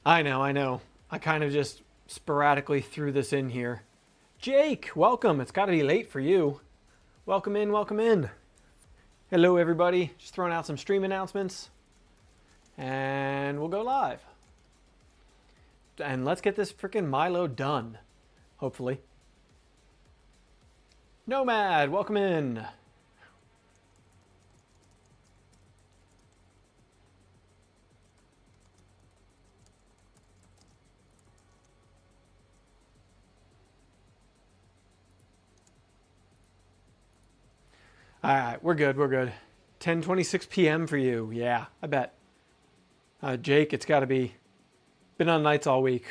I know, I know. I kind of just sporadically threw this in here. Jake, welcome. It's got to be late for you. Welcome in, welcome in. Hello, everybody. Just throwing out some stream announcements. And we'll go live. And let's get this freaking Milo done, hopefully. Nomad, welcome in. All right, we're good, we're good. 10:26 p.m. for you. Yeah, I bet. Jake, it's got to be. Been on nights all week.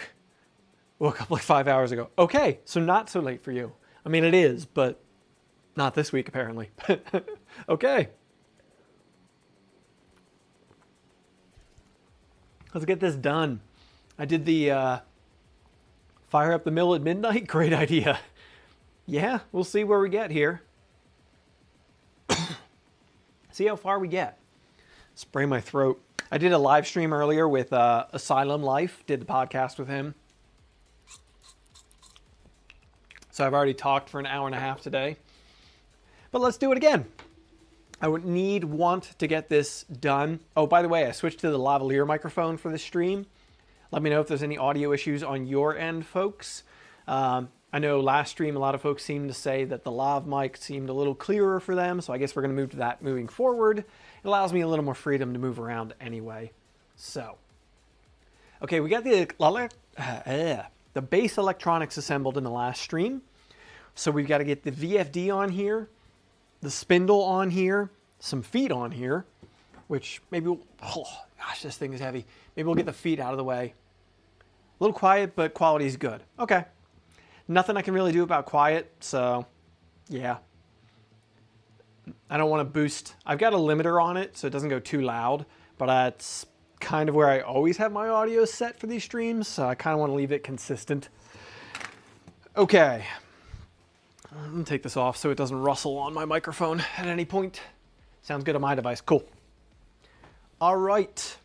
Woke up like 5 hours ago. Okay, so not so late for you. I mean, it is, but not this week, apparently. Okay. Let's get this done. I did the fire up the mill at midnight. Great idea. Yeah, we'll see where we get here. See how far we get. Spray my throat. I did a live stream earlier with Asylum Life. Did the podcast with him. So I've already talked for an hour and a half today. But let's do it again. I would want to get this done. Oh, by the way, I switched to the lavalier microphone for this stream. Let me know if there's any audio issues on your end, folks. I know last stream, a lot of folks seemed to say that the lav mic seemed a little clearer for them. So I guess we're going to move to that moving forward. It allows me a little more freedom to move around anyway. So, okay, we got the base electronics assembled in the last stream. So we've got to get the VFD on here, the spindle on here, some feet on here, which maybe we'll, oh gosh, this thing is heavy. Maybe we'll get the feet out of the way. A little quiet, but quality is good. Okay. Nothing I can really do about quiet, so yeah. I don't want to boost. I've got a limiter on it so it doesn't go too loud, but that's kind of where I always have my audio set for these streams, so I kind of want to leave it consistent. Okay. I'm going to take this off so it doesn't rustle on my microphone at any point. Sounds good on my device. Cool. All right.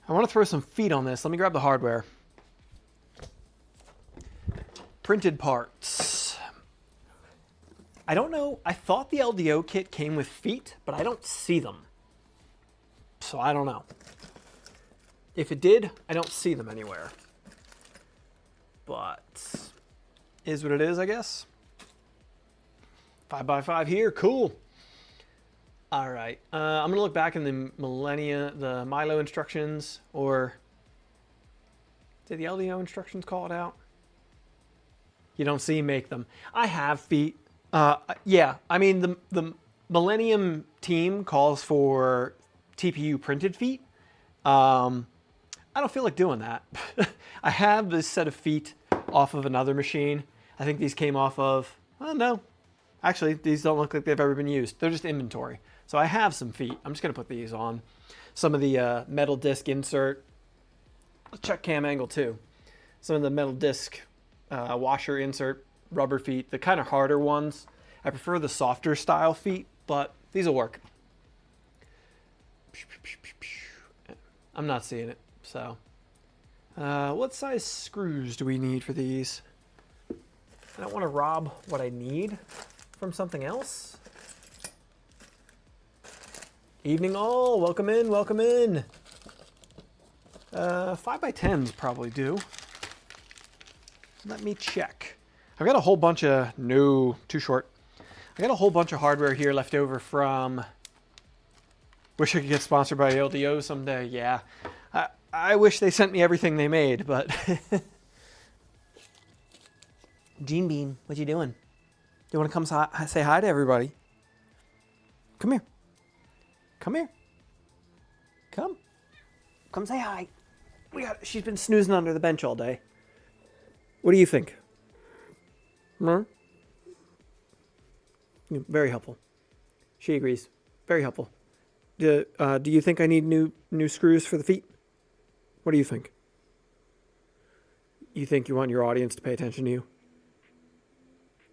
I want to throw some feet on this. Let me grab the hardware. Printed parts. I don't know. I thought the LDO kit came with feet, but I don't see them. So I don't know. If it did, I don't see them anywhere. But is what it is, I guess. 5x5 here. Cool. All right. I'm going to look back in the Milo instructions, or did the LDO instructions call it out? You don't see make them. I have feet. Yeah, I mean, the Millennium team calls for TPU printed feet. I don't feel like doing that. I have this set of feet off of another machine. I think these came off of, oh no. Actually, these don't look like they've ever been used. They're just inventory. So I have some feet. I'm just going to put these on. Some of the metal disc insert. Let's check cam angle too. Some of the metal disc washer insert rubber feet. The kind of harder ones. I prefer the softer style feet, but these will work. I'm not seeing it. So what size screws do we need for these? I don't want to rob what I need from something else. Evening all, welcome in, welcome in. 5x10s probably do. Let me check. I've got a whole bunch of, no, too short. I got a whole bunch of hardware here left over from, wish I could get sponsored by LDO someday, yeah. I wish they sent me everything they made, but. Gene Bean, what you doing? You want to come say hi to everybody? Come here. Come here. Come. Come say hi. She's been snoozing under the bench all day. What do you think? Hmm? Very helpful. She agrees. Very helpful. Do you think I need new screws for the feet? What do you think? You think you want your audience to pay attention to you?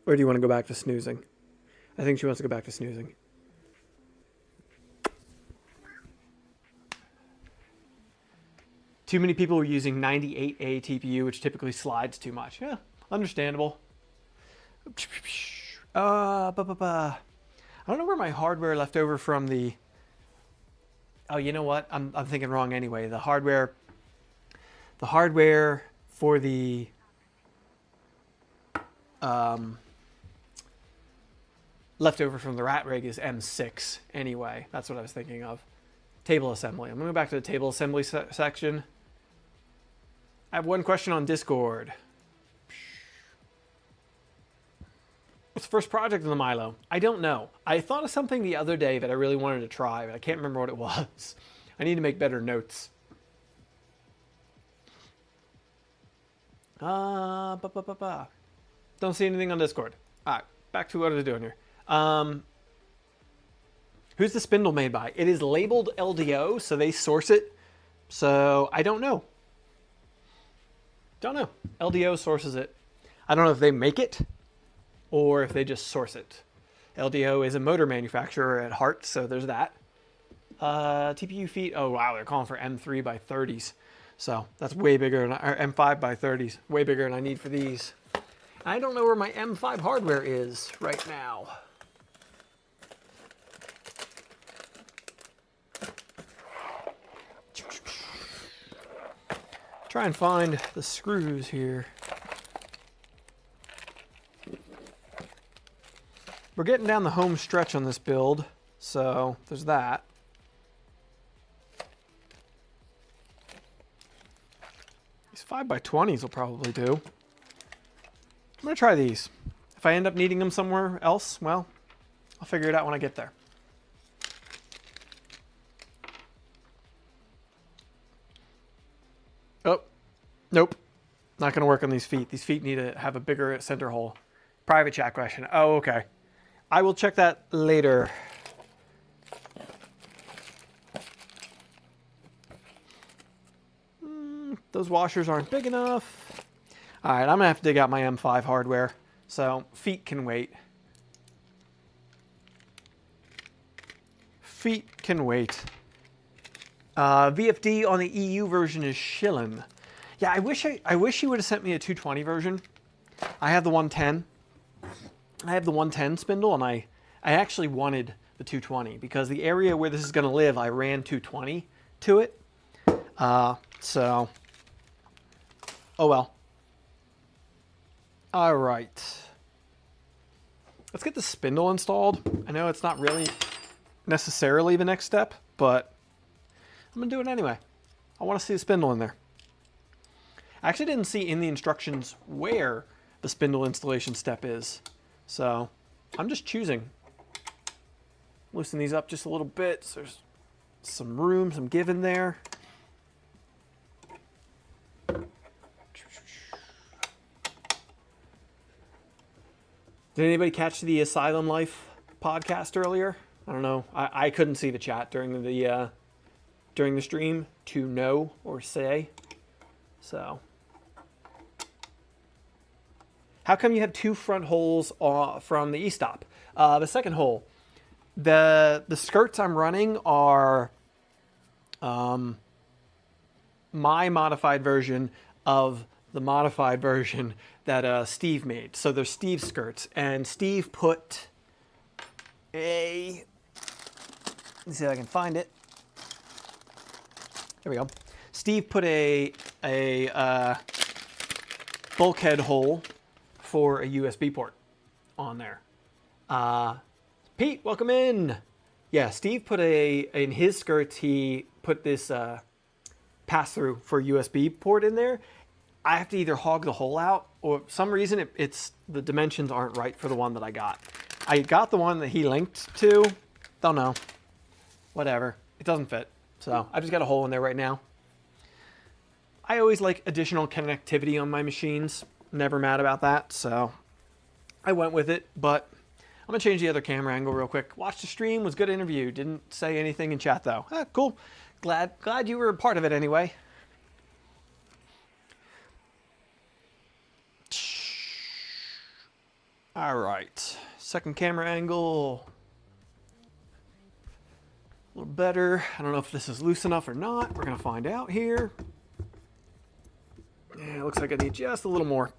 Or do you want to go back to snoozing? I think she wants to go back to snoozing. Too many people were using 98A TPU, which typically slides too much. Yeah, understandable. I don't know where my hardware left over from the... Oh, you know what? I'm thinking wrong anyway. The hardware for the leftover from the rat rig is M6 anyway. That's what I was thinking of. Table assembly. I'm going to go back to the table assembly section. I have one question on Discord. What's the first project in the Milo? I don't know. I thought of something the other day that I really wanted to try, but I can't remember what it was. I need to make better notes. Don't see anything on Discord. All right, back to what I was doing here. Who's the spindle made by? It is labeled LDO, so they source it. So I don't know. Don't know. LDO sources it. I don't know if they make it or if they just source it. LDO is a motor manufacturer at heart, so there's that. TPU feet. Oh wow, they're calling for M3 by 30s. So that's way bigger than M5 by 30s. Way bigger than I need for these. I don't know where my M5 hardware is right now. Try and find the screws here. We're getting down the home stretch on this build, so there's that. These 5x20s will probably do. I'm gonna try these. If I end up needing them somewhere else, well, I'll figure it out when I get there. Oh, nope. Not going to work on these feet. These feet need to have a bigger center hole. Private chat question. Oh, okay. I will check that later. Those washers aren't big enough. All right, I'm going to have to dig out my M5 hardware. So feet can wait. Feet can wait. VFD on the EU version is shillin'. Yeah, I wish you would have sent me a 220 version. I have the 110. I have the 110 spindle, and I actually wanted the 220 because the area where this is going to live, I ran 220 to it. So, oh well. All right. Let's get the spindle installed. I know it's not really necessarily the next step, but I'm gonna do it anyway. I want to see the spindle in there. I actually didn't see in the instructions where the spindle installation step is, so I'm just choosing. Loosen these up just a little bit so there's some room, some give in there. Did anybody catch the Asylum Life podcast earlier? I don't know. I couldn't see the chat during the stream to know or say. So, how come you have two front holes from the E-stop? The second hole, the skirts I'm running are my modified version of the modified version that Steve made. So they're Steve's skirts, and Steve put a, let's see if I can find it. There we go. Steve put a bulkhead hole for a USB port on there. Pete, welcome in. Yeah, Steve put in his skirts, he put this pass-through for USB port in there. I have to either hog the hole out, or for some reason it's the dimensions aren't right for the one that I got. I got the one that he linked to. Don't know. Whatever. It doesn't fit. So I just got a hole in there right now. I always like additional connectivity on my machines. Never mad about that. So I went with it, but I'm gonna change the other camera angle real quick. Watched the stream, was a good interview. Didn't say anything in chat though. Cool. Glad you were a part of it anyway. All right, second camera angle. A little better. I don't know if this is loose enough or not. We're gonna find out here. Yeah, it looks like I need just a little more.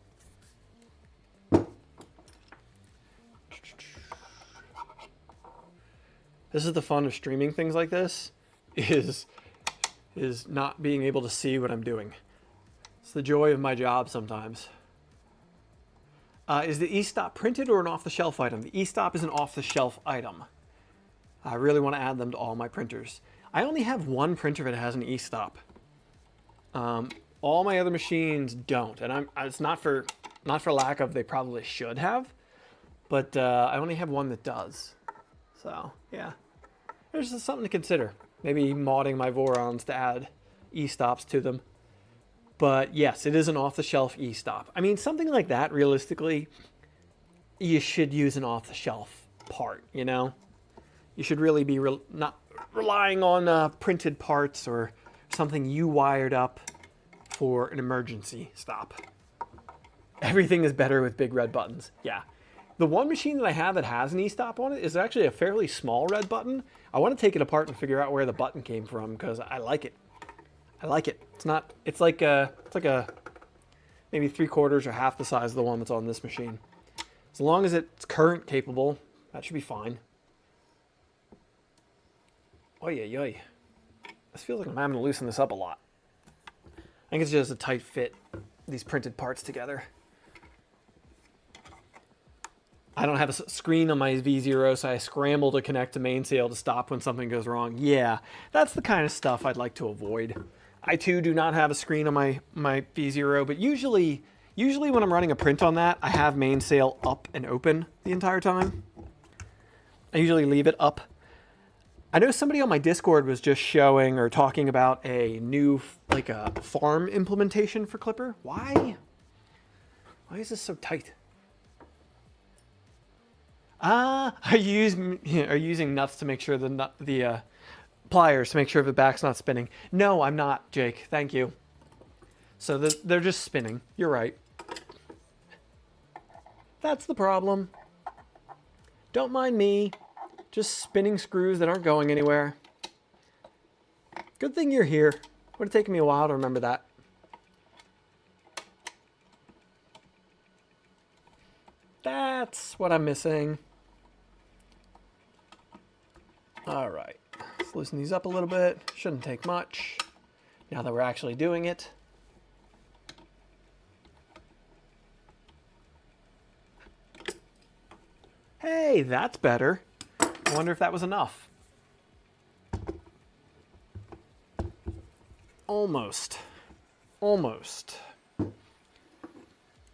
This is the fun of streaming things like this, is not being able to see what I'm doing. It's the joy of my job sometimes. Is the E-stop printed or an off-the-shelf item? The E-stop is an off-the-shelf item. I really want to add them to all my printers. I only have one printer that has an E-stop. All my other machines don't, and it's not for lack of, they probably should have, but I only have one that does. So yeah, there's just something to consider. Maybe modding my Vorons to add E-stops to them. But yes, it is an off-the-shelf E-stop. I mean, something like that, realistically, you should use an off-the-shelf part, you know? You should really be not relying on printed parts or something you wired up for an emergency stop. Everything is better with big red buttons. Yeah. The one machine that I have that has an E-stop on it is actually a fairly small red button. I want to take it apart and figure out where the button came from because I like it. I like it. It's like a maybe 3/4 or half the size of the one that's on this machine. As long as it's current capable, that should be fine. Oy, oy, oy. This feels like I'm having to loosen this up a lot. I think it's just a tight fit, these printed parts together. I don't have a screen on my V0, so I scramble to connect to mainsail to stop when something goes wrong. Yeah, that's the kind of stuff I'd like to avoid. I too do not have a screen on my V0, but usually when I'm running a print on that, I have mainsail up and open the entire time. I usually leave it up. I know somebody on my Discord was just showing or talking about a new, like a farm implementation for Clipper. Why? Why is this so tight? Are you using nuts to make sure the pliers to make sure the back's not spinning? No, I'm not, Jake. Thank you. So they're just spinning. You're right. That's the problem. Don't mind me. Just spinning screws that aren't going anywhere. Good thing you're here. Would have taken me a while to remember that. That's what I'm missing. All right. Let's loosen these up a little bit. Shouldn't take much. Now that we're actually doing it. Hey, that's better. I wonder if that was enough. Almost. Almost. I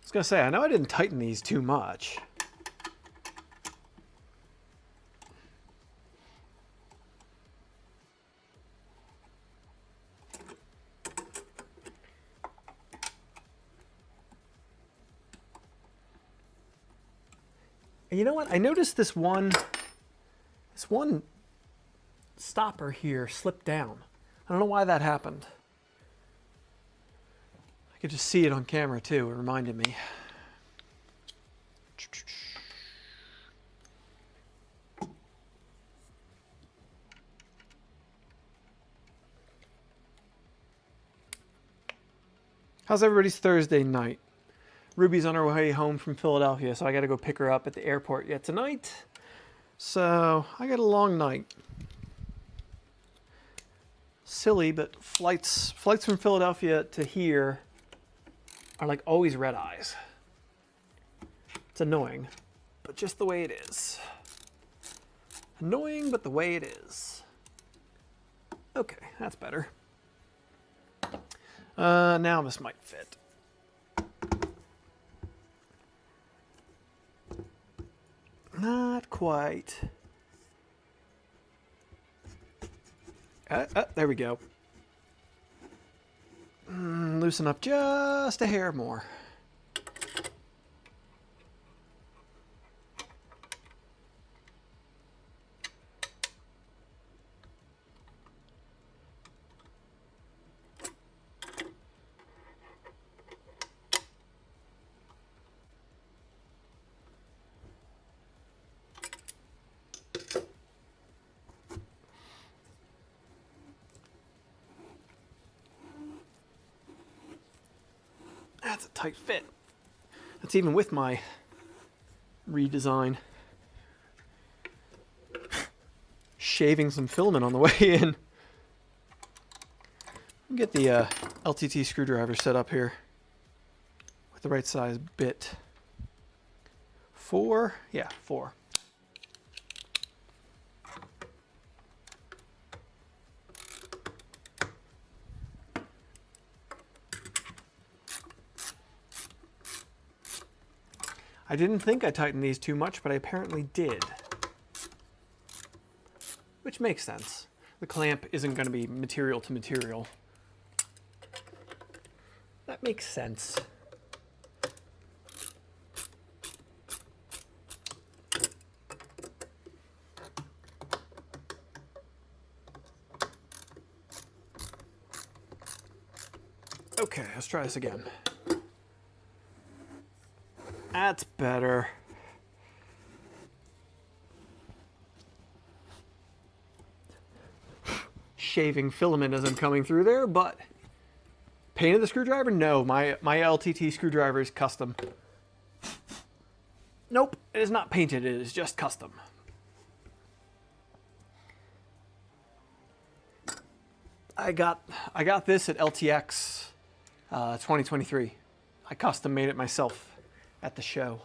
was gonna say, I know I didn't tighten these too much. And you know what? I noticed this one stopper here slipped down. I don't know why that happened. I could just see it on camera too. It reminded me. How's everybody's Thursday night? Ruby's on her way home from Philadelphia, so I got to go pick her up at the airport yet tonight. So I got a long night. Silly, but flights from Philadelphia to here are like always red eyes. It's annoying, but just the way it is. Annoying, but the way it is. Okay, that's better. Now this might fit. Not quite. There we go. Loosen up just a hair more. That's a tight fit. That's even with my redesign. Shaving some filament on the way in. Get the LTT screwdriver set up here with the right size bit. 4? Yeah, 4. I didn't think I tightened these too much, but I apparently did. Which makes sense. The clamp isn't going to be material to material. That makes sense. Okay, let's try this again. That's better. Shaving filament as I'm coming through there, but painted the screwdriver? No, my LTT screwdriver is custom. Nope, it is not painted, it is just custom. I got this at LTX 2023. I custom made it myself at the show.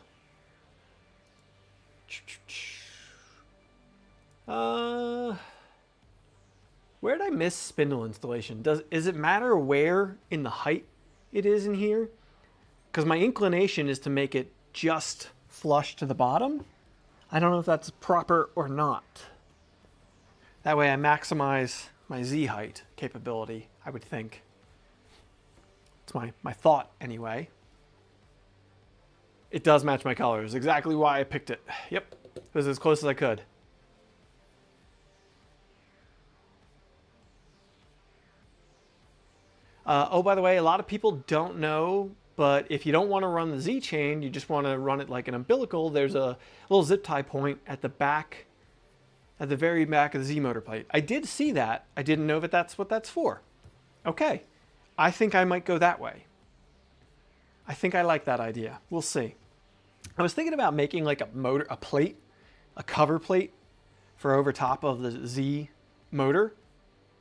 Where did I miss spindle installation? Does it matter where in the height it is in here? Because my inclination is to make it just flush to the bottom. I don't know if that's proper or not. That way I maximize my Z height capability, I would think. It's my thought anyway. It does match my colors. Exactly why I picked it. Yep, it was as close as I could. Oh, by the way, a lot of people don't know, but if you don't want to run the Z chain, you just want to run it like an umbilical, there's a little zip tie point at the back, at the very back of the Z motor plate. I did see that. I didn't know that that's what that's for. Okay, I think I might go that way. I think I like that idea. We'll see. I was thinking about making like a cover plate for over top of the Z motor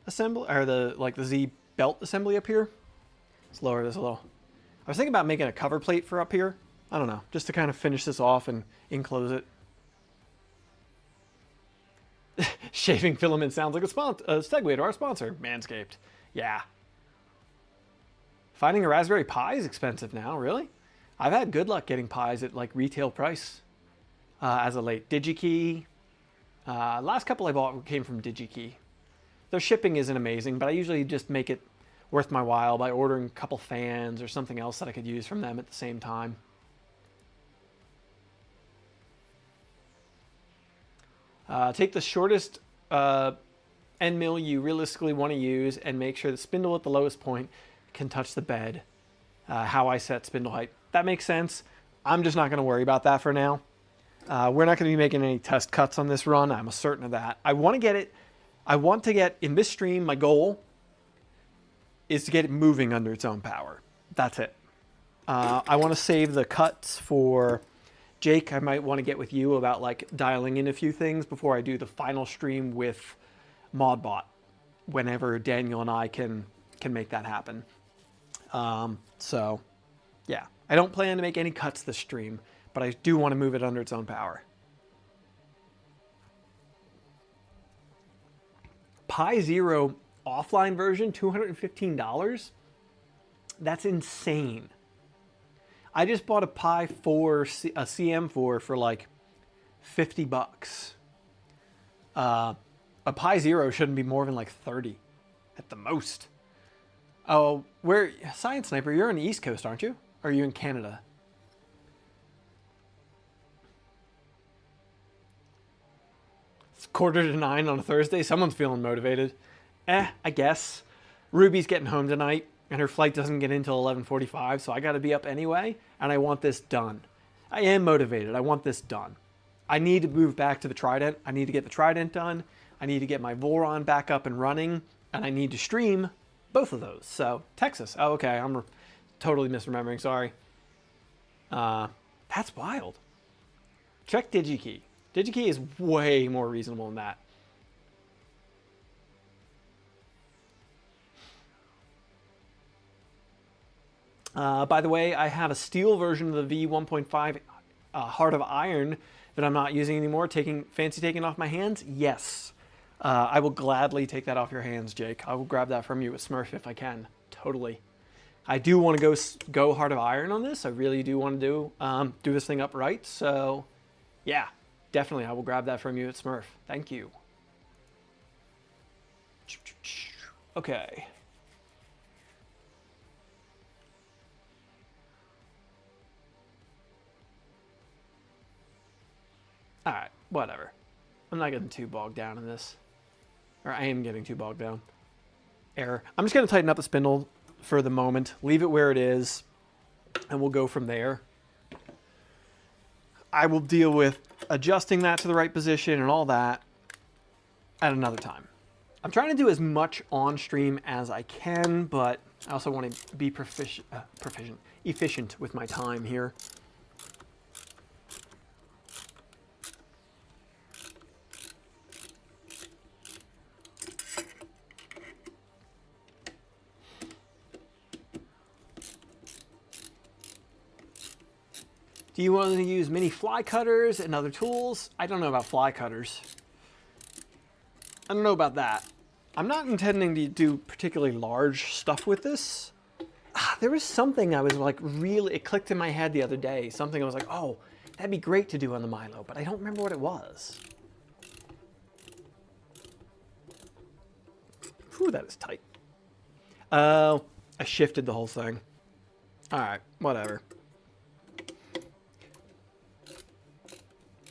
assembly, or the Z belt assembly up here. Let's lower this a little. I was thinking about making a cover plate for up here. I don't know, just to kind of finish this off and enclose it. Shaving filament sounds like a segue to our sponsor, Manscaped. Yeah. Finding a Raspberry Pi is expensive now, really? I've had good luck getting Pis at like retail price as of late. DigiKey. Last couple I bought came from DigiKey. Their shipping isn't amazing, but I usually just make it worth my while by ordering a couple fans or something else that I could use from them at the same time. Take the shortest end mill you realistically want to use and make sure the spindle at the lowest point can touch the bed. How I set spindle height. That makes sense. I'm just not going to worry about that for now. We're not going to be making any test cuts on this run. I'm certain of that. I want to get in this stream, my goal is to get it moving under its own power. That's it. I want to save the cuts for Jake. I might want to get with you about like dialing in a few things before I do the final stream with ModBot, whenever Daniel and I can make that happen. So yeah, I don't plan to make any cuts this stream, but I do want to move it under its own power. Pi Zero offline version, $215. That's insane. I just bought a Pi 4, a CM4 for like 50 bucks. A Pi Zero shouldn't be more than like 30 at the most. Oh, Science Sniper, you're on the East Coast, aren't you? Or are you in Canada? It's 8:45 on a Thursday. Someone's feeling motivated. I guess. Ruby's getting home tonight, and her flight doesn't get in until 11:45, so I got to be up anyway, and I want this done. I am motivated. I want this done. I need to move back to the Trident. I need to get the Trident done. I need to get my Voron back up and running, and I need to stream both of those. So, Texas. Oh, okay. totally misremembering, sorry. That's wild. Check DigiKey. DigiKey is way more reasonable than that. By the way, I have a steel version of the V1.5 Heart of Iron that I'm not using anymore. Fancy taking off my hands? Yes. I will gladly take that off your hands, Jake. I will grab that from you with Smurf if I can. Totally. I do want to go Heart of Iron on this. I really do want to do this thing upright. So, yeah, definitely I will grab that from you at Smurf. Thank you. Okay. All right, whatever. I'm not getting too bogged down in this. Or I am getting too bogged down. Error. I'm just going to tighten up the spindle for the moment. Leave it where it is. And we'll go from there. I will deal with adjusting that to the right position and all that at another time. I'm trying to do as much on stream as I can, but I also want to be efficient with my time here. Do you want to use mini fly cutters and other tools? I don't know about fly cutters. I don't know about that. I'm not intending to do particularly large stuff with this. There was something I was like it clicked in my head the other day. Something I was like, oh, that'd be great to do on the Milo, but I don't remember what it was. Whew, that is tight. Oh, I shifted the whole thing. All right, whatever.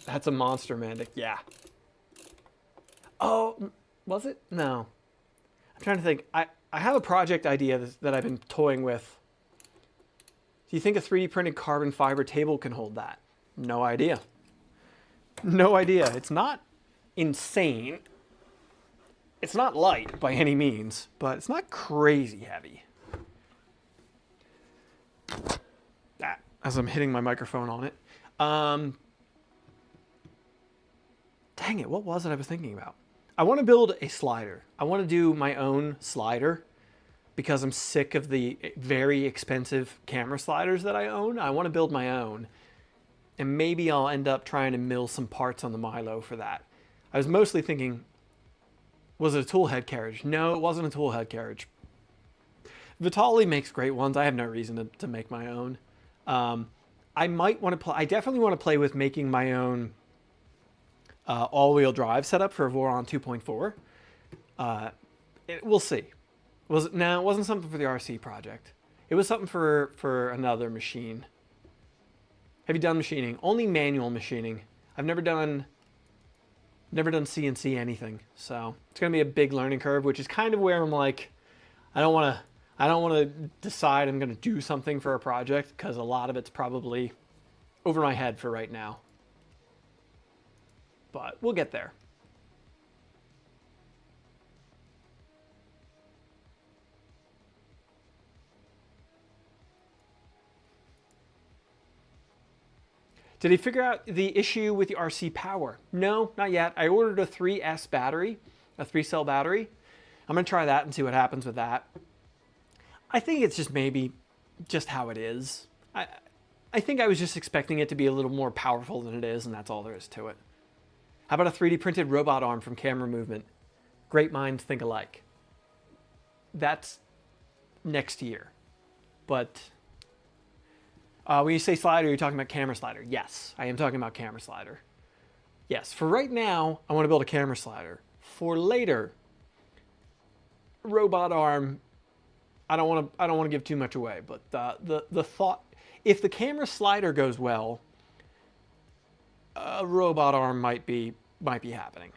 That's a monster mandic, yeah. Oh, was it? No. I'm trying to think. I have a project idea that I've been toying with. Do you think a 3D printed carbon fiber table can hold that? No idea. No idea. It's not insane. It's not light by any means, but it's not crazy heavy. That, as I'm hitting my microphone on it. Dang it, what was it I was thinking about? I want to build a slider. I want to do my own slider because I'm sick of the very expensive camera sliders that I own. I want to build my own. And maybe I'll end up trying to mill some parts on the Milo for that. I was mostly thinking, was it a tool head carriage? No, it wasn't a tool head carriage. Vitali makes great ones. I have no reason to make my own. I might want to play, I definitely want to play with making my own all-wheel drive setup for Voron 2.4. We'll see. No, it wasn't something for the RC project. It was something for another machine. Have you done machining? Only manual machining. I've never done CNC anything. So it's gonna be a big learning curve, which is kind of where I'm like, I don't want to decide I'm gonna do something for a project because a lot of it's probably over my head for right now. But we'll get there. Did he figure out the issue with the RC power? No, not yet. I ordered a 3S battery, a 3-cell battery. I'm going to try that and see what happens with that. I think it's just maybe just how it is. I think I was just expecting it to be a little more powerful than it is, and that's all there is to it. How about a 3D printed robot arm from Camera Movement? Great minds think alike. That's next year. But when you say slider, you're talking about camera slider. Yes, I am talking about camera slider. Yes, for right now, I want to build a camera slider. For later, robot arm, I don't want to give too much away, but the thought, if the camera slider goes well, a robot arm might be happening.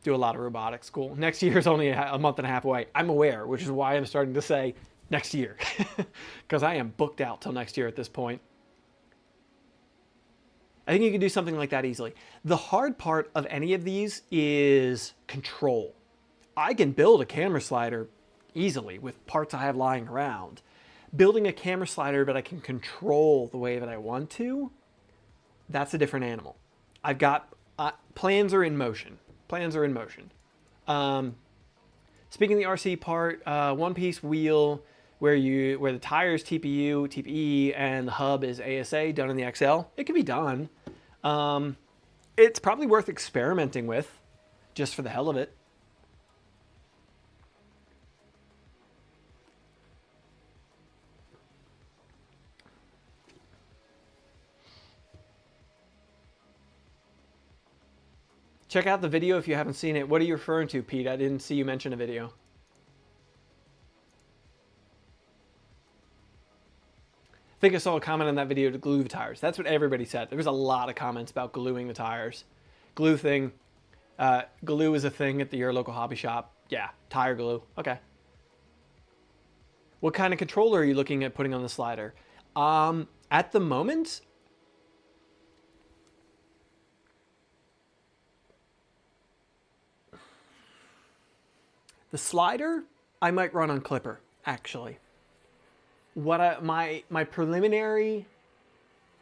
Do a lot of robotics school. Next year is only a month and a half away. I'm aware, which is why I'm starting to say next year, because I am booked out till next year at this point. I think you can do something like that easily. The hard part of any of these is control. I can build a camera slider easily with parts I have lying around, Building a camera slider that I can control the way that I want to, that's a different animal. I've got plans are in motion. Plans are in motion. Speaking of the RC part, one-piece wheel where the tire is TPU, TPE, and the hub is ASA done in the XL. It can be done. It's probably worth experimenting with, just for the hell of it. Check out the video if you haven't seen it. What are you referring to, Pete? I didn't see you mention a video. I think I saw a comment on that video to glue the tires. That's what everybody said. There was a lot of comments about gluing the tires. Glue thing. Glue is a thing at your local hobby shop. Yeah, tire glue. Okay. What kind of controller are you looking at putting on the slider? At the moment, the slider I might run on Clipper, actually. My preliminary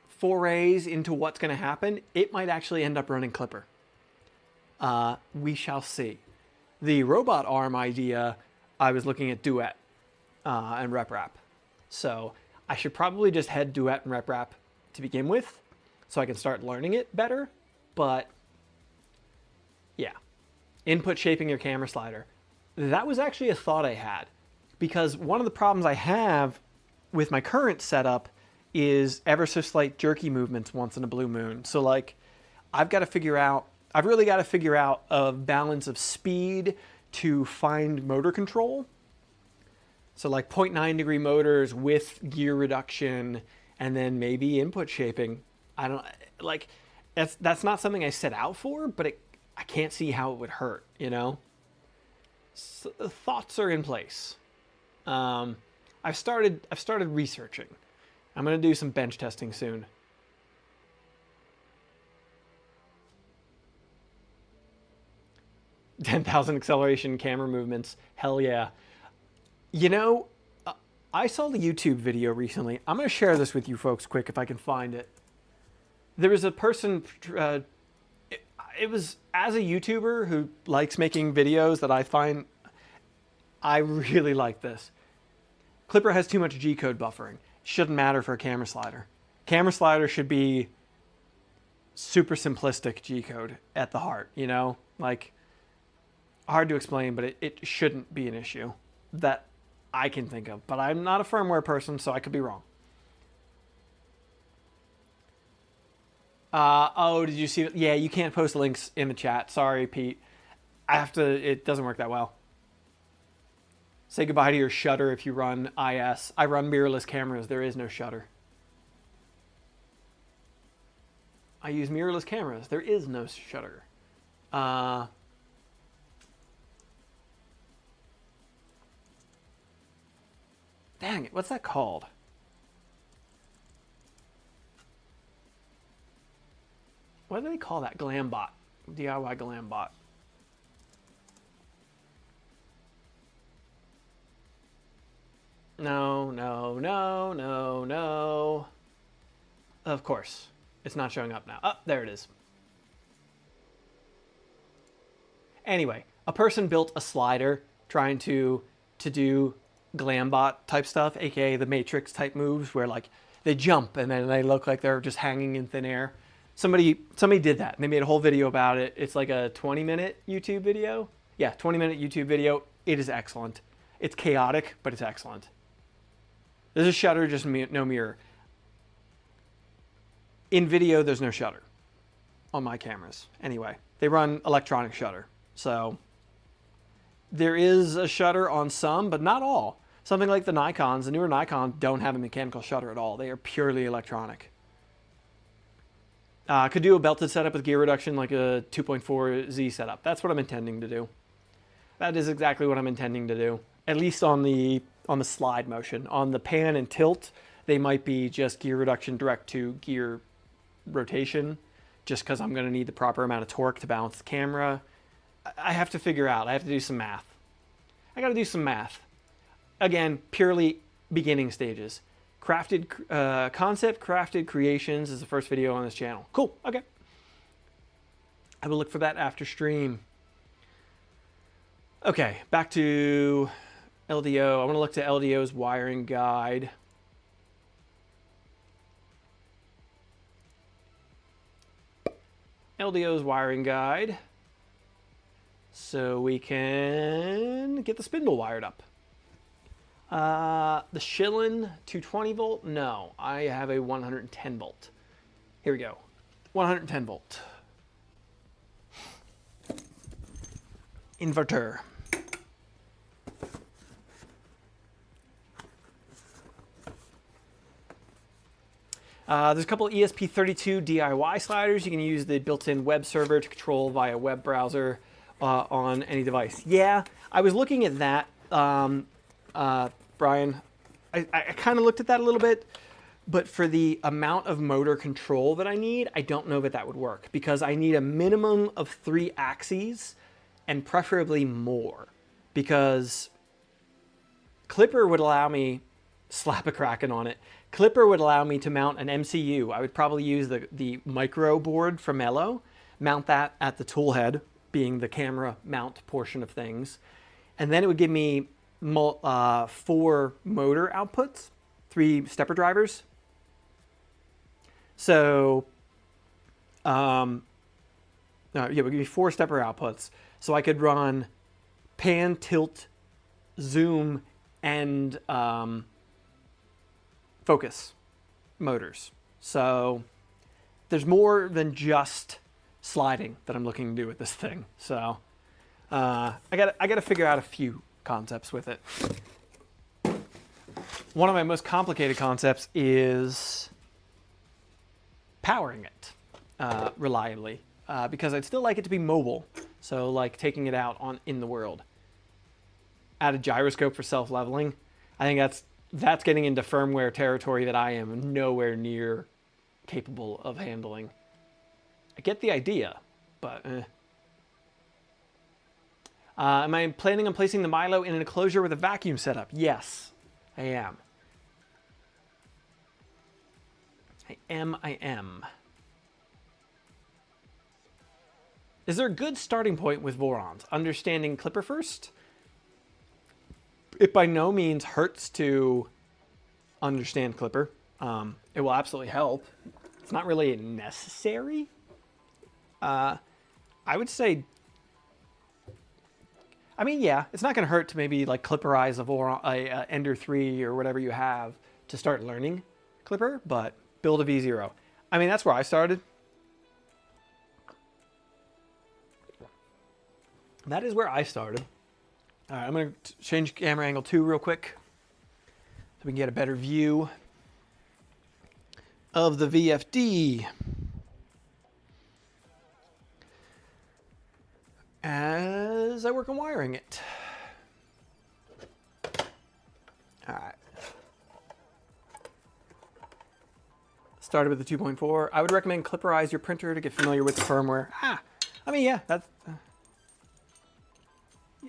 forays into what's going to happen, it might actually end up running Clipper. We shall see. The robot arm idea, I was looking at Duet and RepRap. So I should probably just head Duet and RepRap to begin with so I can start learning it better. But yeah, input shaping your camera slider. That was actually a thought I had, because one of the problems I have with my current setup is ever so slight jerky movements once in a blue moon. So like, I've really got to figure out a balance of speed to find motor control. So like 0.9 degree motors with gear reduction and then maybe input shaping. I don't like, that's not something I set out for, but I can't see how it would hurt, you know? So the thoughts are in place. I've started researching. I'm going to do some bench testing soon. $10,000 acceleration camera movements. Hell yeah. You know, I saw the YouTube video recently. I'm going to share this with you folks quick if I can find it. There was a person, it was as a YouTuber who likes making videos that I find, I really like this. Clipper has too much G-code buffering. Shouldn't matter for a camera slider. Camera slider should be super simplistic G-code at the heart, you know? Like, hard to explain, but it shouldn't be an issue that I can think of. But I'm not a firmware person, so I could be wrong. Oh, did you see that? Yeah, you can't post links in the chat. Sorry, Pete. It doesn't work that well. Say goodbye to your shutter if you run IS. I run mirrorless cameras. There is no shutter. I use mirrorless cameras. There is no shutter. Dang it, what's that called? What do they call that? Glambot. DIY Glambot. No, no, no, no, no. Of course. It's not showing up now. Oh, there it is. Anyway, a person built a slider trying to do Glambot type stuff, aka the Matrix type moves where like they jump and then they look like they're just hanging in thin air. Somebody did that and they made a whole video about it. It's like a 20-minute YouTube video. Yeah, 20-minute YouTube video. It is excellent. It's chaotic, but it's excellent. There's a shutter, just no mirror. In video, there's no shutter on my cameras. Anyway, they run electronic shutter. So there is a shutter on some, but not all. Something like the Nikons, the newer Nikon don't have a mechanical shutter at all. They are purely electronic. Could do a belted setup with gear reduction like a 2.4Z setup. That's what I'm intending to do. That is exactly what I'm intending to do. At least on the slide motion. On the pan and tilt, they might be just gear reduction direct to gear rotation, just because I'm going to need the proper amount of torque to balance the camera. I have to figure out. I have to do some math. I got to do some math. Again, purely beginning stages. Concept crafted creations is the first video on this channel. Cool. Okay. I will look for that after stream. Okay, back to LDO. I want to look to LDO's wiring guide. LDO's wiring guide. So we can get the spindle wired up. The Schillen 220 volt? No, I have a 110 volt. Here we go. 110 volt. Inverter. There's a couple ESP32 DIY sliders. You can use the built-in web server to control via web browser on any device. Yeah, I was looking at that, Brian. I kind of looked at that a little bit, but for the amount of motor control that I need, I don't know that that would work because I need a minimum of 3 axes and preferably more, because Clipper would allow me, slap a Kraken on it, Clipper would allow me to mount an MCU. I would probably use the micro board from Milo, mount that at the tool head, being the camera mount portion of things, and then it would give me 4 motor outputs, 3 stepper drivers. So, yeah, it would give me 4 stepper outputs. So I could run pan, tilt, zoom, and focus motors. So there's more than just sliding that I'm looking to do with this thing. So I gotta figure out a few concepts with it. One of my most complicated concepts is powering it reliably, because I'd still like it to be mobile. So like taking it out in the world. Add a gyroscope for self-leveling. I think that's getting into firmware territory that I am nowhere near capable of handling. I get the idea, but am I planning on placing the Milo in an enclosure with a vacuum setup? Yes, I am. I am. Is there a good starting point with Vorons? Understanding Clipper first? It by no means hurts to understand Clipper. It will absolutely help. It's not really necessary. I would say, I mean, yeah, it's not going to hurt to maybe like Clipperize a Ender 3 or whatever you have to start learning Clipper, but build a V0. I mean, that's where I started. That is where I started. All right, I'm going to change camera angle 2 real quick so we can get a better view of the VFD as I work on wiring it. All right. Started with the 2.4. I would recommend Clipperize your printer to get familiar with the firmware. I mean, yeah, that's...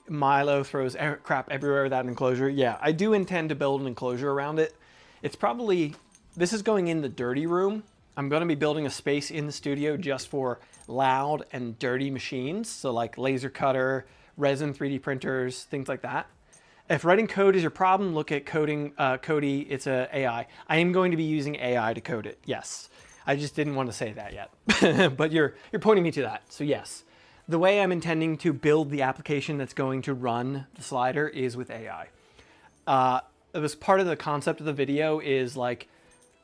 Milo throws crap everywhere without an enclosure. Yeah, I do intend to build an enclosure around it. It's probably, this is going in the dirty room. I'm going to be building a space in the studio just for loud and dirty machines. So like laser cutter, resin 3D printers, things like that. If writing code is your problem, look at Cody. It's a AI. I am going to be using AI to code it. Yes. I just didn't want to say that yet. But you're pointing me to that. So yes. The way I'm intending to build the application that's going to run the slider is with AI. It was part of the concept of the video is like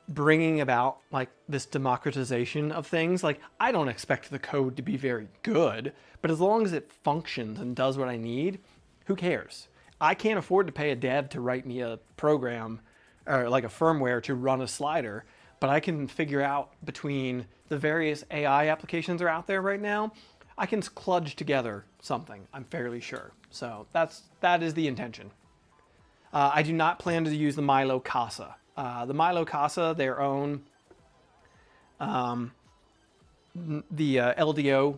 bringing about like this democratization of things. Like I don't expect the code to be very good, but as long as it functions and does what I need, who cares? I can't afford to pay a dev to write me a program or like a firmware to run a slider, but I can figure out between the various AI applications that are out there right now, I can kludge together something, I'm fairly sure. So that is the intention. I do not plan to use the Milo Casa. The Milo Casa, their own, the LDO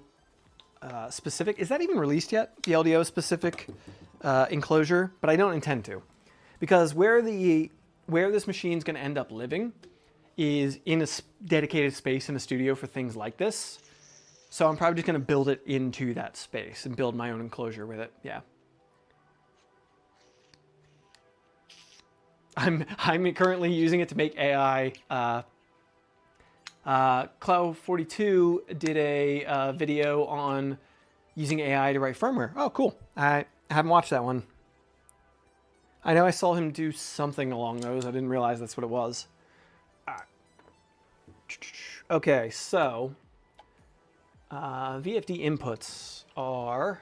specific, is that even released yet? The LDO specific enclosure, but I don't intend to. Because where the where this machine's going to end up living is in a dedicated space in a studio for things like this. So I'm probably just going to build it into that space and build my own enclosure with it. Yeah. I'm currently using it to make AI. Cloud42 did a video on using AI to write firmware. Oh, cool. I haven't watched that one. I know I saw him do something along those. I didn't realize that's what it was. Okay, so VFD inputs are...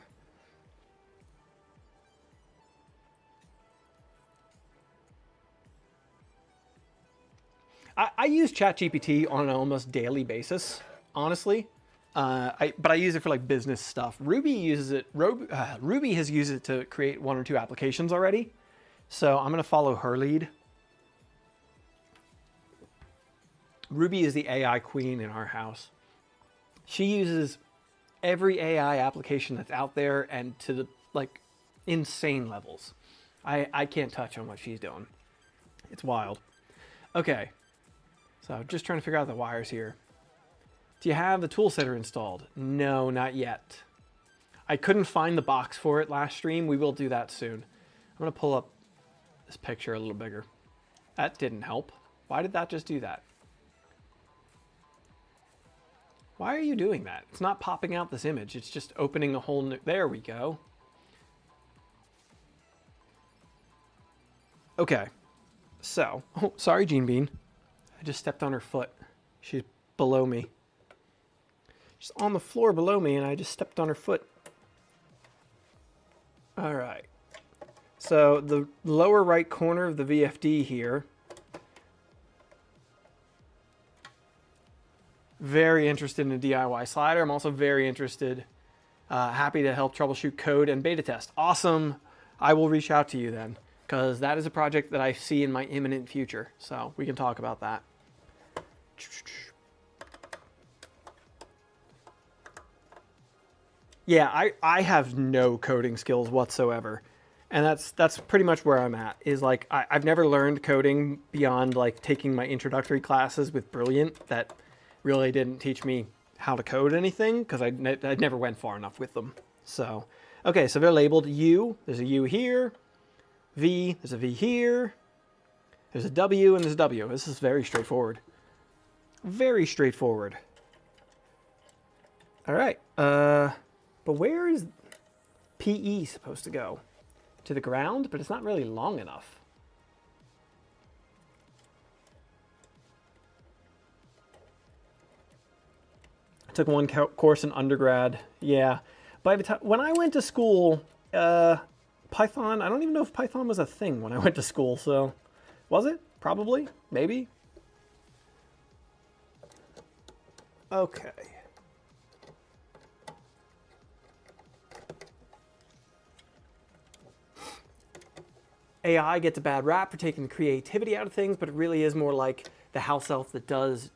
I use ChatGPT on an almost daily basis, honestly. But I use it for like business stuff. Ruby uses it. Ruby has used it to create 1 or 2 applications already. So I'm going to follow her lead. Ruby is the AI queen in our house. She uses every AI application that's out there and to the like insane levels. I can't touch on what she's doing. It's wild. Okay. So just trying to figure out the wires here. Do you have the tool setter installed? No, not yet. I couldn't find the box for it last stream. We will do that soon. I'm going to pull up this picture a little bigger. That didn't help. Why did that just do that? Why are you doing that? It's not popping out this image. It's just opening a whole new... There we go. Okay. So, oh, sorry, Gene Bean. I just stepped on her foot. She's below me. She's on the floor below me, and I just stepped on her foot. All right. So the lower right corner of the VFD here. Very interested in a DIY slider. I'm also very interested, happy to help troubleshoot code and beta test. Awesome. I will reach out to you then, because that is a project that I see in my imminent future. So we can talk about that. Yeah, I have no coding skills whatsoever. And that's pretty much where I'm at, is like, I've never learned coding beyond like taking my introductory classes with Brilliant that really didn't teach me how to code anything because I never went far enough with them. So, okay, so they're labeled U. There's a U here. V, there's a V here. There's a W and there's a W. This is very straightforward. Very straightforward. All right. But where is PE supposed to go? To the ground? But it's not really long enough. I took one course in undergrad. Yeah. By the time when I went to school, Python, I don't even know if Python was a thing when I went to school, so was it? Probably, maybe. Okay. AI gets a bad rap for taking creativity out of things, but it really is more like the house elf that does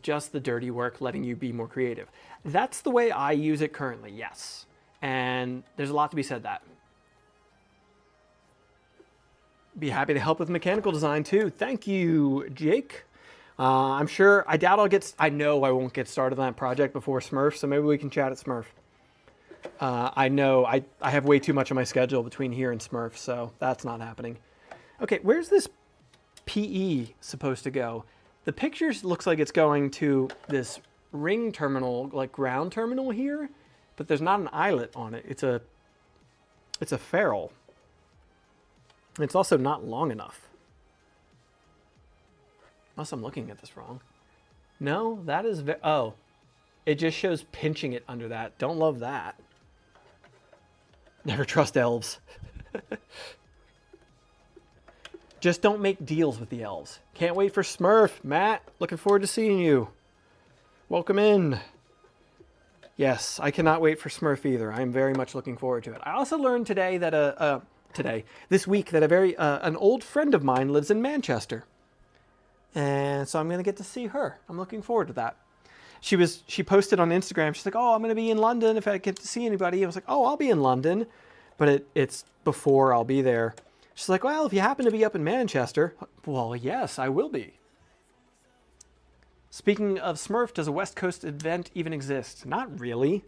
just the dirty work, letting you be more creative. That's the way I use it currently, yes. And there's a lot to be said that. Be happy to help with mechanical design too. Thank you, Jake. I'm sure, I doubt I know I won't get started on that project before Smurf, so maybe we can chat at Smurf. I know I have way too much on my schedule between here and Smurf, so that's not happening. Okay, where's this PE supposed to go? The pictures looks like it's going to this ring terminal, like ground terminal here, but there's not an eyelet on it. It's a ferrule. It's also not long enough. Unless I'm looking at this wrong. No, that is, oh, it just shows pinching it under that. Don't love that. Never trust elves. Just don't make deals with the elves. Can't wait for Smurf. Matt, looking forward to seeing you. Welcome in. Yes, I cannot wait for Smurf either. I'm very much looking forward to it. I also learned today that this week that an old friend of mine lives in Manchester. And so I'm going to get to see her. I'm looking forward to that. She posted on Instagram, she's like, oh, I'm going to be in London if I get to see anybody. I was like, oh, I'll be in London. But it's before I'll be there. She's like, well, if you happen to be up in Manchester, well, yes, I will be. Speaking of Smurf, does a West Coast event even exist? Not really.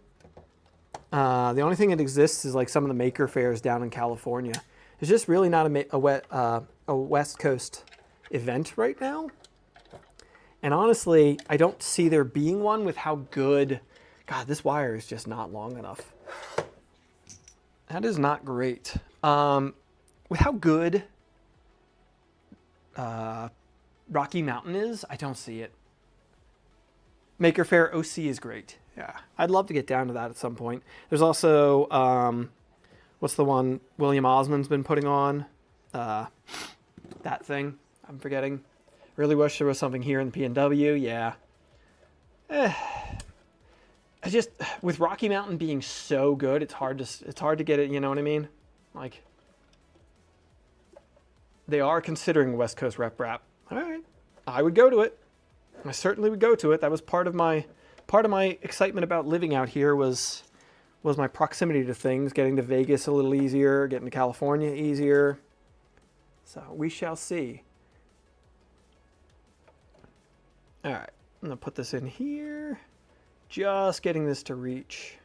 The only thing that exists is like some of the maker fairs down in California. It's just really not a West Coast event right now. And honestly, I don't see there being one with how good... God, this wire is just not long enough. That is not great. With how good Rocky Mountain is, I don't see it. Maker Faire OC is great. Yeah, I'd love to get down to that at some point. There's also, what's the one William Osmond's been putting on? That thing. I'm forgetting. Really wish there was something here in the PNW. Yeah. I just, with Rocky Mountain being so good, it's hard to get it, you know what I mean? Like, they are considering West Coast Rep Rap. All right, I would go to it. I certainly would go to it. That was part of my excitement about living out here was my proximity to things, getting to Vegas a little easier, getting to California easier. So we shall see. All right, I'm gonna put this in here. Just getting this to reach.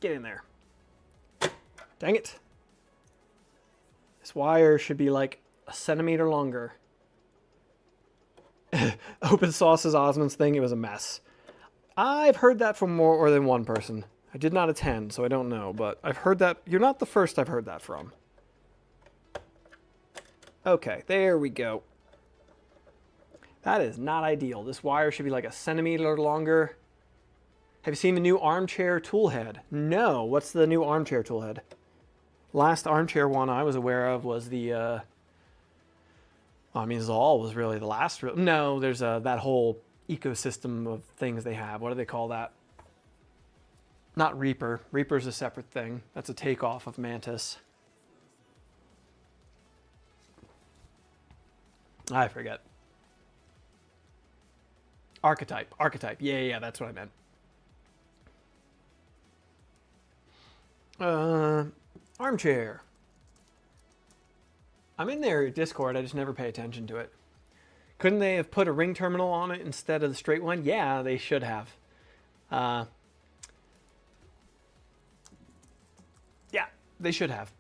Get in there. Dang it. This wire should be like a centimeter longer. Open Sauce's Osmond's thing, it was a mess. I've heard that from more than one person. I did not attend, so I don't know, but I've heard that. You're not the first I've heard that from. Okay, there we go. That is not ideal. This wire should be like a centimeter longer. Have you seen the new armchair tool head? No. What's the new armchair tool head? Last armchair one I was aware of was the, I mean, Zoll was really the last. No, there's that whole ecosystem of things they have. What do they call that? Not Reaper. Reaper's a separate thing. That's a takeoff of Mantis. I forget. Archetype. Yeah, that's what I meant. Armchair. I'm in their Discord, I just never pay attention to it. Couldn't they have put a ring terminal on it instead of the straight one? Yeah, they should have. Yeah, they should have.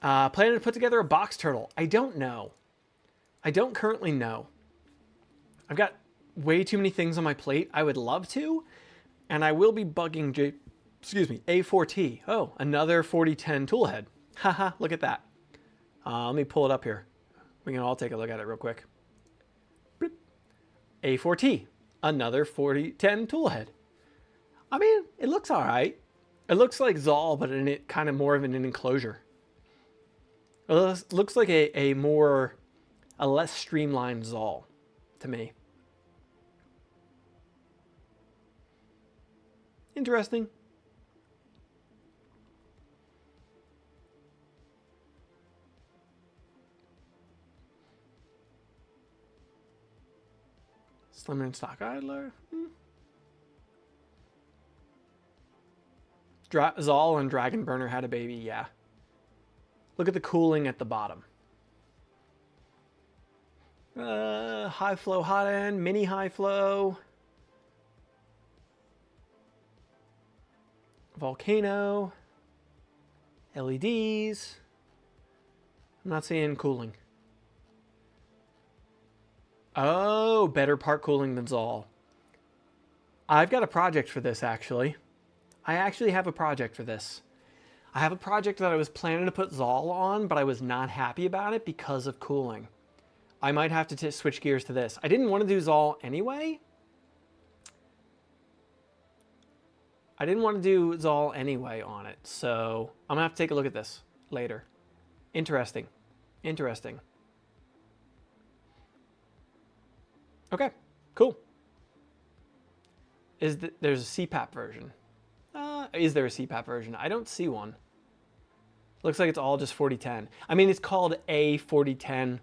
Planning to put together a box turtle. I don't know. I don't currently know. I've got way too many things on my plate. I would love to, and I will be bugging A4T. Oh, another 4010 tool head. Haha, look at that. Let me pull it up here. We can all take a look at it real quick. A4T, another 4010 tool head. I mean, it looks all right. It looks like Zoll, but in it kind of more of an enclosure. It looks like a less streamlined Zoll to me. Interesting. Slimmer and stock idler. Zoll and Dragon Burner had a baby, yeah. Look at the cooling at the bottom. High flow hot end, mini high flow. Volcano. LEDs. I'm not seeing cooling. Oh, better part cooling than Zoll. I've got a project for this, actually. I actually have a project for this. I have a project that I was planning to put Zoll on, but I was not happy about it because of cooling. I might have to switch gears to this. I didn't want to do Zoll anyway. I didn't want to do Zoll anyway on it, so I'm going to have to take a look at this later. Interesting. Interesting. Okay, cool. There's a CPAP version. Is there a CPAP version? I don't see one. Looks like it's all just 4010. I mean, it's called A4010.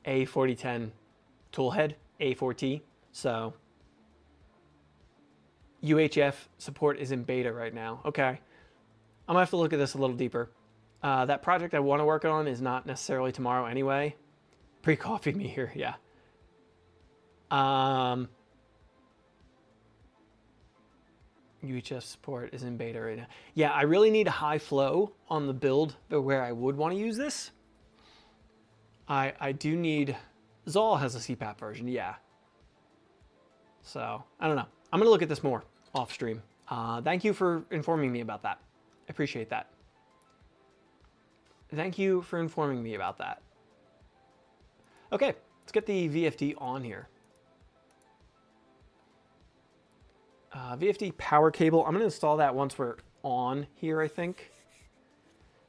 A4010 toolhead, A4T. So UHF support is in beta right now. Okay. I'm gonna have to look at this a little deeper. That project I want to work on is not necessarily tomorrow anyway. Pre-coffee me here, yeah. UHF support is in beta right now. Yeah, I really need a high flow on the build where I would want to use this. I do need... Zoll has a CPAP version, yeah. So, I don't know. I'm going to look at this more off stream. Thank you for informing me about that. I appreciate that. Thank you for informing me about that. Okay, let's get the VFD on here. VFD power cable. I'm going to install that once we're on here, I think.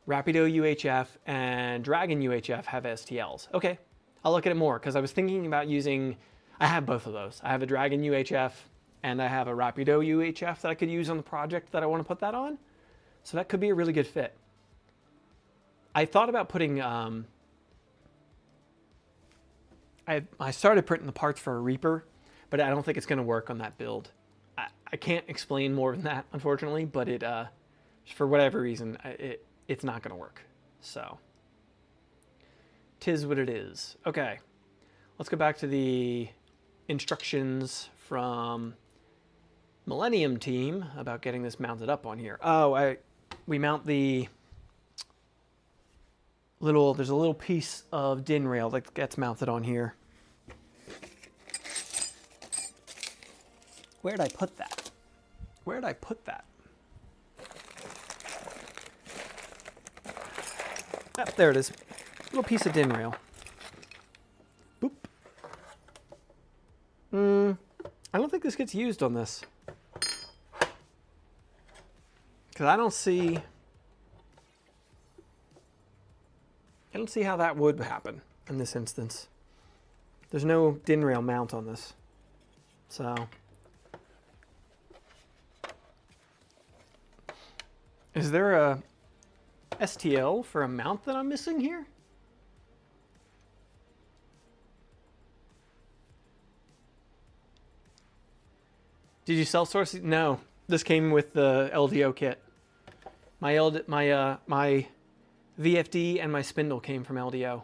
Rapido UHF and Dragon UHF have STLs. Okay, I'll look at it more because I was thinking about using... I have both of those. I have a Dragon UHF and I have a Rapido UHF that I could use on the project that I want to put that on. So that could be a really good fit. I thought about putting... I started printing the parts for a Reaper, but I don't think it's going to work on that build. I can't explain more than that, unfortunately, but it, for whatever reason, it's not going to work. So, 'tis what it is. Okay, let's go back to the instructions from Millennium team about getting this mounted up on here. Oh, we mount the little, there's a little piece of DIN rail that gets mounted on here. Where did I put that? Where did I put that? Oh, there it is. Little piece of DIN rail. Boop. I don't think this gets used on this. Because I don't see how that would happen in this instance. There's no DIN rail mount on this. So... Is there a STL for a mount that I'm missing here? Did you self-source it? No, this came with the LDO kit. My VFD and my spindle came from LDO.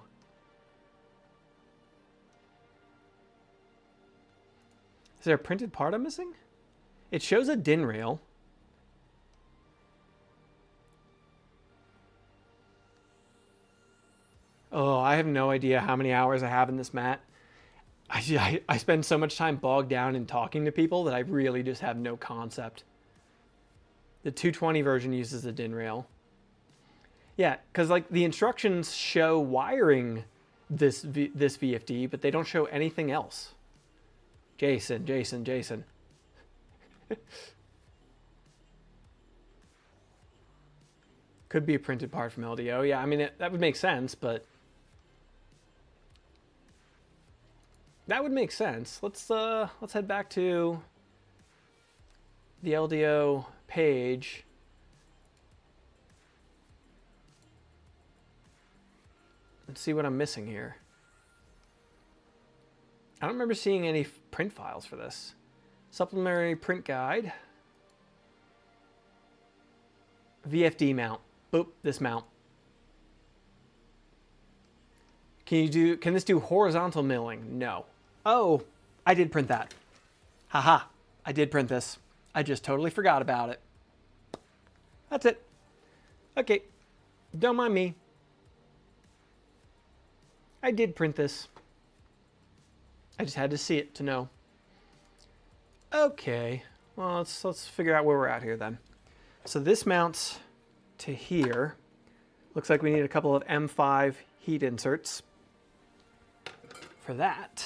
Is there a printed part I'm missing? It shows a DIN rail. Oh, I have no idea how many hours I have in this mat. I spend so much time bogged down in talking to people that I really just have no concept. The 220 version uses a DIN rail. Yeah, because like the instructions show wiring this VFD, but they don't show anything else. Jason. Could be a printed part from LDO. Yeah, I mean, that would make sense, but... That would make sense. Let's head back to the LDO page. Let's see what I'm missing here. I don't remember seeing any print files for this. Supplementary print guide. VFD mount. Boop, this mount. Can this do horizontal milling? No. Oh, I did print that. Haha, I did print this. I just totally forgot about it. That's it. Okay, don't mind me. I did print this. I just had to see it to know. Okay, well, let's figure out where we're at here then. So this mounts to here. Looks like we need a couple of M5 heat inserts for that.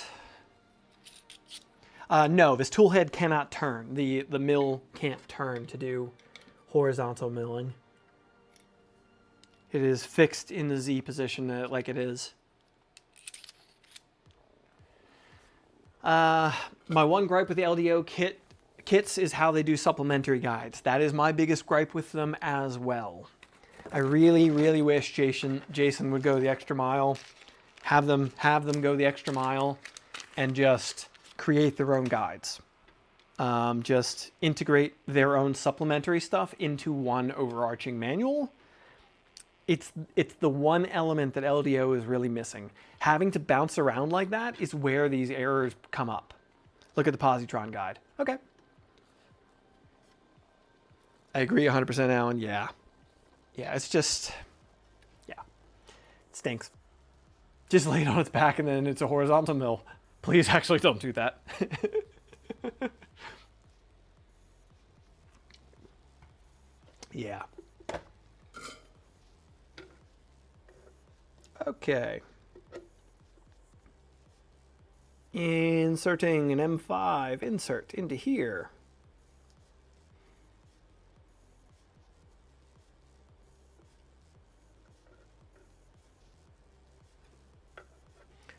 No, this tool head cannot turn. The mill can't turn to do horizontal milling. It is fixed in the Z position like it is. My one gripe with the LDO kits is how they do supplementary guides. That is my biggest gripe with them as well. I really, really wish Jason would go the extra mile, have them go the extra mile, and just create their own guides. just integrate their own supplementary stuff into one overarching manual. It's the one element that LDO is really missing. Having to bounce around like that is where these errors come up. Look at the positron guide. Okay. I agree 100%, Alan. Yeah. Yeah, it's just, yeah, it stinks. Just lay it on its back and then it's a horizontal mill. Please actually don't do that. Yeah. Okay. Inserting an M5 insert into here.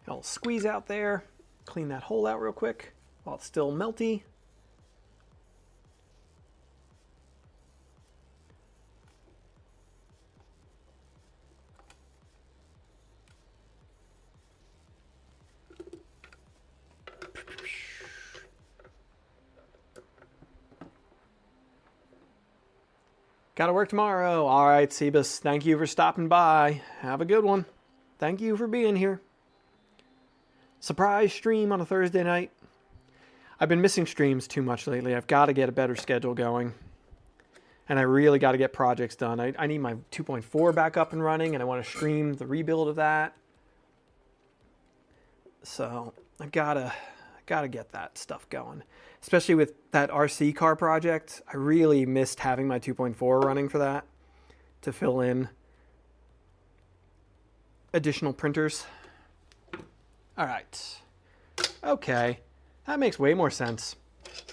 I'll squeeze out there, clean that hole out real quick while it's still melty. Gotta work tomorrow. All right, Sebus, thank you for stopping by. Have a good one. Thank you for being here. Surprise stream on a Thursday night. I've been missing streams too much lately. I've got to get a better schedule going. And I really got to get projects done. I need my 2.4 back up and running, and I want to stream the rebuild of that. So I've got to get that stuff going. Especially with that RC car project. I really missed having my 2.4 running for that to fill in additional printers. All right. Okay. That makes way more sense.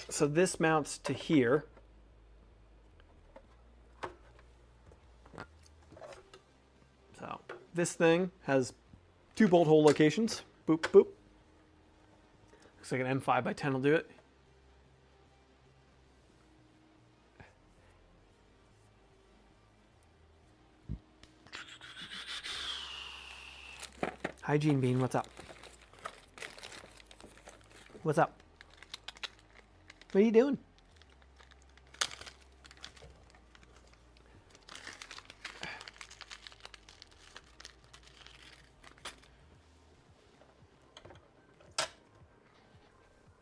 So this mounts to here. So this thing has 2 bolt hole locations. Boop, boop. Looks like an M5 by 10 will do it. Hygiene Bean, what's up? What's up? What are you doing?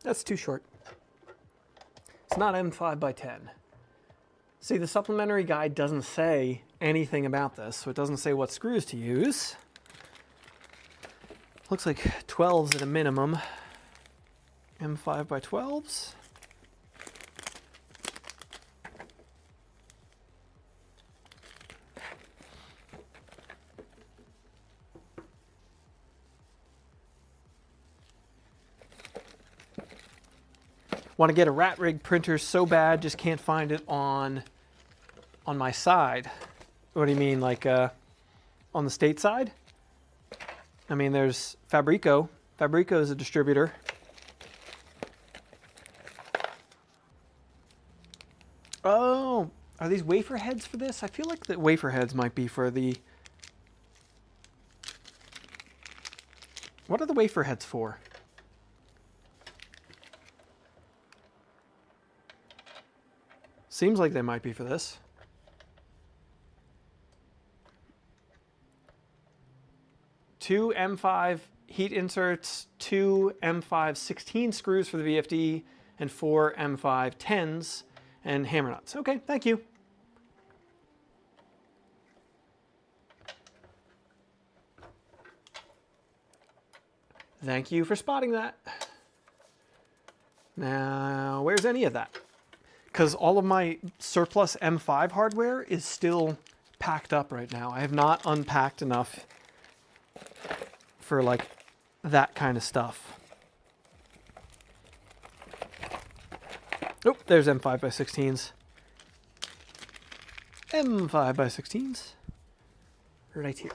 That's too short. It's not M5 by 10. See, the supplementary guide doesn't say anything about this, so it doesn't say what screws to use. Looks like 12s at a minimum. M5 by 12s. Want to get a rat rig printer so bad, just can't find it on my side. What do you mean, like on the state side? I mean, there's Fabrico. Fabrico is a distributor. Oh, are these wafer heads for this? I feel like the wafer heads might be for the... What are the wafer heads for? Seems like they might be for this. Two M5 heat inserts, 2 M5 16 screws for the VFD, and 4 M5 10s and hammer nuts. Okay, thank you. Thank you for spotting that. Now, where's any of that? Because all of my surplus M5 hardware is still packed up right now. I have not unpacked enough for like that kind of stuff. Oh, there's M5 by 16s. M5 by 16s. Right here.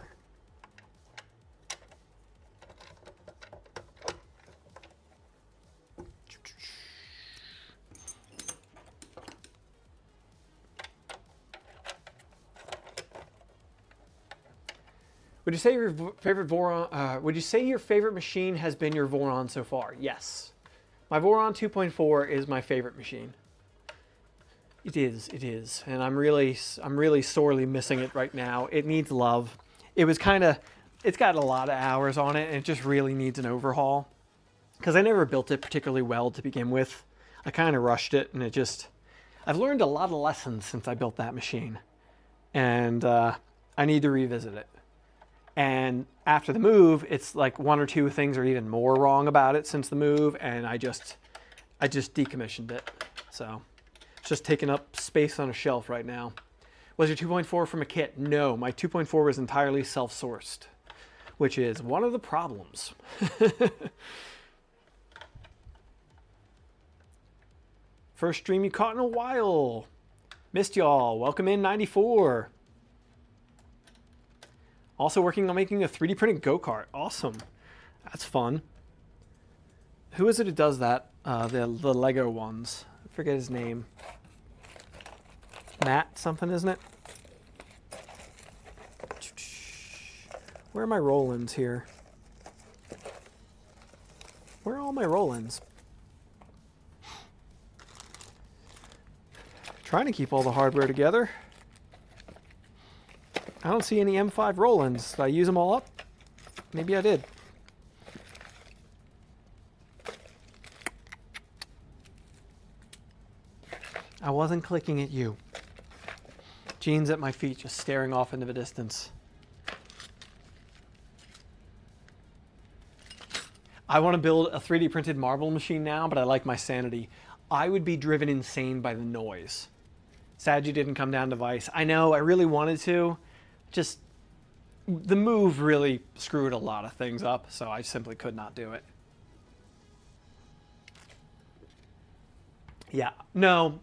Would you say your favorite Voron? Would you say your favorite machine has been your Voron so far? Yes. My Voron 2.4 is my favorite machine. It is, and I'm really sorely missing it right now. It needs love. It's got a lot of hours on it, and it just really needs an overhaul. Because I never built it particularly well to begin with. I kind of rushed it, and I've learned a lot of lessons since I built that machine. And I need to revisit it. And after the move, it's like one or two things are even more wrong about it since the move, and I just decommissioned it. So it's just taking up space on a shelf right now. Was your 2.4 from a kit? No, my 2.4 was entirely self-sourced, which is one of the problems. First stream you caught in a while. Missed y'all. Welcome in 94. Also working on making a 3D printed go-kart. Awesome. That's fun. Who is it who does that? The Lego ones. I forget his name. Matt something, isn't it? Where are my roll-ins here? Where are all my roll-ins? Trying to keep all the hardware together. I don't see any M5 roll-ins. Did I use them all up? Maybe I did. I wasn't clicking at you. Gene's at my feet, just staring off into the distance. I want to build a 3D printed marble machine now, but I like my sanity. I would be driven insane by the noise. Sad you didn't come down to Vice. I know, I really wanted to. Just, the move really screwed a lot of things up, so I simply could not do it. Yeah, no,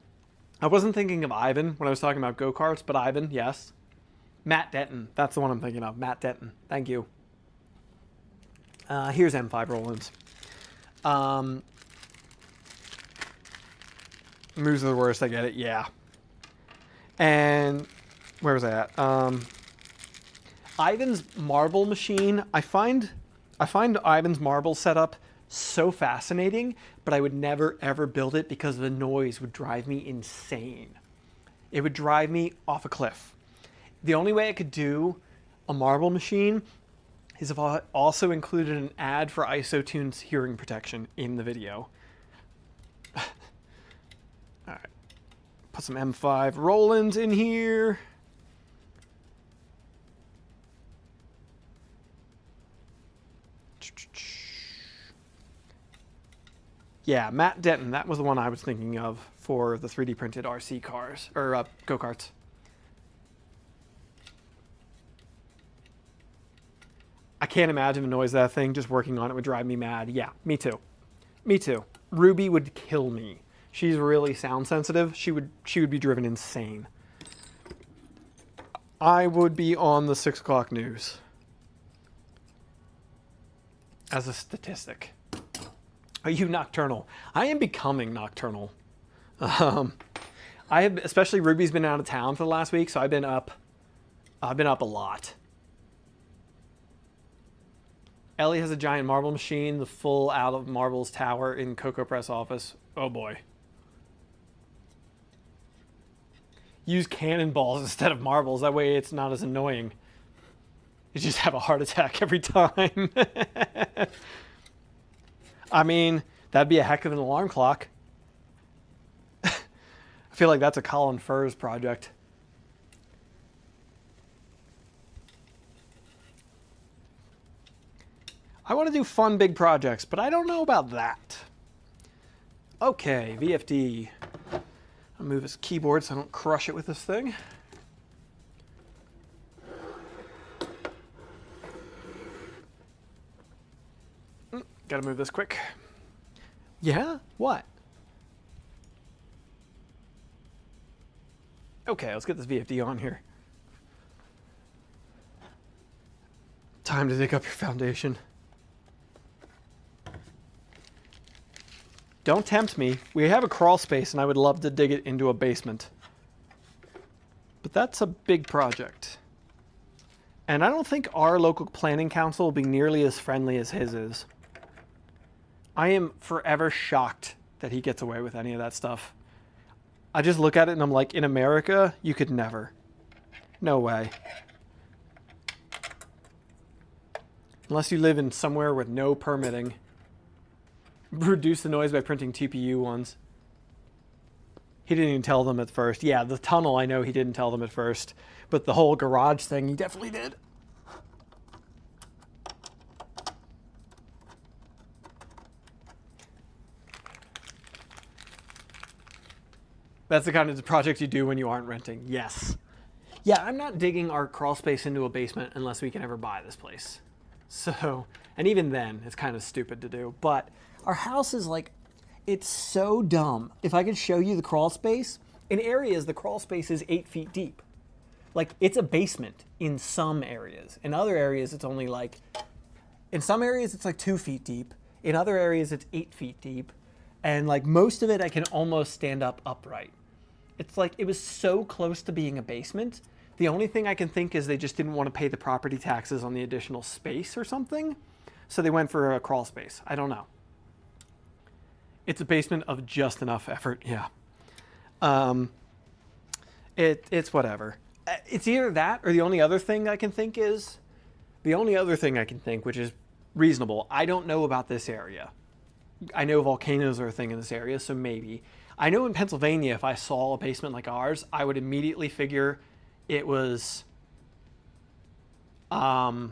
I wasn't thinking of Ivan when I was talking about go-karts, but Ivan, yes. Matt Denton, that's the one I'm thinking of. Matt Denton, thank you. Here's M5 roll-ins. Moves are the worst, I get it, yeah. And where was I at? Ivan's marble machine, I find Ivan's marble setup so fascinating, but I would never ever build it because the noise would drive me insane. It would drive me off a cliff. The only way I could do a marble machine is if I also included an ad for IsoTunes hearing protection in the video. All right, put some M5 roll-ins in here. Yeah, Matt Denton, that was the one I was thinking of for the 3D printed RC cars, or go-karts. I can't imagine the noise of that thing. Just working on it would drive me mad. Yeah, me too. Me too. Ruby would kill me. She's really sound sensitive. She would be driven insane. I would be on the 6 o'clock news. As a statistic. Are you nocturnal? I am becoming nocturnal. Especially Ruby's been out of town for the last week, so I've been up a lot. Ellie has a giant marble machine, the full out of marbles tower in Cocoa Press office. Oh boy. Use cannonballs instead of marbles, that way it's not as annoying. You just have a heart attack every time. I mean, that'd be a heck of an alarm clock. I feel like that's a Colin Furze project. I want to do fun big projects, but I don't know about that. Okay, VFD. I'll move his keyboard so I don't crush it with this thing. Gotta move this quick. Yeah? What? Okay, let's get this VFD on here. Time to dig up your foundation. Don't tempt me. We have a crawl space and I would love to dig it into a basement. But that's a big project. And I don't think our local planning council will be nearly as friendly as his is. I am forever shocked that he gets away with any of that stuff. I just look at it and I'm like, in America, you could never. No way. Unless you live in somewhere with no permitting. Reduce the noise by printing TPU ones. He didn't even tell them at first. Yeah, the tunnel, I know he didn't tell them at first. But the whole garage thing, he definitely did. That's the kind of project you do when you aren't renting. Yes. Yeah, I'm not digging our crawl space into a basement unless we can ever buy this place. So, and even then, it's kind of stupid to do. But our house is like, it's so dumb. If I could show you the crawl space, in areas, the crawl space is 8 feet deep. Like, it's a basement in some areas. In other areas, it's only like, in some areas, it's like 2 feet deep. In other areas, it's 8 feet deep. And like most of it, I can almost stand up upright. It's like, it was so close to being a basement. The only thing I can think is they just didn't want to pay the property taxes on the additional space or something. So they went for a crawl space. I don't know. It's a basement of just enough effort. Yeah. It's whatever. It's either that or the only other thing I can think is, which is reasonable. I don't know about this area. I know volcanoes are a thing in this area, so maybe. I know in Pennsylvania, if I saw a basement like ours, I would immediately figure it was due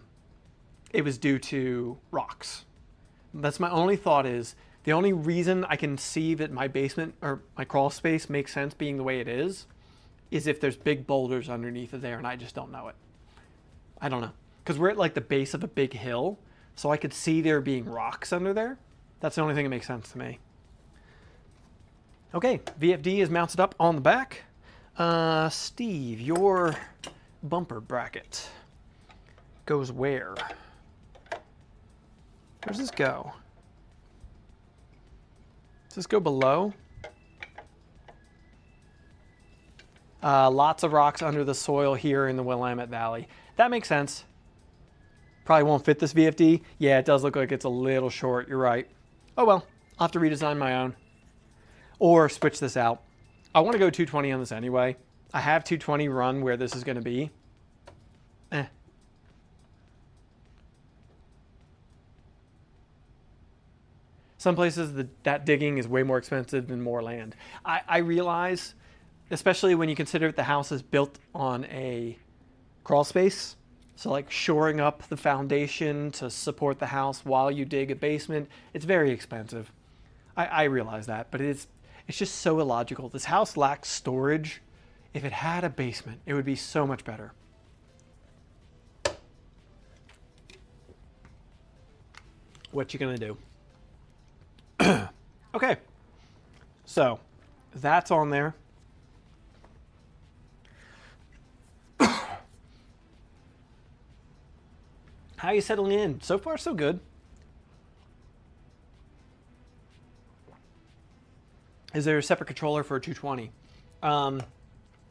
to rocks. That's my only thought is, the only reason I can see that my basement or my crawl space makes sense being the way it is if there's big boulders underneath of there and I just don't know it. I don't know. Because we're at like the base of a big hill, so I could see there being rocks under there. That's the only thing that makes sense to me. Okay, VFD is mounted up on the back. Steve, your bumper bracket goes where? Where does this go? Does this go below? Lots of rocks under the soil here in the Willamette Valley. That makes sense. Probably won't fit this VFD. Yeah, it does look like it's a little short. You're right. Oh well, I'll have to redesign my own. Or switch this out. I want to go 220 on this anyway. I have 220 run where this is going to be. Some places that digging is way more expensive than more land. I realize, especially when you consider the house is built on a crawl space. So like shoring up the foundation to support the house while you dig a basement, it's very expensive. I realize that, but it's just so illogical. This house lacks storage. If it had a basement, it would be so much better. What you gonna do? Okay, so that's on there. How are you settling in? So far, so good. Is there a separate controller for a 220?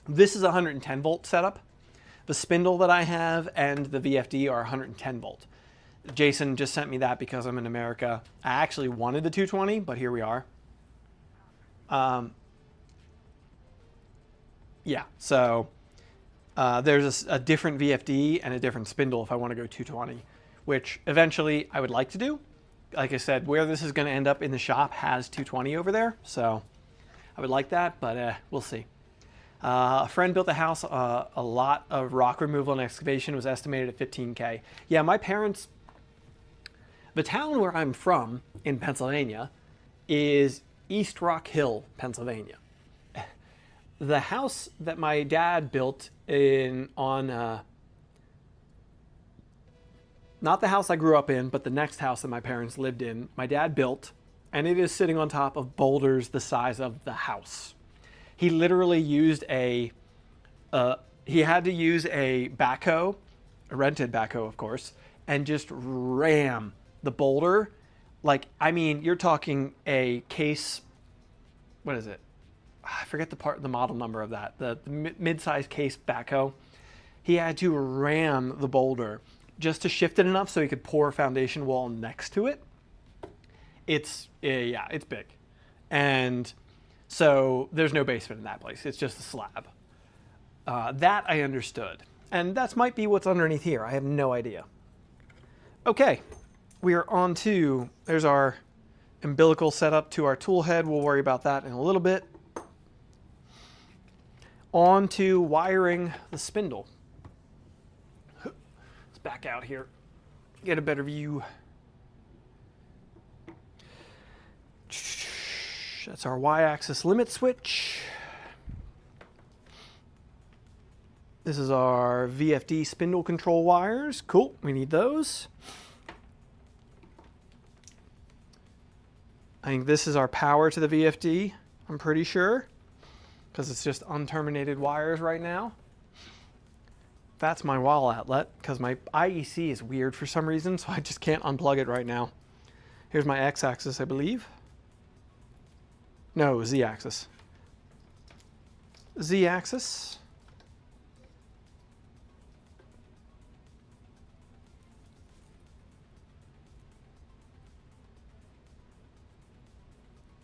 This is a 110 volt setup. The Spindle that I have and the VFD are 110 volt. Jason just sent me that because I'm in America. I actually wanted the 220, but here we are. Yeah, so there's a different VFD and a different Spindle if I want to go 220, which eventually I would like to do. Like I said, where this is going to end up in the shop has 220 over there, so I would like that, but we'll see. A friend built a house, a lot of rock removal and excavation was estimated at $15K. Yeah, my parents, the town where I'm from in Pennsylvania is East Rock Hill, Pennsylvania. The house that my dad built not the house I grew up in, but the next house that my parents lived in, my dad built, and it is sitting on top of boulders the size of the house. He literally used he had to use a backhoe, a rented backhoe, of course, and just ram the boulder. Like, I mean, you're talking a case, what is it? I forget the model number of that, the mid-sized case backhoe. He had to ram the boulder just to shift it enough so he could pour a foundation wall next to it. yeah, it's big. And so there's no basement in that place. It's just a slab. That I understood. And that might be what's underneath here. I have no idea. Okay, we are on to, there's our umbilical setup to our tool head. We'll worry about that in a little bit. On to wiring the spindle. Let's back out here, get a better view. That's our Y-axis limit switch. This is our VFD spindle control wires. Cool, we need those. I think this is our power to the VFD, I'm pretty sure, because it's just unterminated wires right now. That's my wall outlet, because my IEC is weird for some reason, so I just can't unplug it right now. Here's my X-axis, I believe. No, Z-axis. Z-axis.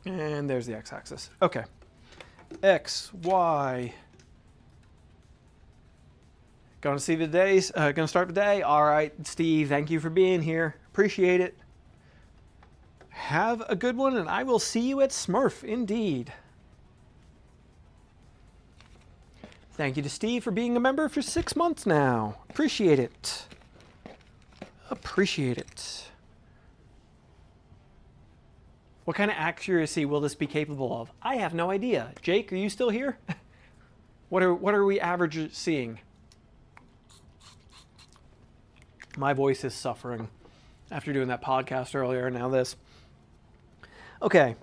And there's the X-axis. Okay. X, Y. Going to see the days. Going to start the day. All right, Steve. Thank you for being here. Appreciate it. Have a good one, and I will see you at Smurf. Indeed. Thank you to Steve for being a member for 6 months now. Appreciate it. Appreciate it. What kind of accuracy will this be capable of? I have no idea. Jake, are you still here? What are we average seeing? My voice is suffering after doing that podcast earlier, now this. Okay,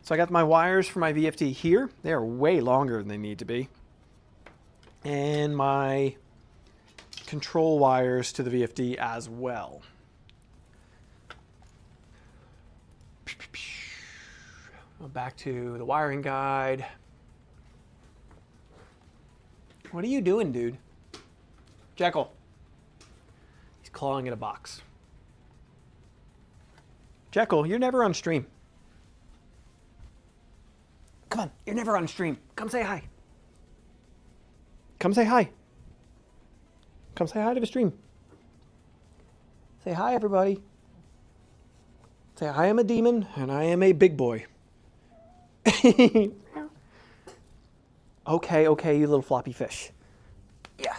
so I got my wires for my VFD here. They are way longer than they need to be. And my control wires to the VFD as well. Back to the wiring guide. What are you doing, dude? Jekyll. He's clawing at a box. Jekyll, you're never on stream. Come on, you're never on stream. Come say hi. Come say hi. Come say hi to the stream. Say hi, everybody. Say, I am a demon, and I am a big boy. Okay, you little floppy fish. Yeah.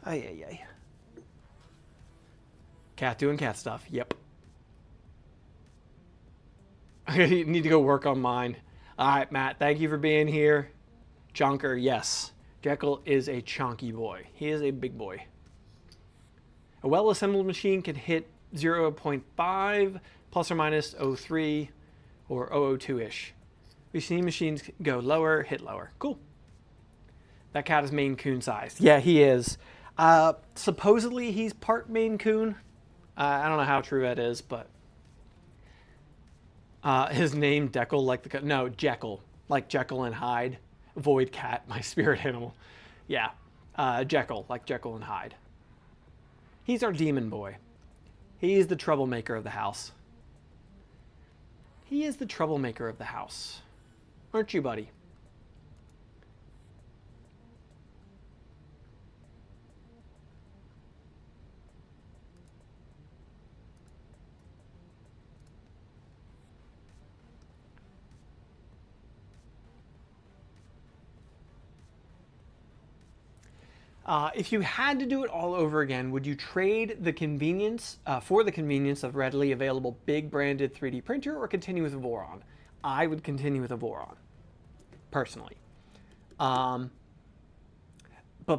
Ay. Cat doing cat stuff. Yep. I need to go work on mine. All right, Matt, thank you for being here. Junker, yes. Jekyll is a chunky boy. He is a big boy. A well-assembled machine can hit 0.5 plus or minus 0.3 or 0.02-ish. We've seen machines go lower, hit lower. Cool. That cat is Maine Coon sized. Yeah, he is. Supposedly he's part Maine Coon. I don't know how true that is, but his name Deckle, like the no Jekyll, like Jekyll and Hyde. Void cat, my spirit animal. Yeah, Jekyll, like Jekyll and Hyde. He's our demon boy. He's the troublemaker of the house. He is the troublemaker of the house. Aren't you, buddy? If you had to do it all over again, would you trade the convenience for the convenience of readily available big branded 3D printer or continue with a Voron? I would continue with a Voron, personally. But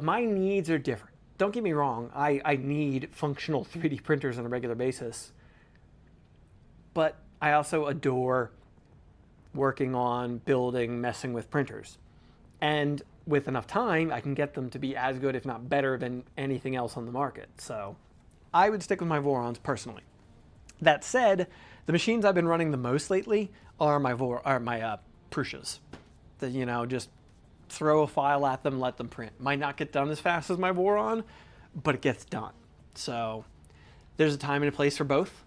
my needs are different. Don't get me wrong, I need functional 3D printers on a regular basis. But I also adore working on, building, messing with printers. And with enough time, I can get them to be as good, if not better, than anything else on the market. So I would stick with my Vorons personally. That said, the machines I've been running the most lately are my Prussias. That, you know, just throw a file at them, let them print. Might not get done as fast as my Voron, but it gets done. So there's a time and a place for both.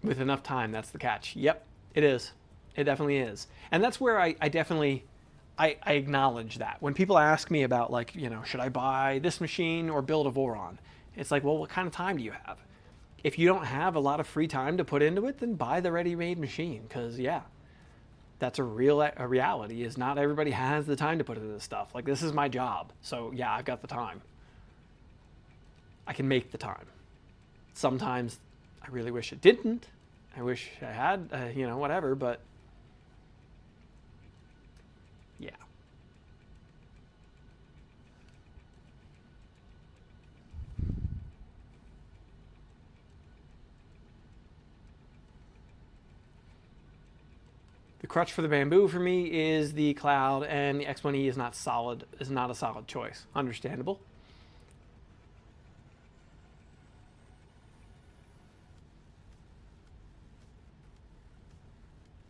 With enough time, that's the catch. Yep, it is. It definitely is. And that's where I definitely, I acknowledge that. When people ask me about, like, you know, should I buy this machine or build a Voron? It's like, well, what kind of time do you have? If you don't have a lot of free time to put into it, then buy the ready-made machine. Because, yeah, that's a reality, is not everybody has the time to put into this stuff. Like, this is my job. So, yeah, I've got the time. I can make the time. Sometimes I really wish it didn't. I wish I had, you know, whatever, but yeah. The crutch for the bamboo for me is the Cloud, and the X1E is not a solid choice. Understandable.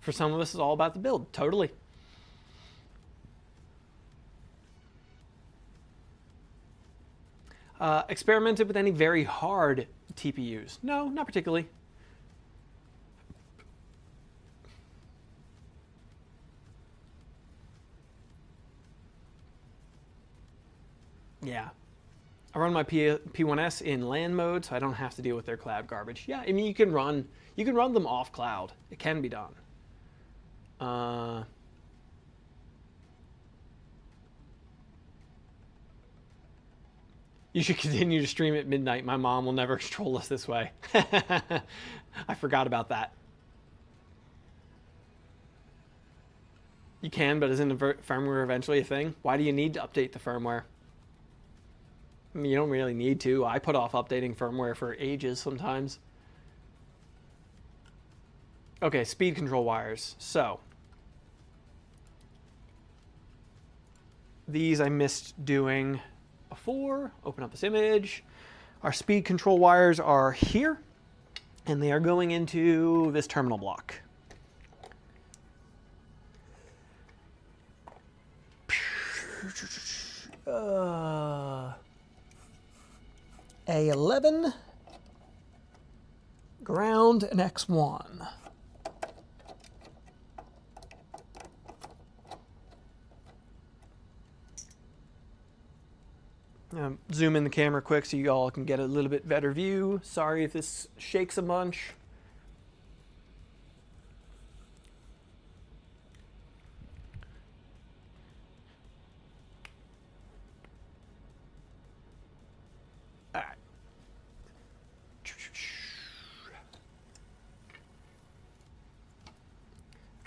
For some of us, it's all about the build. Totally. Experimented with any very hard TPUs? No, not particularly. Yeah. I run my P1S in LAN mode, so I don't have to deal with their cloud garbage. Yeah, I mean, you can run them off cloud. It can be done. You should continue to stream at midnight. My mom will never control us this way. I forgot about that. You can, but isn't the firmware eventually a thing? Why do you need to update the firmware? I mean, you don't really need to. I put off updating firmware for ages sometimes. Okay, speed control wires. So, these I missed doing before. Open up this image. Our speed control wires are here, and they are going into this terminal block. A11, ground, and X1. Zoom in the camera quick so you all can get a little bit better view. Sorry if this shakes a bunch. All right.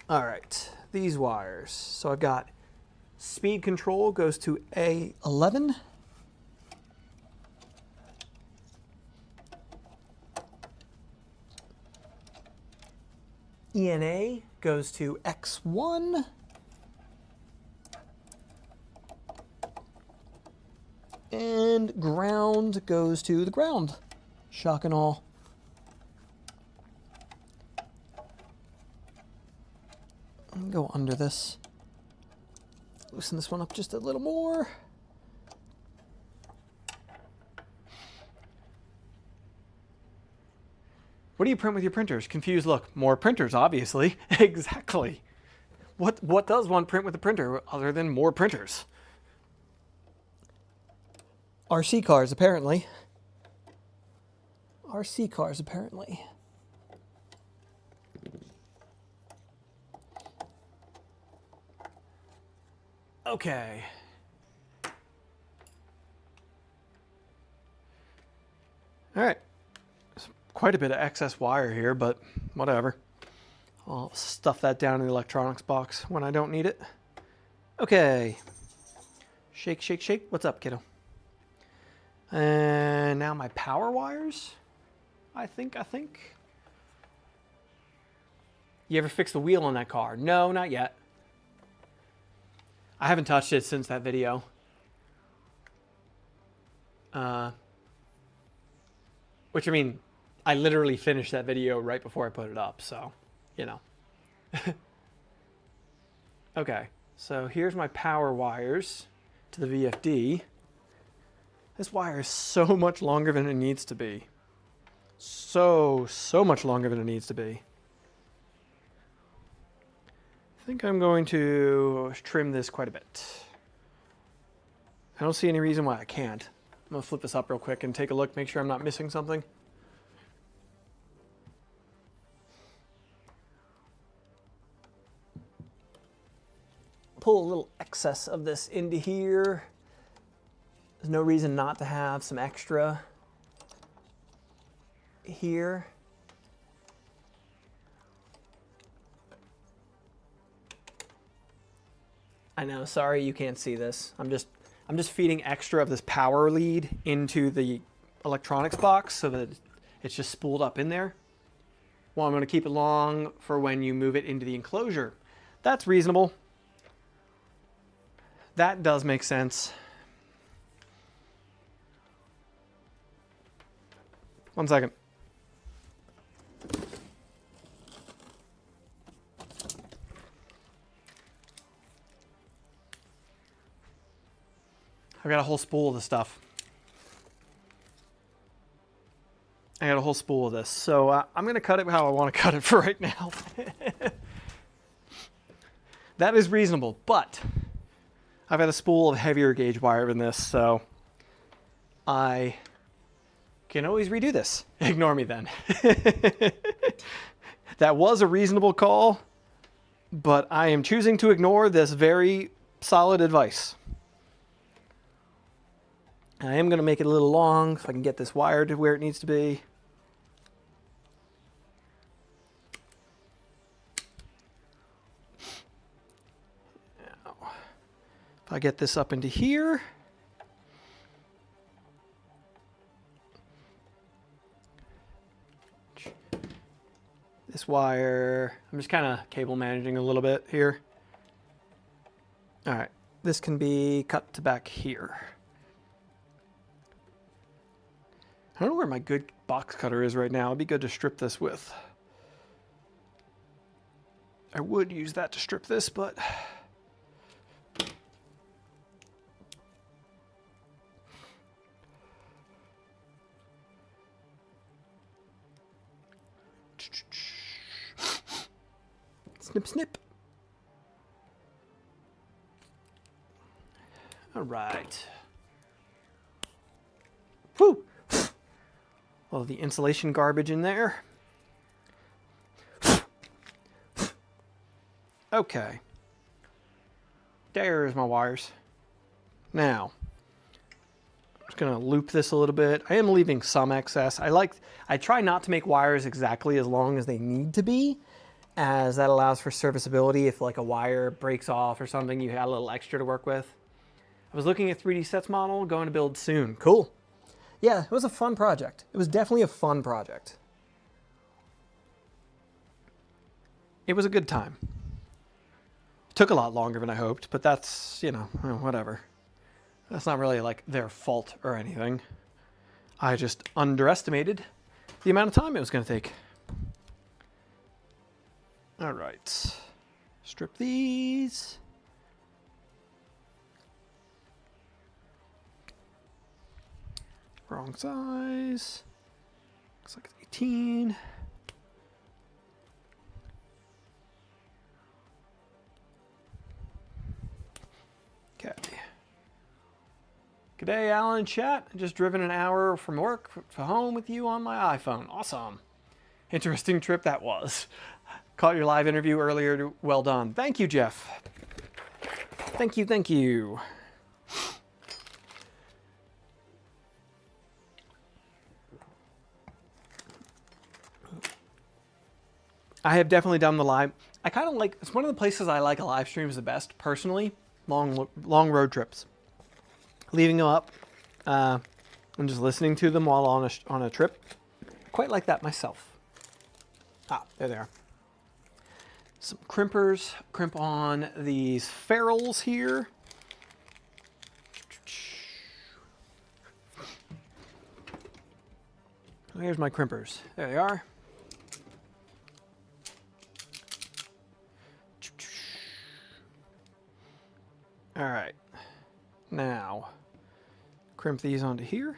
All right, these wires. So I've got speed control goes to A11. ENA goes to X1. And ground goes to the ground. Shock and all. Go under this. Loosen this one up just a little more. What do you print with your printers? Confused look. More printers, obviously. Exactly. What does one print with a printer other than more printers? RC cars, apparently. RC cars, apparently. Okay. All right. There's quite a bit of excess wire here, but whatever. I'll stuff that down in the electronics box when I don't need it. Okay. Shake, shake, shake. What's up, kiddo? And now my power wires, I think. You ever fix the wheel on that car? No, not yet. I haven't touched it since that video. Which, I mean, I literally finished that video right before I put it up, so, you know. Okay, so here's my power wires to the VFD. This wire is so much longer than it needs to be. so much longer than it needs to be. I think I'm going to trim this quite a bit. I don't see any reason why I can't. I'm going to flip this up real quick and take a look, make sure I'm not missing something. Pull a little excess of this into here. There's no reason not to have some extra here. I know, sorry you can't see this. I'm just feeding extra of this power lead into the electronics box so that it's just spooled up in there. Well, I'm going to keep it long for when you move it into the enclosure. That's reasonable. That does make sense. One second. I've got a whole spool of this stuff. I got a whole spool of this. So I'm going to cut it how I want to cut it for right now. That is reasonable, but I've got a spool of heavier gauge wire in this, so I can always redo this. Ignore me then. That was a reasonable call, but I am choosing to ignore this very solid advice. I am going to make it a little long so I can get this wire to where it needs to be. Now, if I get this up into here, this wire, I'm just kind of cable managing a little bit here. All right, this can be cut to back here. I don't know where my good box cutter is right now. It'd be good to strip this with. I would use that to strip this, but snip, snip. All right. Whew. All the insulation garbage in there. Okay. There's my wires. Now, I'm just gonna loop this a little bit. I am leaving some excess. I try not to make wires exactly as long as they need to be, as that allows for serviceability. If like a wire breaks off or something, you had a little extra to work with. I was looking at 3D Sets model, going to build soon. Cool. Yeah, it was a fun project. It was definitely a fun project. It was a good time. It took a lot longer than I hoped, but that's, you know, whatever. That's not really like their fault or anything. I just underestimated the amount of time it was going to take. All right. Strip these. Wrong size. Looks like it's 18. Okay. G'day, Alan in chat. Just driven an hour from work to home with you on my iPhone. Awesome. Interesting trip that was. Caught your live interview earlier. Well done. Thank you, Jeff. Thank you, thank you. I have definitely done the live. I kind of like, it's one of the places I like a live streams the best, personally. Long road trips. Leaving them up and just listening to them while on a trip. Quite like that myself. Ah, there they are. Some crimpers. Crimp on these ferrules here. Here's my crimpers. There they are. All right, now crimp these onto here.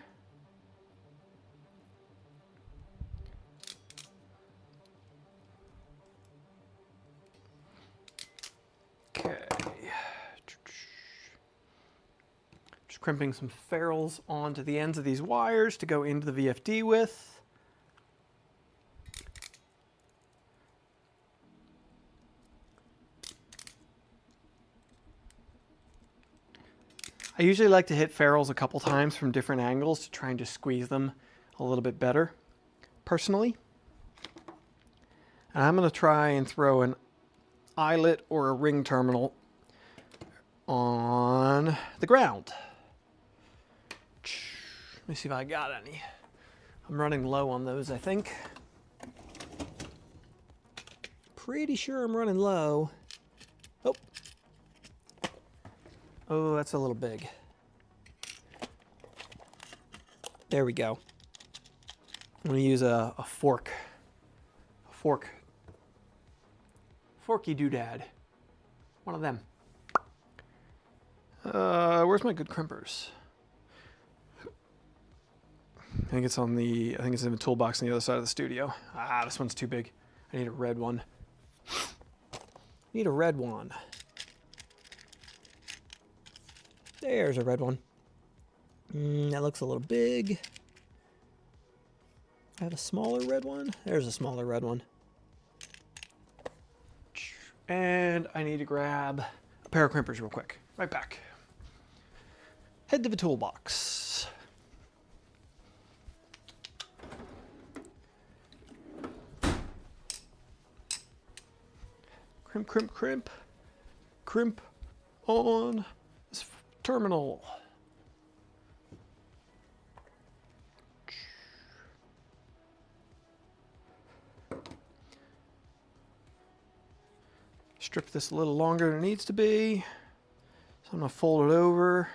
crimping some ferrules onto the ends of these wires to go into the VFD with. I usually like to hit ferrules a couple times from different angles to try and just squeeze them a little bit better, personally. And I'm going to try and throw an eyelet or a ring terminal on the ground. Let me see if I got any. I'm running low on those, I think. Pretty sure I'm running low. Oh. Oh, that's a little big. There we go. I'm going to use a fork. A fork. Forky doodad. One of them. Where's my good crimpers? I think it's in the toolbox on the other side of the studio. Ah, this one's too big. I need a red one. Need a red one. There's a red one. That looks a little big. I have a smaller red one. There's a smaller red one. And I need to grab a pair of crimpers real quick. Right back. Head to the toolbox. Crimp, crimp, crimp. Crimp on this terminal. Strip this a little longer than it needs to be. So I'm going to fold it over,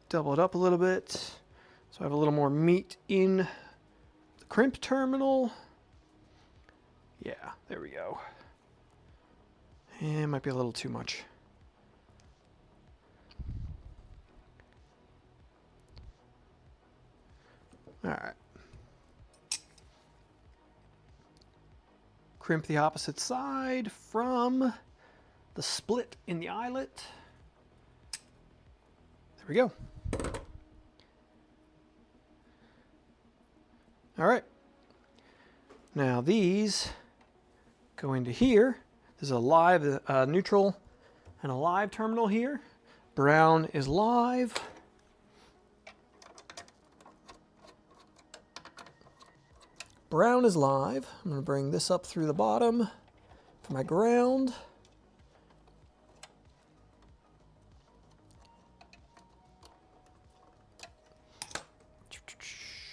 double it up a little bit, so I have a little more meat in the crimp terminal. Yeah, there we go. And it might be a little too much. All right. Crimp the opposite side from the split in the eyelet. There we go. All right. Now these go into here. There's a live, neutral, and a live terminal here. Brown is live. Brown is live. I'm going to bring this up through the bottom for my ground.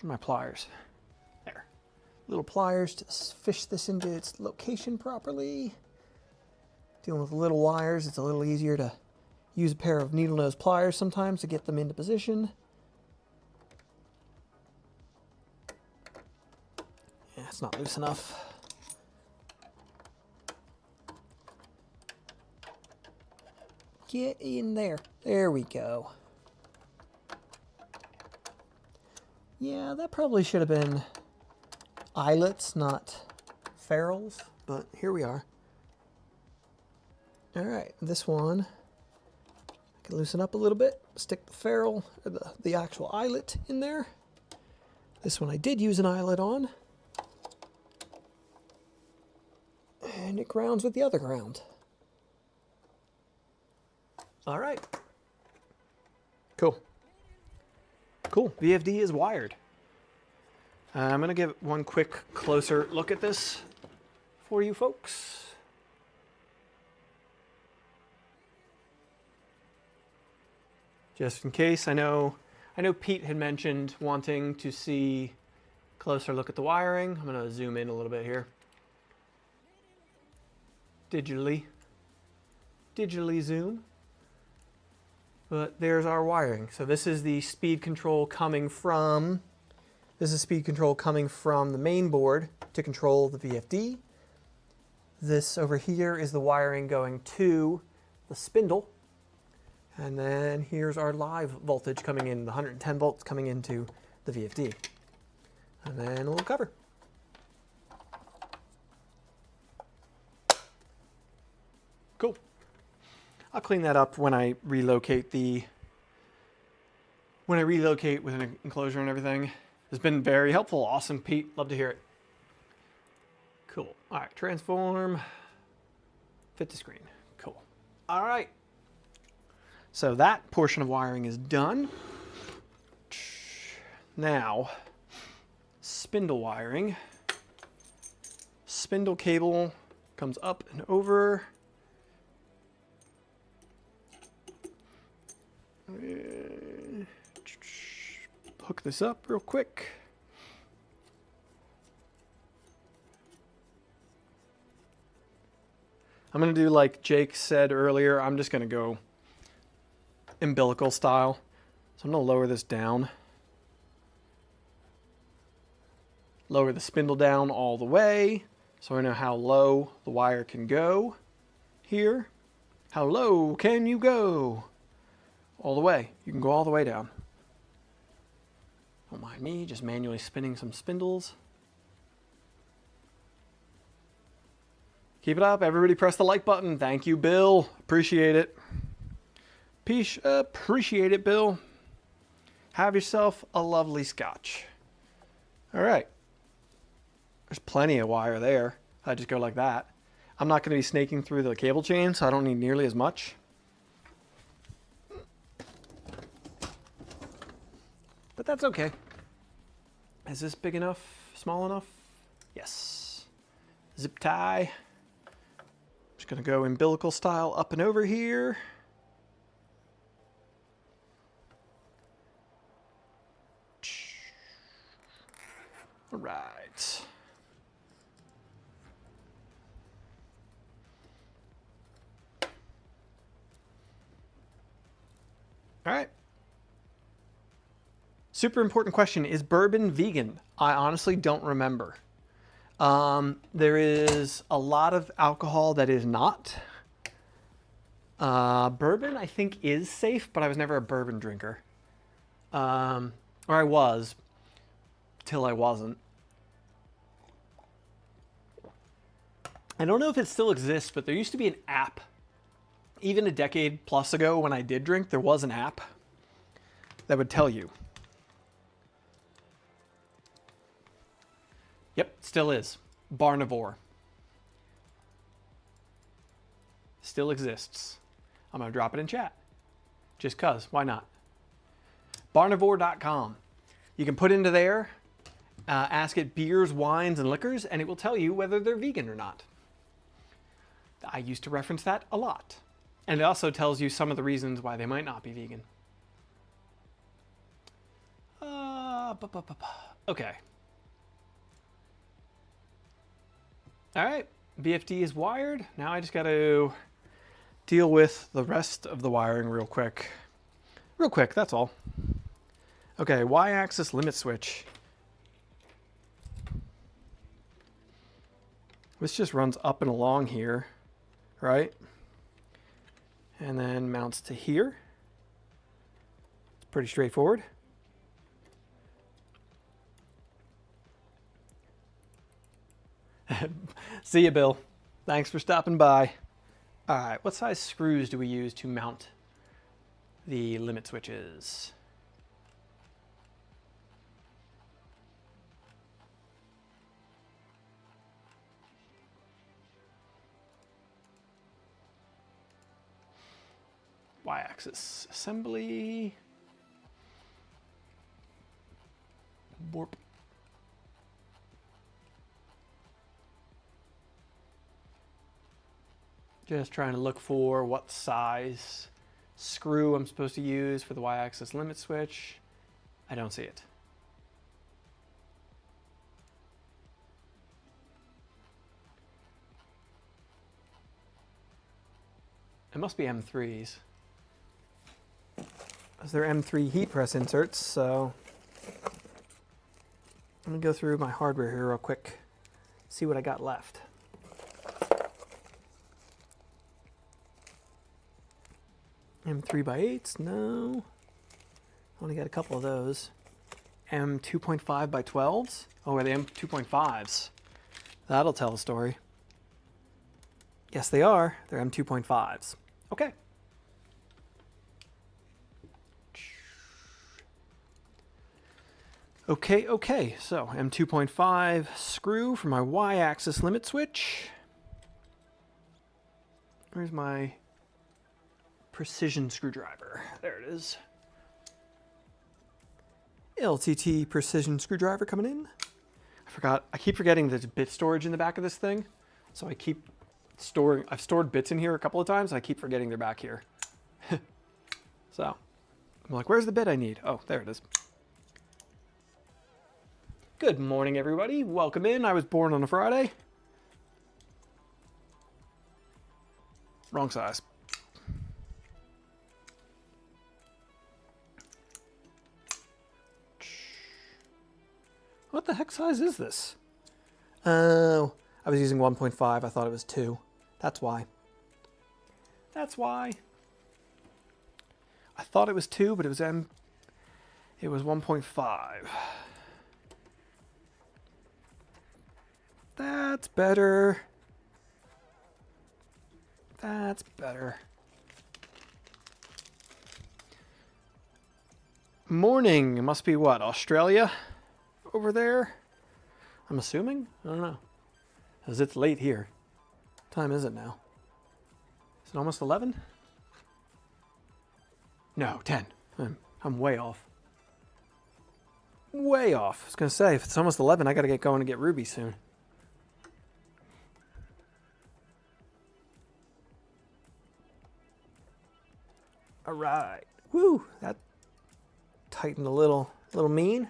My pliers. There. Little pliers to fish this into its location properly. Dealing with little wires, it's a little easier to use a pair of needle nose pliers sometimes to get them into position. Yeah, it's not loose enough. Get in there. There we go. Yeah, that probably should have been eyelets, not ferrules, but here we are. All right, this one I can loosen up a little bit, stick the ferrule, or the actual eyelet in there. This one I did use an eyelet on. And it grounds with the other ground. All right. Cool. Cool. VFD is wired. I'm going to give one quick closer look at this for you folks. Just in case, I know Pete had mentioned wanting to see a closer look at the wiring. I'm going to zoom in a little bit here. Digitally zoom. But there's our wiring. So this is the speed control coming from, the main board to control the VFD. This over here is the wiring going to the spindle. And then here's our live voltage coming in, the 110 volts coming into the VFD. And then a little cover. Cool. I'll clean that up when I relocate the when I relocate with an enclosure and everything. It's been very helpful. Awesome, Pete. Love to hear it. Cool. All right, transform, fit to screen. Cool. All right. So that portion of wiring is done. Now, spindle wiring. Spindle cable comes up and over. Hook this up real quick. I'm going to do like Jake said earlier. I'm just going to go umbilical style. So I'm going to lower this down. Lower the spindle down all the way so I know how low the wire can go here. How low can you go? All the way. You can go all the way down. Don't mind me, just manually spinning some spindles. Keep it up. Everybody press the like button. Thank you, Bill. Appreciate it. Appreciate it, Bill. Have yourself a lovely scotch. All right. There's plenty of wire there. I just go like that. I'm not going to be snaking through the cable chain, so I don't need nearly as much. But that's okay. Is this big enough? Small enough? Yes. Zip tie. Just going to go umbilical style up and over here. All right. All right. Super important question. Is bourbon vegan? I honestly don't remember. There is a lot of alcohol that is not. Bourbon, I think, is safe, but I was never a bourbon drinker. Or I was, till I wasn't. I don't know if it still exists, but there used to be an app. Even a decade plus ago when I did drink, there was an app that would tell you. Yep, still is. Barnivore. Still exists. I'm going to drop it in chat. Just cuz, why not? Barnivore.com. You can put into there, ask it beers, wines, and liquors, and it will tell you whether they're vegan or not. I used to reference that a lot. And it also tells you some of the reasons why they might not be vegan. Okay. All right, BFD is wired. Now I just got to deal with the rest of the wiring real quick. Real quick, that's all. Okay, Y-axis limit switch. This just runs up and along here, right? And then mounts to here. It's pretty straightforward. See you, Bill. Thanks for stopping by. All right, what size screws do we use to mount the limit switches? Y-axis assembly. Warp. Just trying to look for what size screw I'm supposed to use for the Y-axis limit switch. I don't see it. It must be M3s. They're M3 heat press inserts, so let me go through my hardware here real quick, see what I got left. M3x8s, no. Only got a couple of those. M2.5x12s. Oh, are they M2.5s? That'll tell the story. Yes, they are. They're M2.5s. Okay. Okay, so M2.5 screw for my Y-axis limit switch. Where's my precision screwdriver? There it is. LTT precision screwdriver coming in. I keep forgetting there's bit storage in the back of this thing. So I keep storing, I've stored bits in here a couple of times and I keep forgetting they're back here. So I'm like, where's the bit I need? Oh, there it is. Good morning, everybody. Welcome in. I was born on a Friday. Wrong size. What the heck size is this? Oh, I was using 1.5. I thought it was 2. That's why. That's why. I thought it was 2, but it was 1.5. That's better. That's better. Morning. It must be what, Australia over there? I'm assuming? I don't know. Because it's late here. What time is it now? Is it almost 11? No, 10. I'm way off. Way off. I was going to say, if it's almost 11, I got to get going and get Ruby soon. All right. Woo! That tightened a little mean.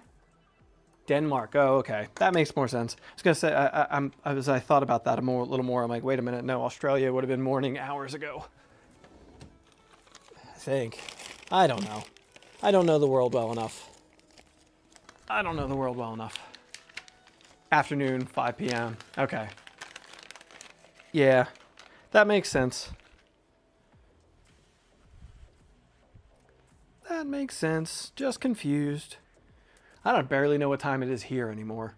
Denmark. Oh, okay. That makes more sense. I was going to say, as I thought about that a little more, I'm like, wait a minute. No, Australia would have been morning hours ago. I think. I don't know. I don't know the world well enough. Afternoon, 5 p.m. Okay. Yeah, that makes sense. That makes sense. Just confused. I don't barely know what time it is here anymore.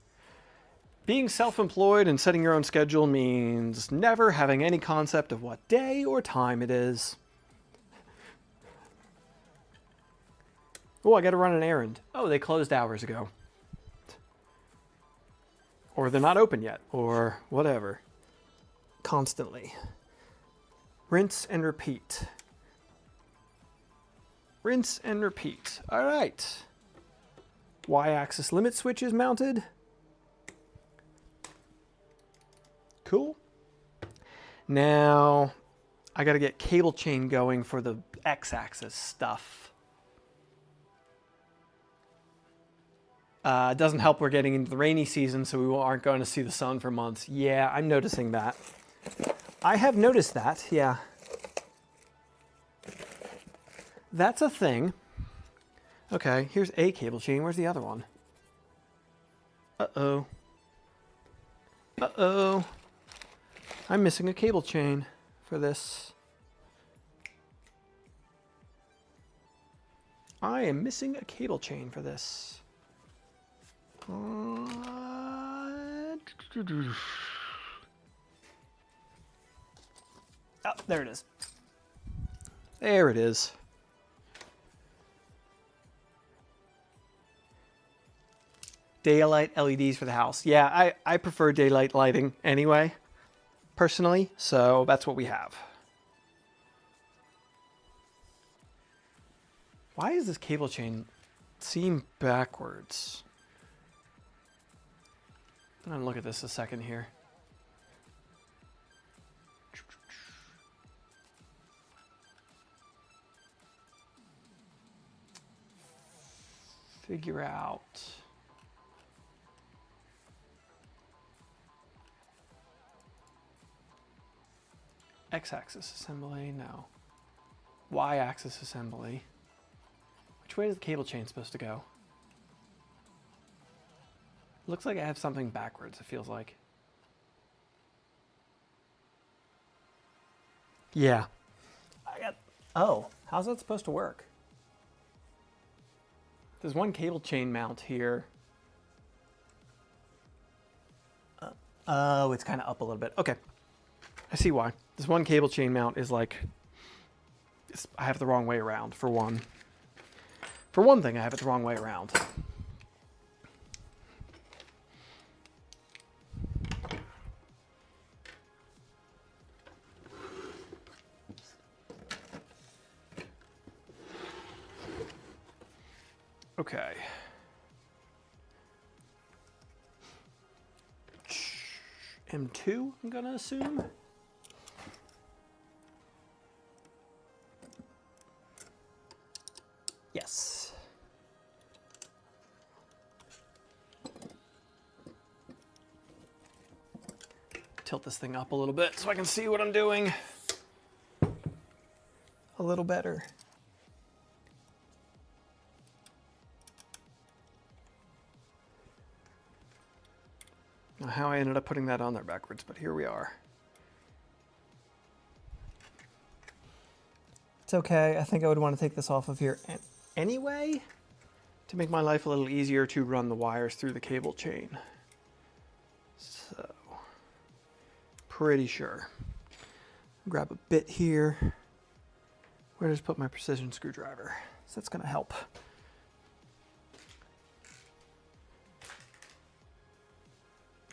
Being self-employed and setting your own schedule means never having any concept of what day or time it is. Oh, I got to run an errand. Oh, they closed hours ago. Or they're not open yet, or whatever. Constantly. Rinse and repeat. Rinse and repeat. All right. Y-axis limit switch is mounted. Cool. Now, I got to get cable chain going for the X-axis stuff. It doesn't help we're getting into the rainy season, so we aren't going to see the sun for months. Yeah, I'm noticing that. I have noticed that, yeah. That's a thing. Okay, here's a cable chain. Where's the other one? Uh-oh. Uh-oh. I'm missing a cable chain for this. I am missing a cable chain for this. Oh, there it is. There it is. Daylight LEDs for the house. Yeah, I prefer daylight lighting anyway, personally, so that's what we have. Why is this cable chain seem backwards? I'm going to look at this a second here. Figure out. X-axis assembly, no. Y-axis assembly. Which way is the cable chain supposed to go? Looks like I have something backwards, it feels like. Yeah. Oh, how's that supposed to work? There's one cable chain mount here. Oh, it's kind of up a little bit. Okay. I see why. This one cable chain mount is like... I have it the wrong way around, for one. For one thing, I have it the wrong way around. Okay. M2, I'm gonna assume. Yes. Tilt this thing up a little bit so I can see what I'm doing a little better. Now, how I ended up putting that on there backwards, but here we are. It's okay. I think I would want to take this off of here anyway to make my life a little easier to run the wires through the cable chain. So, pretty sure. Grab a bit here. Where does put my precision screwdriver? So that's going to help.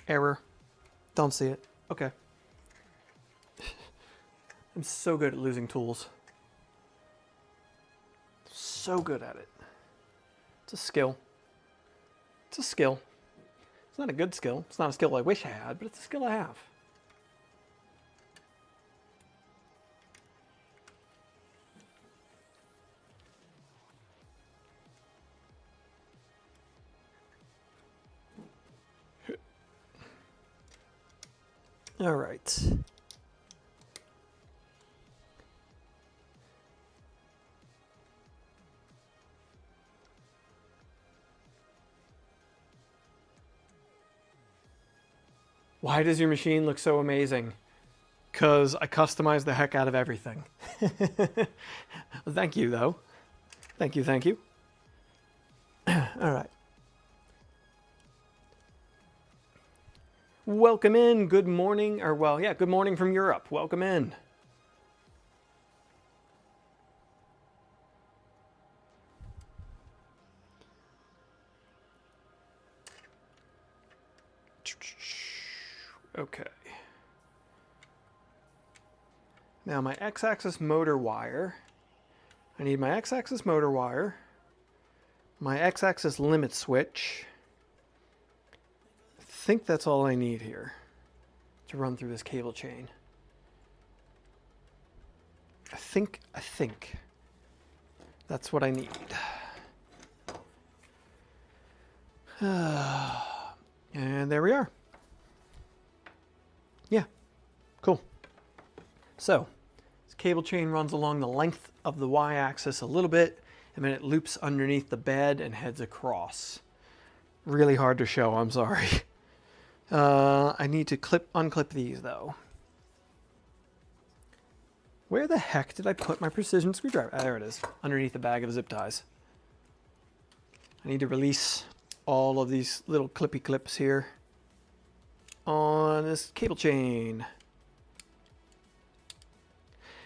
Error. Don't see it. Okay. I'm so good at losing tools. So good at it. It's a skill. It's a skill. It's not a good skill. It's not a skill I wish I had, but it's a skill I have. All right. Why does your machine look so amazing? Because I customize the heck out of everything. Thank you, though. Thank you, thank you. All right. Welcome in. Good morning. Or, well, yeah, good morning from Europe. Welcome in. Okay. Now my x-axis motor wire. I need my x-axis motor wire, my x-axis limit switch. I think that's all I need here to run through this cable chain. I think that's what I need. And there we are. Yeah, cool. So this cable chain runs along the length of the y-axis a little bit, and then it loops underneath the bed and heads across. Really hard to show, I'm sorry. I need to unclip these though. Where the heck did I put my precision screwdriver? Ah, there it is, underneath the bag of zip ties. I need to release all of these little clippy clips here on this cable chain.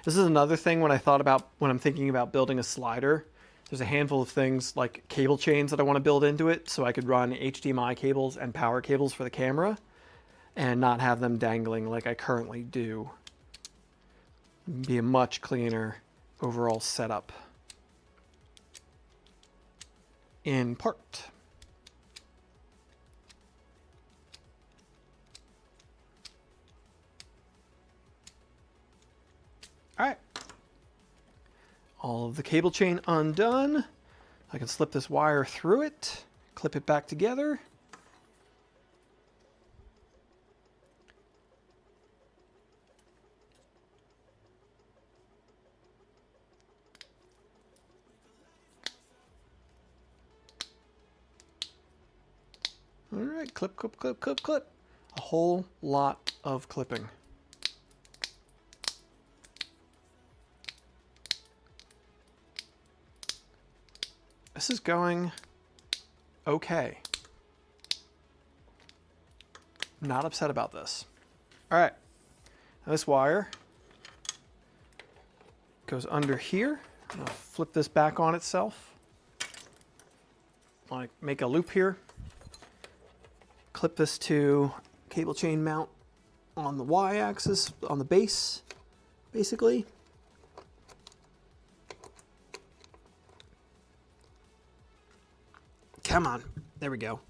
This is another thing when I'm thinking about building a slider. There's a handful of things like cable chains that I want to build into it so I could run HDMI cables and power cables for the camera and not have them dangling like I currently do. Be a much cleaner overall setup in part. All right, all of the cable chain undone. I can slip this wire through it, clip it back together. All right, clip, clip, clip, clip, clip. A whole lot of clipping. This is going okay. Not upset about this. All right, now this wire goes under here. I'll flip this back on itself. Like make a loop here. Clip this to cable chain mount on the y-axis, on the base, basically. Come on. There we go.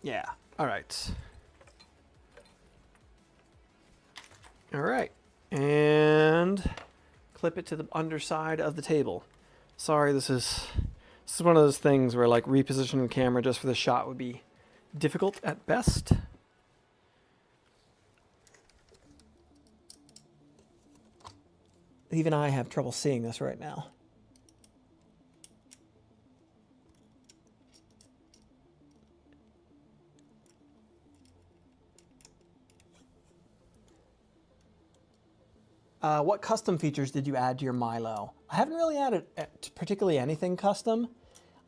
Yeah. All right. All right. And clip it to the underside of the table. Sorry, this is one of those things where like repositioning the camera just for the shot would be difficult at best. Even I have trouble seeing this right now. What custom features did you add to your Milo? I haven't really added particularly anything custom.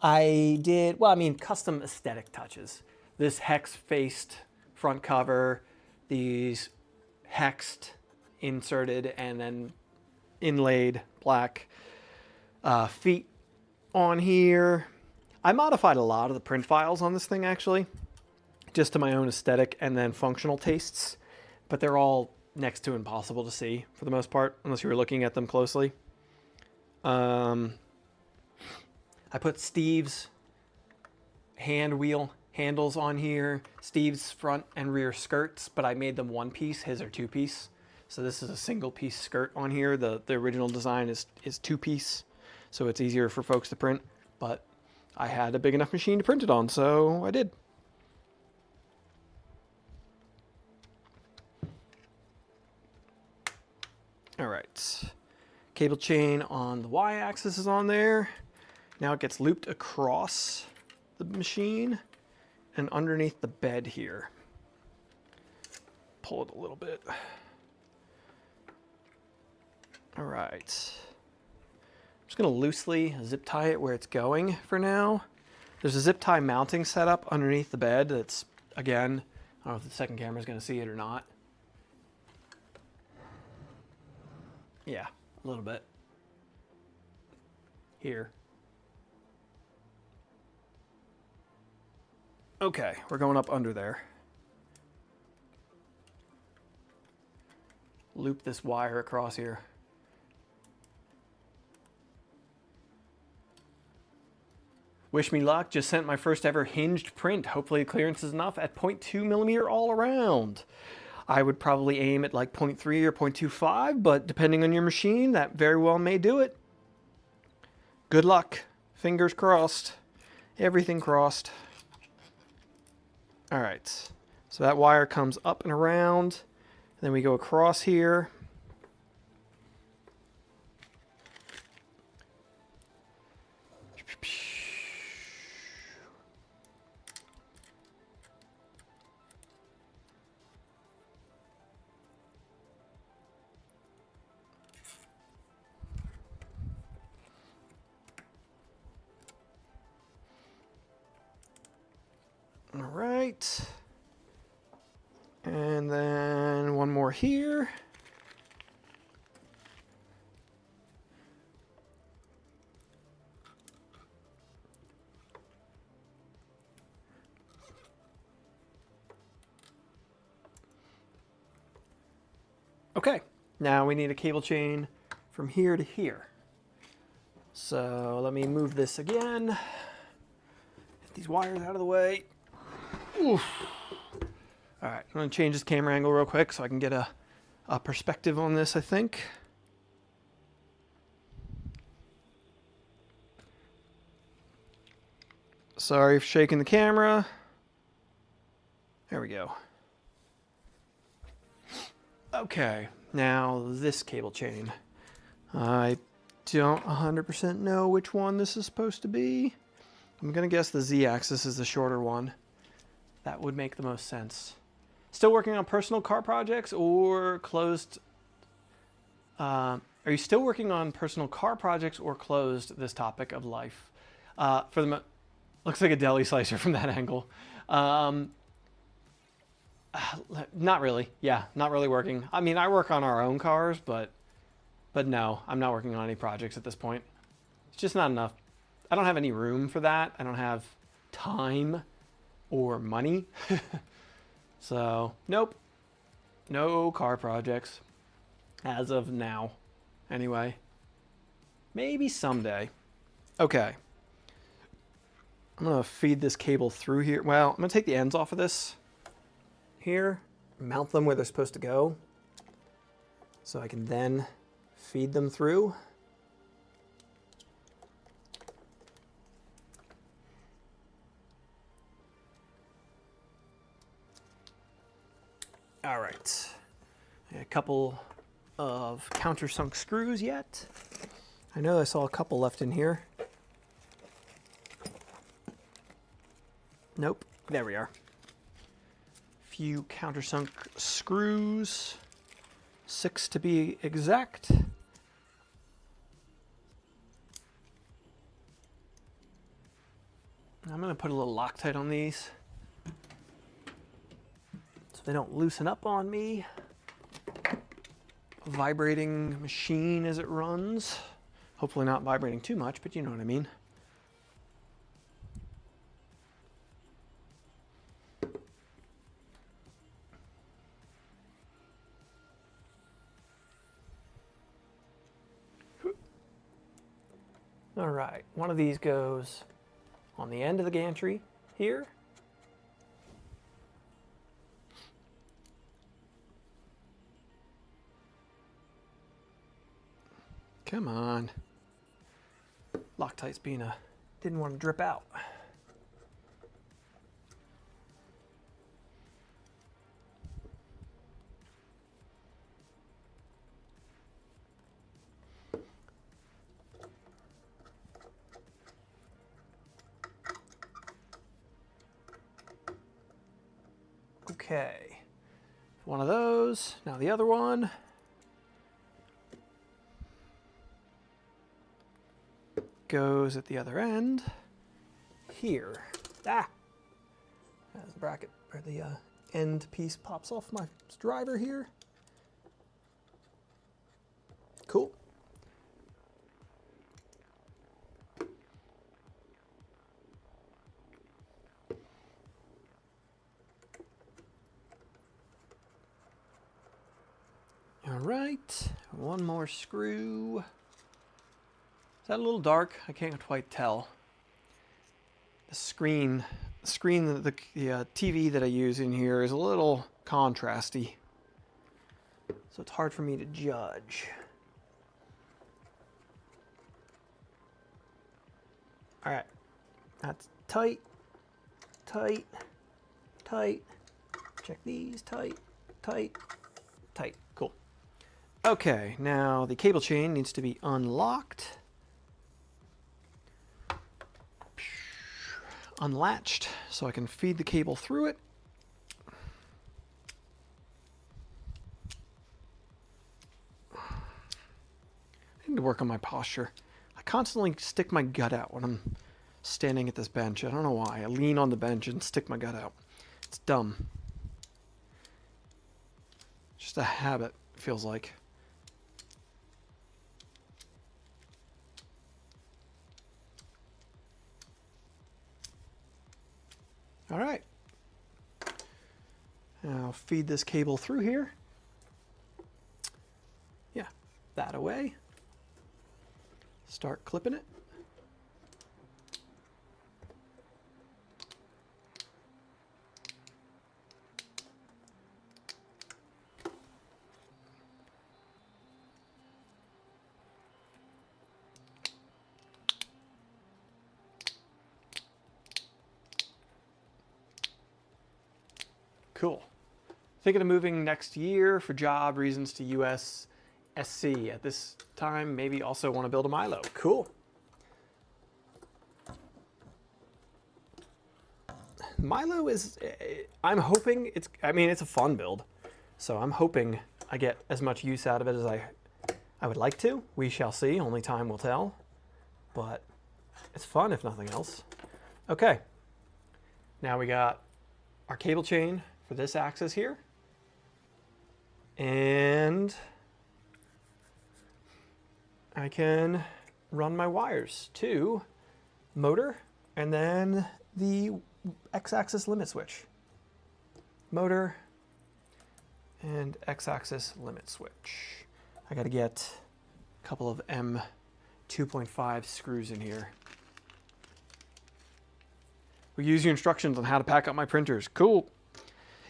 I did, well, I mean, custom aesthetic touches. This hex-faced front cover, these hexed, inserted, and then inlaid black feet on here. I modified a lot of the print files on this thing, actually, just to my own aesthetic and then functional tastes, but they're all next to impossible to see for the most part, unless you were looking at them closely. I put Steve's hand wheel handles on here, Steve's front and rear skirts, but I made them one piece. His are two piece. So this is a single piece skirt on here. The original design is two piece, so it's easier for folks to print, but I had a big enough machine to print it on, so I did. All right, cable chain on the Y-axis is on there. Now it gets looped across the machine and underneath the bed here. Pull it a little bit. All right. I'm just gonna loosely zip tie it where it's going for now. There's a zip tie mounting setup underneath the bed that's, again, I don't know if the second camera is gonna see it or not. Yeah, a little bit. Here. Okay, we're going up under there. Loop this wire across here. Wish me luck, just sent my first ever hinged print. Hopefully clearance is enough at 0.2 millimeter all around. I would probably aim at like 0.3 or 0.25, but depending on your machine, that very well may do it. Good luck. Fingers crossed. Everything crossed. All right, so that wire comes up and around, and then we go across here. All right, and then one more here. Okay, now we need a cable chain from here to here. So let me move this again. Get these wires out of the way. Oof. All right, I'm gonna change this camera angle real quick so I can get a perspective on this, I think. Sorry for shaking the camera. There we go. Okay, now this cable chain. I don't 100% know which one this is supposed to be. I'm gonna guess the Z-axis is the shorter one. That would make the most sense. Still working on personal car projects or closed? Are you still working on personal car projects or closed this topic of life? Looks like a deli slicer from that angle. Not really. Yeah, not really working. I mean, I work on our own cars, but no, I'm not working on any projects at this point. It's just not enough. I don't have any room for that. I don't have time or money. So, nope. No car projects. As of now. Anyway. Maybe someday. Okay. I'm gonna feed this cable through here. Well, I'm gonna take the ends off of this here, mount them where they're supposed to go, so I can then feed them through. All right, a couple of countersunk screws yet. I know I saw a couple left in here. Nope, there we are. Few countersunk screws, 6 to be exact. I'm gonna put a little Loctite on these so they don't loosen up on me. Vibrating machine as it runs. Hopefully not vibrating too much, but you know what I mean. All right, one of these goes on the end of the gantry here. Come on. Loctite's being didn't want to drip out. Okay, one of those. Now the other one. Goes at the other end here. Ah, as the bracket or the end piece pops off my driver here. Cool. All right, one more screw. Is that a little dark? I can't quite tell. The screen, the TV that I use in here is a little contrasty, so it's hard for me to judge. All right, that's tight, tight, tight. Check these, tight, tight, tight. Cool. Okay, now the cable chain needs to be unlocked. Unlatched so I can feed the cable through it. I need to work on my posture. I constantly stick my gut out when I'm standing at this bench. I don't know why. I lean on the bench and stick my gut out. It's dumb. Just a habit, it feels like. All right. Now feed this cable through here. Yeah, that away. Start clipping it. Cool. Thinking of moving next year for job reasons to US SC. At this time, maybe also want to build a Milo. Cool. Milo is, I'm hoping it's a fun build. So I'm hoping I get as much use out of it as I would like to. We shall see, only time will tell. But it's fun if nothing else. Okay. Now we got our cable chain for this axis here. And I can run my wires to motor and then the x-axis limit switch. Motor and x-axis limit switch. I got to get a couple of M 2.5 screws in here. We use your instructions on how to pack up my printers. Cool.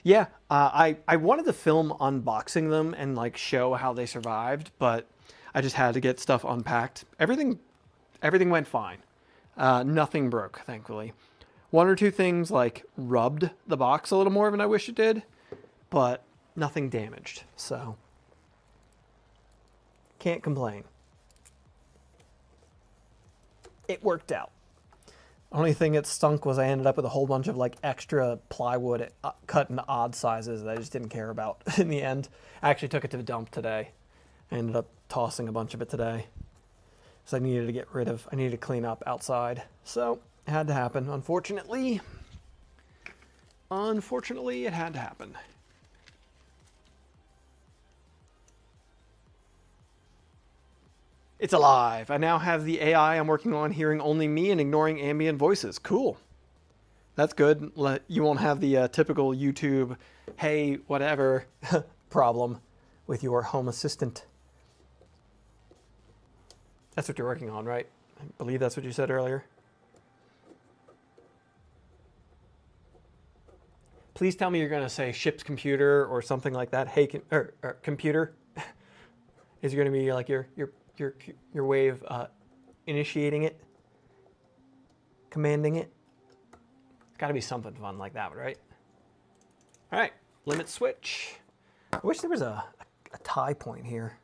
Yeah, I wanted to film unboxing them and like show how they survived, but I just had to get stuff unpacked. Everything went fine. Nothing broke, thankfully. One or two things like rubbed the box a little more than I wish it did, but nothing damaged, so can't complain. It worked out. Only thing that stunk was I ended up with a whole bunch of like extra plywood cut into odd sizes that I just didn't care about in the end. I actually took it to the dump today. I ended up tossing a bunch of it today. So I needed to clean up outside. So it had to happen, unfortunately. Unfortunately, it had to happen. It's alive. I now have the AI I'm working on hearing only me and ignoring ambient voices. Cool. That's good. You won't have the typical YouTube, hey, whatever, problem with your home assistant. That's what you're working on, right? I believe that's what you said earlier. Please tell me you're going to say ship's computer or something like that. Hey, computer. Is it going to be like your way of initiating it, commanding it? It's got to be something fun like that, right? All right, limit switch. I wish there was a tie point here.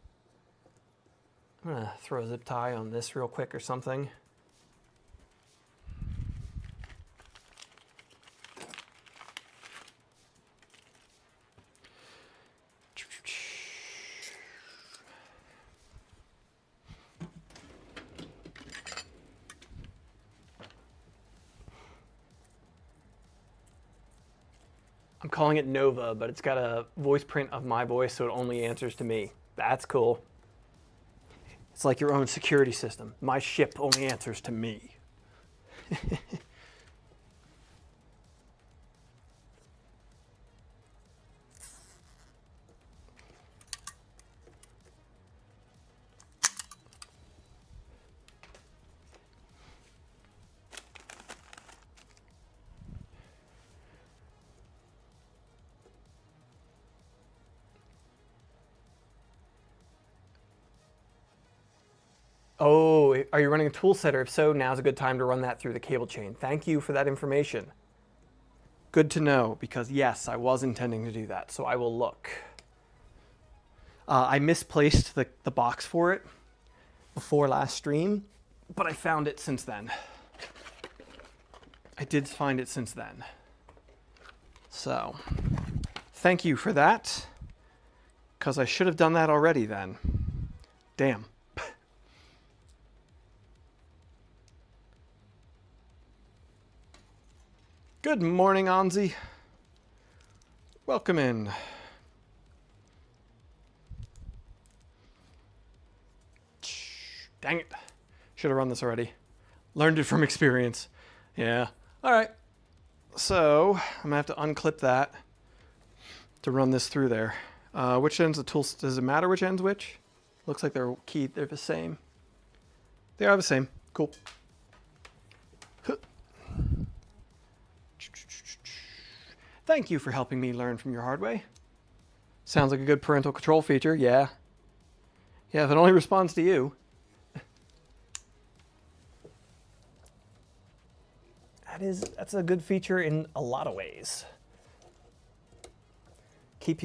I'm gonna throw a zip tie on this real quick or something. I'm calling it Nova, but it's got a voice print of my voice, so it only answers to me. That's cool. It's like your own security system. My ship only answers to me. Oh, are you running a tool setter? If so, now's a good time to run that through the cable chain. Thank you for that information. Good to know, because yes, I was intending to do that, so I will look. I misplaced the box for it before last stream, but I found it since then. I did find it since then. So, thank you for that, because I should have done that already then. Damn. Good morning, Anzi. Welcome in. Dang it. Should have run this already. Learned it from experience. Yeah. All right. So I'm gonna have to unclip that to run this through there. Which ends the tool? Does it matter which end's which? Looks like they're keyed. They're the same. They are the same. Cool. Thank you for helping me learn from your hard way. Sounds like a good parental control feature. Yeah. Yeah, if it only responds to you. That's a good feature in a lot of ways. Keep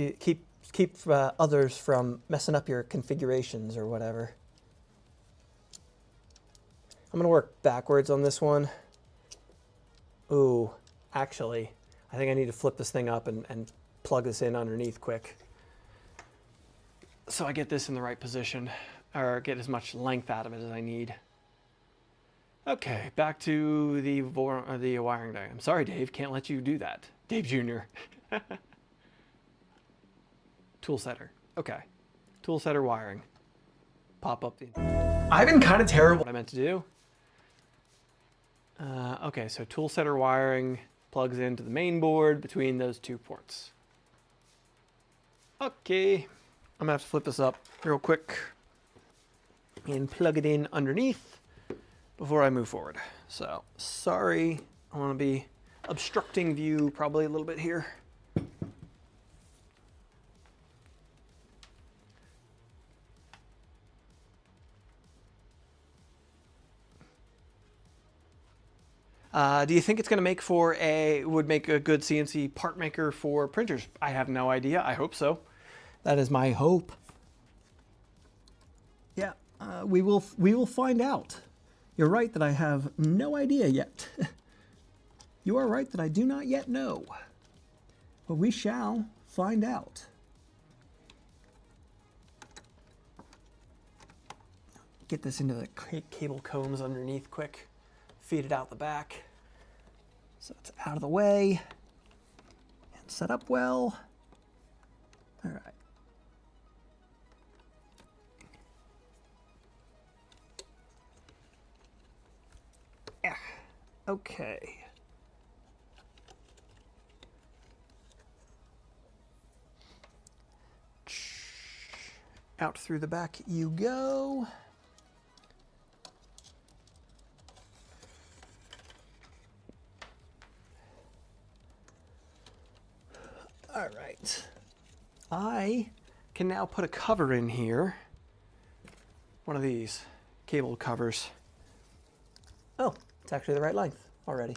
others from messing up your configurations or whatever. I'm gonna work backwards on this one. Ooh, actually, I think I need to flip this thing up and plug this in underneath quick, so I get this in the right position, or get as much length out of it as I need. Okay, back to the wiring diagram. Sorry, Dave, can't let you do that. Dave Jr. Tool setter. Okay. Tool setter wiring. Pop up the... I've been kind of terrible what I meant to do. Okay, so tool setter wiring plugs into the main board between those two ports. Okay, I'm gonna have to flip this up real quick and plug it in underneath before I move forward. So, sorry, I want to be obstructing view probably a little bit here. Do you think it's going to make would make a good CNC part maker for printers? I have no idea. I hope so. That is my hope. Yeah, we will find out. You're right that I have no idea yet. You are right that I do not yet know. But we shall find out. Get this into the cable combs underneath quick. Feed it out the back. So it's out of the way. And set up well. All right. Yeah. Okay. Out through the back you go. All right. I can now put a cover in here. One of these cable covers. Oh, it's actually the right length already.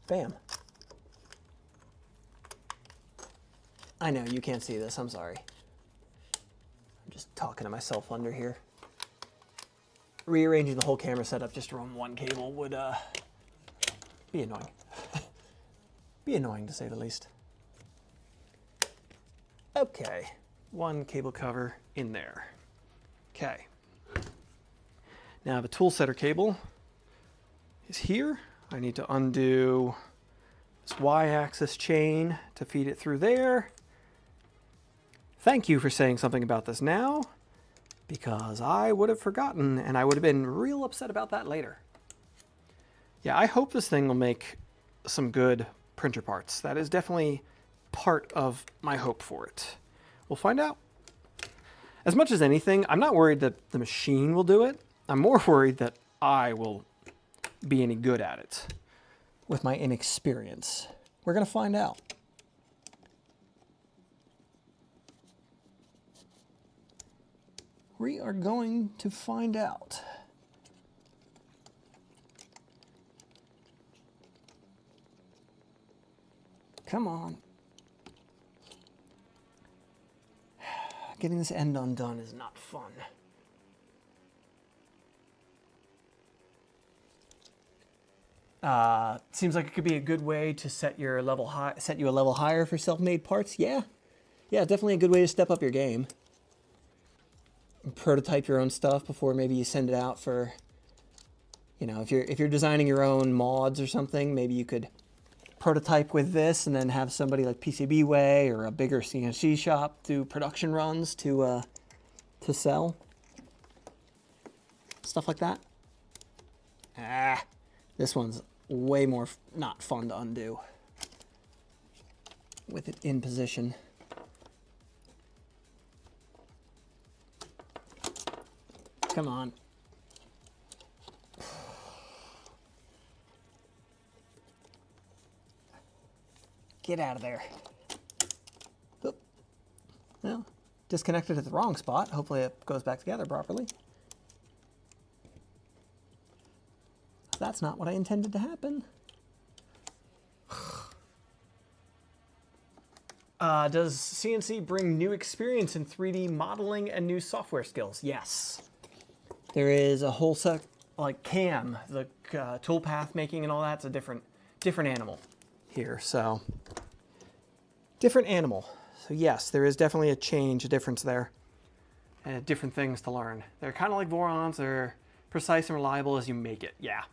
Bam. I know you can't see this, I'm sorry. I'm just talking to myself under here. Rearranging the whole camera setup just to run one cable would be annoying. Be annoying to say the least. Okay, one cable cover in there. Okay. Now the tool setter cable is here. I need to undo this Y-axis chain to feed it through there. Thank you for saying something about this now, because I would have forgotten and I would have been real upset about that later. Yeah, I hope this thing will make some good printer parts. That is definitely part of my hope for it. We'll find out. As much as anything, I'm not worried that the machine will do it. I'm more worried that I will be any good at it with my inexperience. We're going to find out. We are going to find out. Come on. Getting this end undone is not fun. Seems like it could be a good way to set you a level higher for self-made parts. Yeah, definitely a good way to step up your game. Prototype your own stuff before maybe you send it out for, you know, if you're designing your own mods or something, maybe you could prototype with this and then have somebody like PCBWay or a bigger CNC shop do production runs to sell. Stuff like that. This one's way more not fun to undo with it in position. Come on. Get out of there. Oop. Well, disconnected at the wrong spot. Hopefully it goes back together properly. That's not what I intended to happen. Does CNC bring new experience in 3D modeling and new software skills? Yes. There is a whole set, like CAM, the toolpath making and all that's a different animal here, so different animal. So yes, there is definitely a change, a difference there, and different things to learn. They're kind of like Vorons, they're precise and reliable as you make it. Yeah,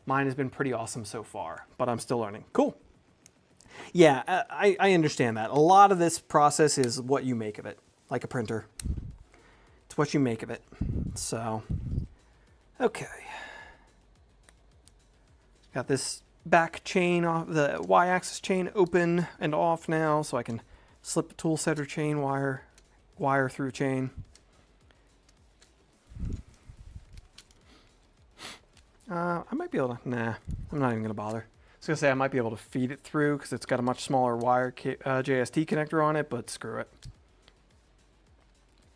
mine has been pretty awesome so far, but I'm still learning. Cool. Yeah, I understand that. A lot of this process is what you make of it, like a printer. It's what you make of it. So, okay. Got this back chain off, the Y-axis chain open and off now, so I can slip the tool setter chain wire through chain. I might be able to, nah, I'm not even gonna bother. was gonna say I might be able to feed it through because it's got a much smaller wire JST connector on it, but screw it.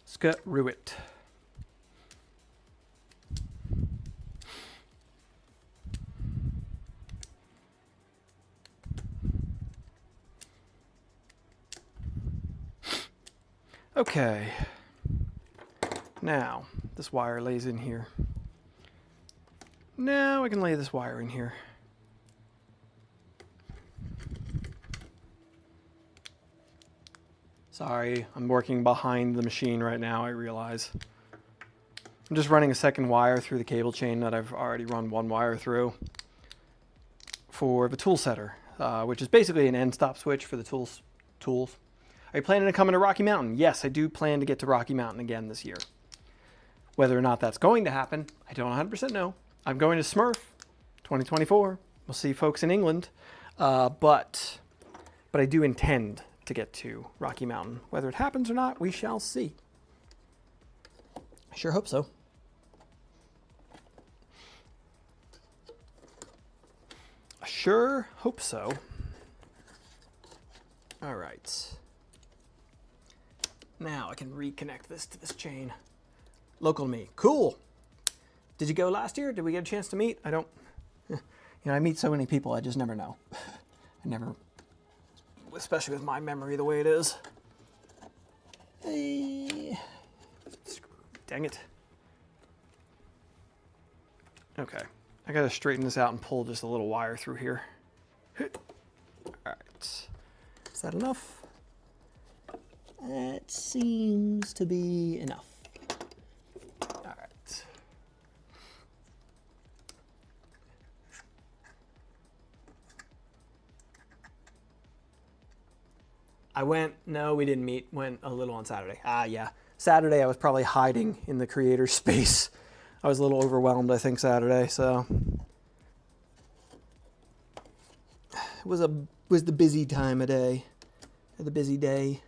Screw it. Okay. Now, this wire lays in here. Now I can lay this wire in here. Sorry, I'm working behind the machine right now, I realize. I'm just running a second wire through the cable chain that I've already run one wire through for the tool setter, which is basically an Endstop switch for the tools. Are you planning to come into Rocky Mountain? Yes, I do plan to get to Rocky Mountain again this year. Whether or not that's going to happen, I don't 100% know. I'm going to Smurf 2024. We'll see folks in England, but I do intend to get to Rocky Mountain. Whether it happens or not, we shall see. I sure hope so. I sure hope so. All right. Now I can reconnect this to this chain. Local to me. Cool. Did you go last year? Did we get a chance to meet? I don't, you know, I meet so many people, I just never know. I never, especially with my memory the way it is. Hey. Dang it. Okay, I gotta straighten this out and pull just a little wire through here. All right, is that enough? That seems to be enough. All right. No, we didn't meet. Went a little on Saturday. Yeah. Saturday I was probably hiding in the creator space. I was a little overwhelmed, I think, Saturday, so. It was the busy time of day. The busy day.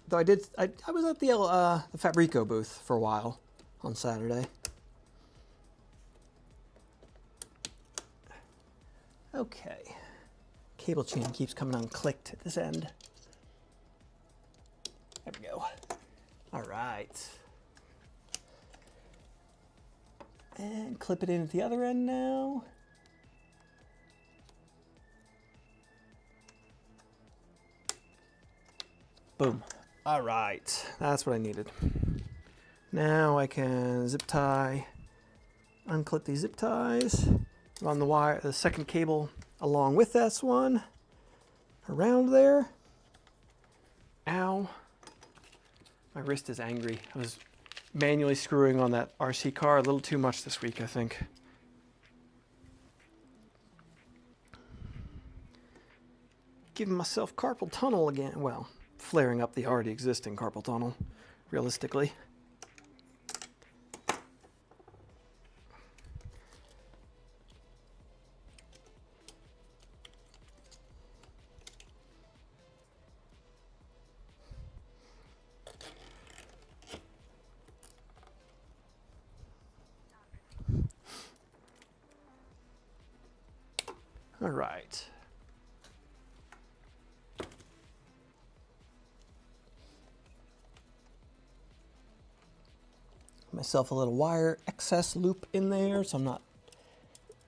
Though I was at the Fabrico booth for a while on Saturday. Okay. Cable chain keeps coming unclicked at this end. There we go. All right. And clip it in at the other end now. Boom. All right, that's what I needed. Now I can zip tie, unclip these zip ties, run the wire, the second cable along with this one, around there. Ow. My wrist is angry. I was manually screwing on that RC car a little too much this week, I think. Giving myself carpal tunnel again. Well, flaring up the already existing carpal tunnel, realistically. All right. Myself a little wire excess loop in there so I'm not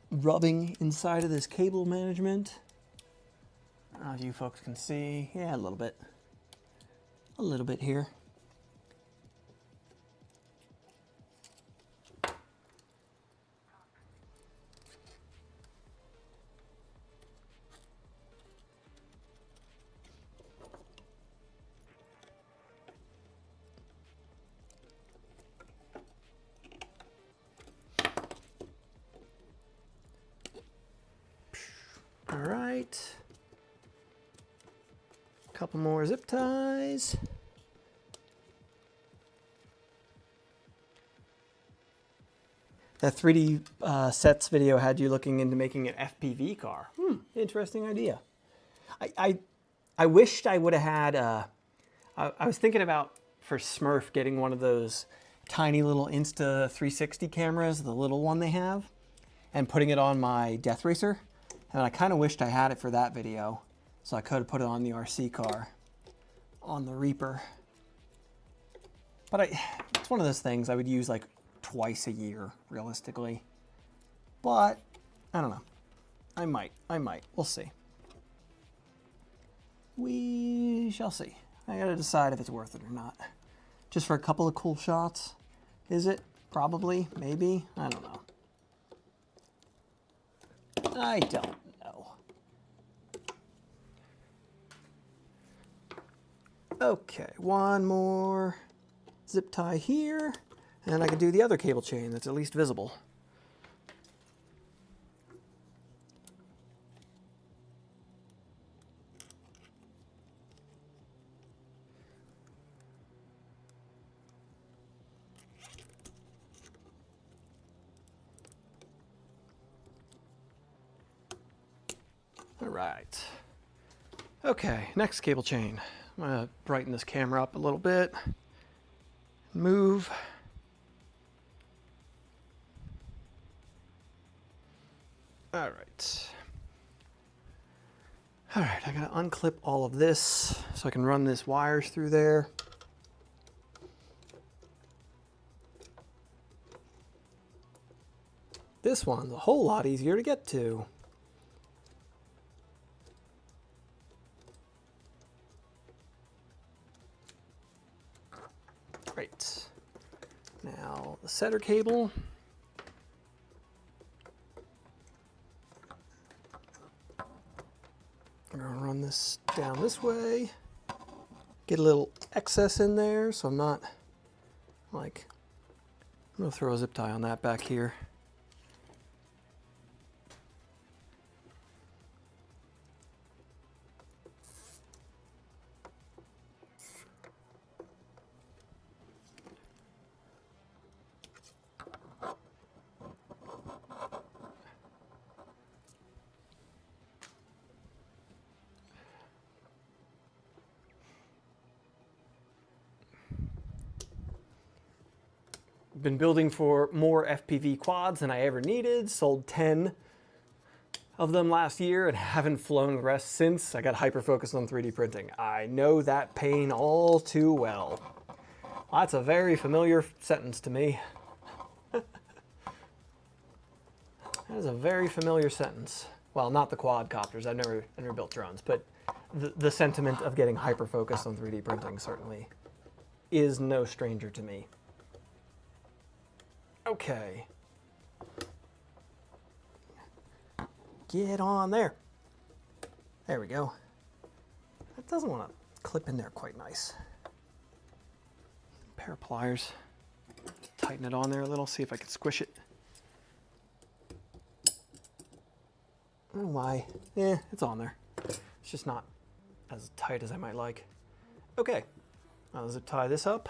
rubbing inside of this cable management. I don't know if you folks can see. Yeah, a little bit. A little bit here. All right, couple more zip ties. That 3D sets video had you looking into making an FPV car. Interesting idea. I wished I would have had, I was thinking about, for Smurf, getting one of those tiny little Insta360 cameras, the little one they have. and putting it on my Death Racer. And I kind of wished I had it for that video, so I could have put it on the RC car, on the Reaper. But it's one of those things I would use like twice a year, realistically. But, I don't know. I might. We'll see. We shall see. I gotta decide if it's worth it or not. Just for a couple of cool shots. Is it? Probably. Maybe. I don't know. I don't know. Okay, one more zip tie here, and I can do the other cable chain that's at least visible. All right. Okay, next cable chain. I'm gonna brighten this camera up a little bit. Move. All right. All right, I gotta unclip all of this so I can run this wires through there. This one's a whole lot easier to get to. Great. Now the setter cable. I'm gonna run this down this way. Get a little excess in there so I'm not like, I'm gonna throw a zip tie on that back here. Been building for more FPV quads than I ever needed. Sold 10 of them last year and haven't flown the rest since. I got hyper-focused on 3D printing. I know that pain all too well. That's a very familiar sentence to me. That is a very familiar sentence. Well, not the quadcopters. I've never built drones, but the sentiment of getting hyper-focused on 3D printing certainly is no stranger to me. Okay. Get on there. There we go. That doesn't want to clip in there quite nice. Pair of pliers. Tighten it on there a little, see if I can squish it. I don't know why. Yeah, it's on there. It's just not as tight as I might like. Okay. I'll zip tie this up.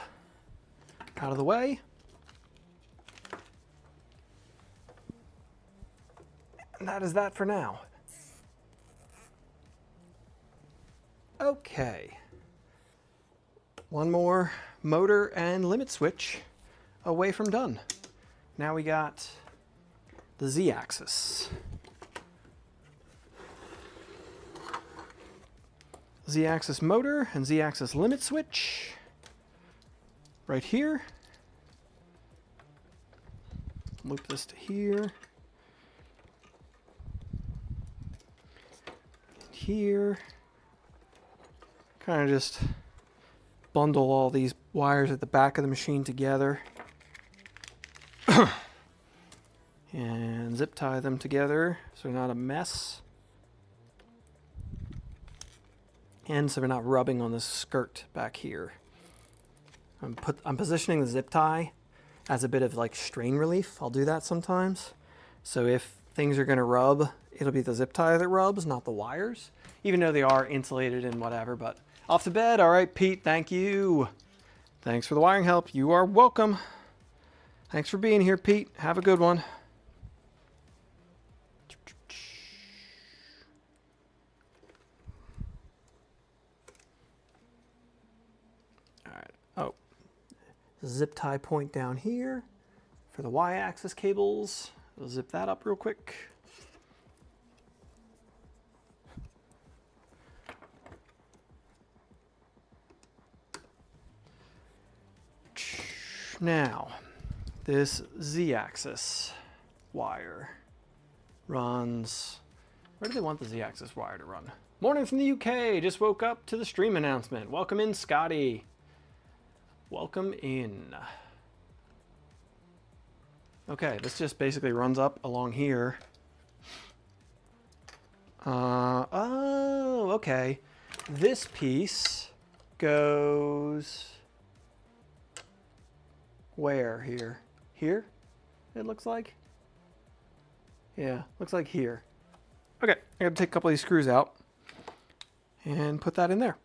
Out of the way. And that is that for now. Okay. One more motor and limit switch away from done. Now we got the Z-axis. Z-axis motor and Z-axis limit switch right here. Loop this to here. Here, kind of just bundle all these wires at the back of the machine together and zip tie them together so they're not a mess, and so they're not rubbing on this skirt back here. I'm positioning the zip tie as a bit of like strain relief. I'll do that sometimes, so if things are going to rub, it'll be the zip tie that rubs, not the wires, even though they are insulated and whatever. But off to bed. All right, Pete, thank you. Thanks for the wiring help. You are welcome. Thanks for being here, Pete. Have a good one. All right. Oh, zip tie point down here for the Y-axis cables. We'll zip that up real quick. Now, this Z-axis wire runs... Where do they want the Z-axis wire to run? Morning from the UK. Just woke up to the stream announcement. Welcome in, Scotty. Welcome in. Okay, this just basically runs up along here. Oh, okay. This piece goes... Where? Here? Here? It looks like? Yeah, looks like here. Okay, I gotta take a couple of these screws out and put that in there.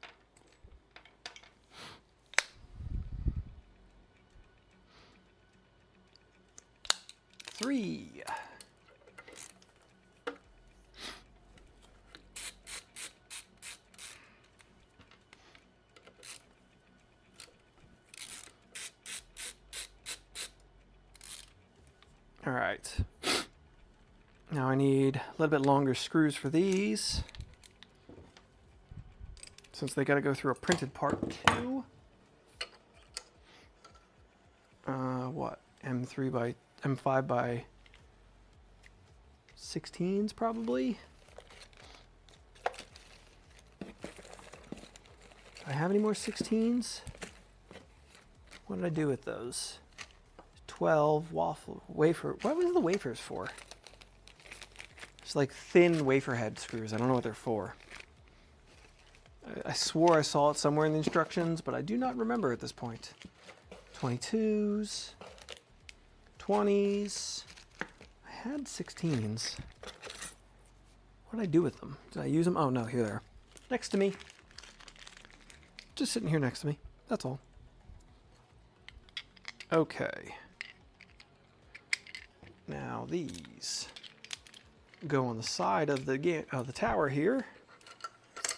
Three. All right. Now I need a little bit longer screws for these, since they got to go through a printed part too. What? M5 by 16s probably. Do I have any more 16s? What did I do with those? 12 wafer. What was the wafers for? It's like thin wafer head screws. I don't know what they're for. I swore I saw it somewhere in the instructions, but I do not remember at this point. 22s, 20s. I had 16s. What did I do with them? Did I use them? Oh no, here they are. Next to me. Just sitting here next to me. That's all. Okay. Now these go on the side of the tower here.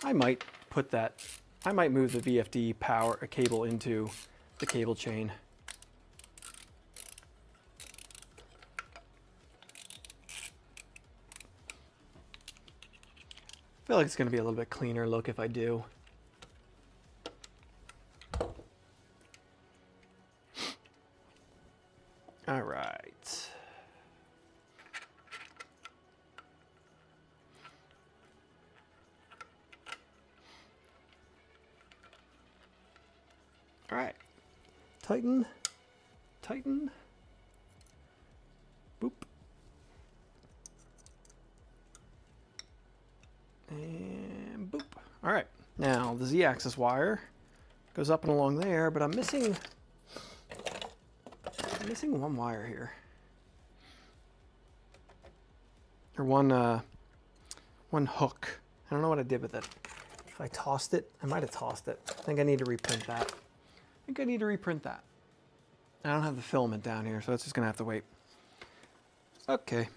I might put that. I might move the VFD power cable into the cable chain. I feel like it's going to be a little bit cleaner look if I do. All right. All right. Tighten. Tighten. Boop. And boop. All right. Now the Z-axis wire goes up and along there, but I'm missing one wire here. Or one hook. I don't know what I did with it. If I tossed it, I might have tossed it. I think I need to reprint that. I don't have the filament down here, so it's just gonna have to wait. Okay,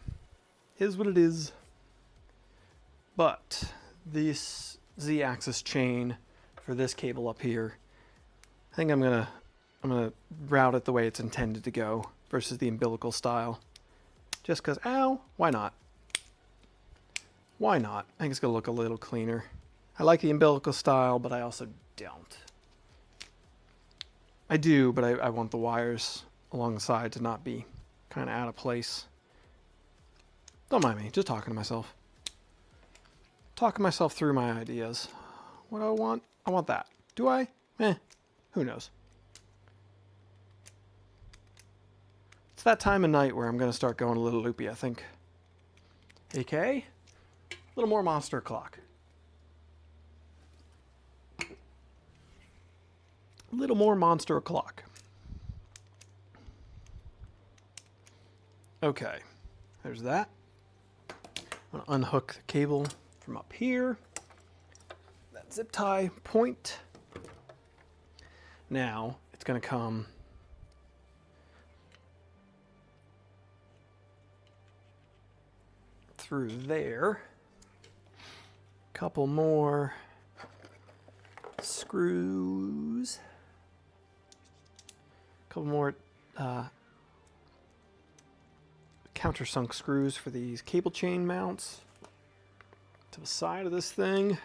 here's what it is. But this Z-axis chain for this cable up here, I think I'm gonna route it the way it's intended to go versus the umbilical style. Just because, ow, why not? Why not? I think it's gonna look a little cleaner. I like the umbilical style, but I also don't. I do, but I want the wires along the side to not be kind of out of place. Don't mind me, just talking to myself. Talking myself through my ideas. What do I want? I want that. Do I? Who knows? It's that time of night where I'm going to start going a little loopy, I think. AK? A little more monster clock. A little more monster clock. Okay, there's that. I'm going to unhook the cable from up here. That zip tie point. Now it's going to come through there. Couple more screws. Couple more countersunk screws for these cable chain mounts to the side of this thing.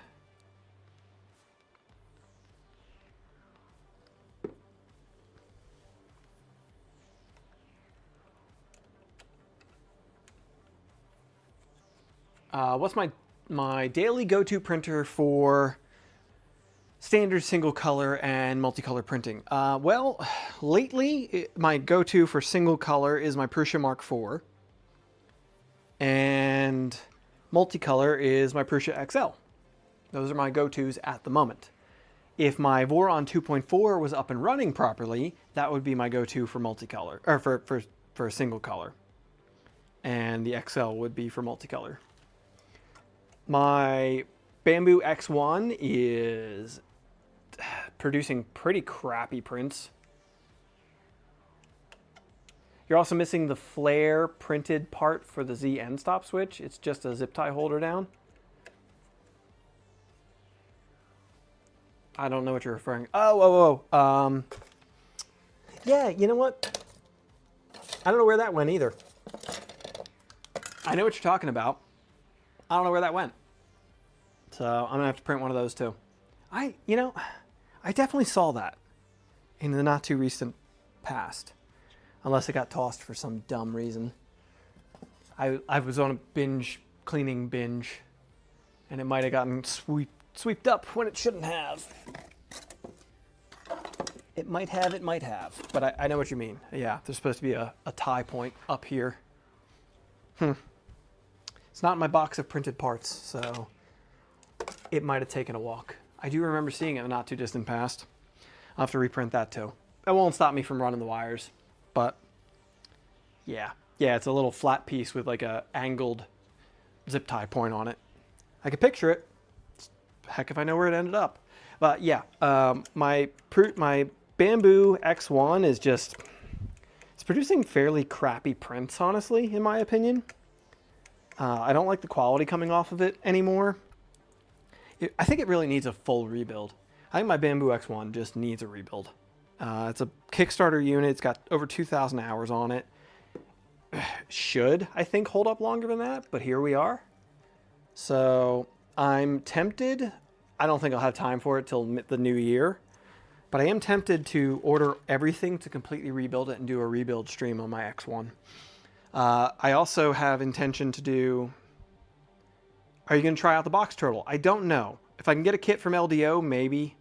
What's my daily go-to printer for standard single color and multicolor printing? Well, lately my go-to for single color is my Prusa Mark IV, and multicolor is my Prusa XL. Those are my go-tos at the moment. If my Voron 2.4 was up and running properly, that would be my go-to for multicolor, or for single color, and the XL would be for multicolor. My Bamboo X1 is producing pretty crappy prints. You're also missing the flare printed part for the Z Endstop switch. It's just a zip tie holder down. I don't know what you're referring. Oh. Yeah, you know what? I don't know where that went either. I know what you're talking about. I don't know where that went. So I'm gonna have to print one of those too. I definitely saw that in the not too recent past, unless it got tossed for some dumb reason. I was on a cleaning binge, and it might have gotten swept up when it shouldn't have. It might have, but I know what you mean. Yeah, there's supposed to be a tie point up here. It's not in my box of printed parts, so it might have taken a walk. I do remember seeing it in the not too distant past. I'll have to reprint that too. That won't stop me from running the wires, but yeah, it's a little flat piece with like a angled zip tie point on it. I can picture it. Heck if I know where it ended up. But yeah, my Bamboo X1 is it's producing fairly crappy prints, honestly, in my opinion. I don't like the quality coming off of it anymore. I think it really needs a full rebuild. I think my Bamboo X1 just needs a rebuild. It's a Kickstarter unit. It's got over 2,000 hours on it. Should, I think, hold up longer than that, but here we are. So I'm tempted. I don't think I'll have time for it till the new year, but I am tempted to order everything to completely rebuild it and do a rebuild stream on my X1. I also have intention to do... Are you going to try out the box turtle? I don't know. If I can get a kit from LDO, maybe.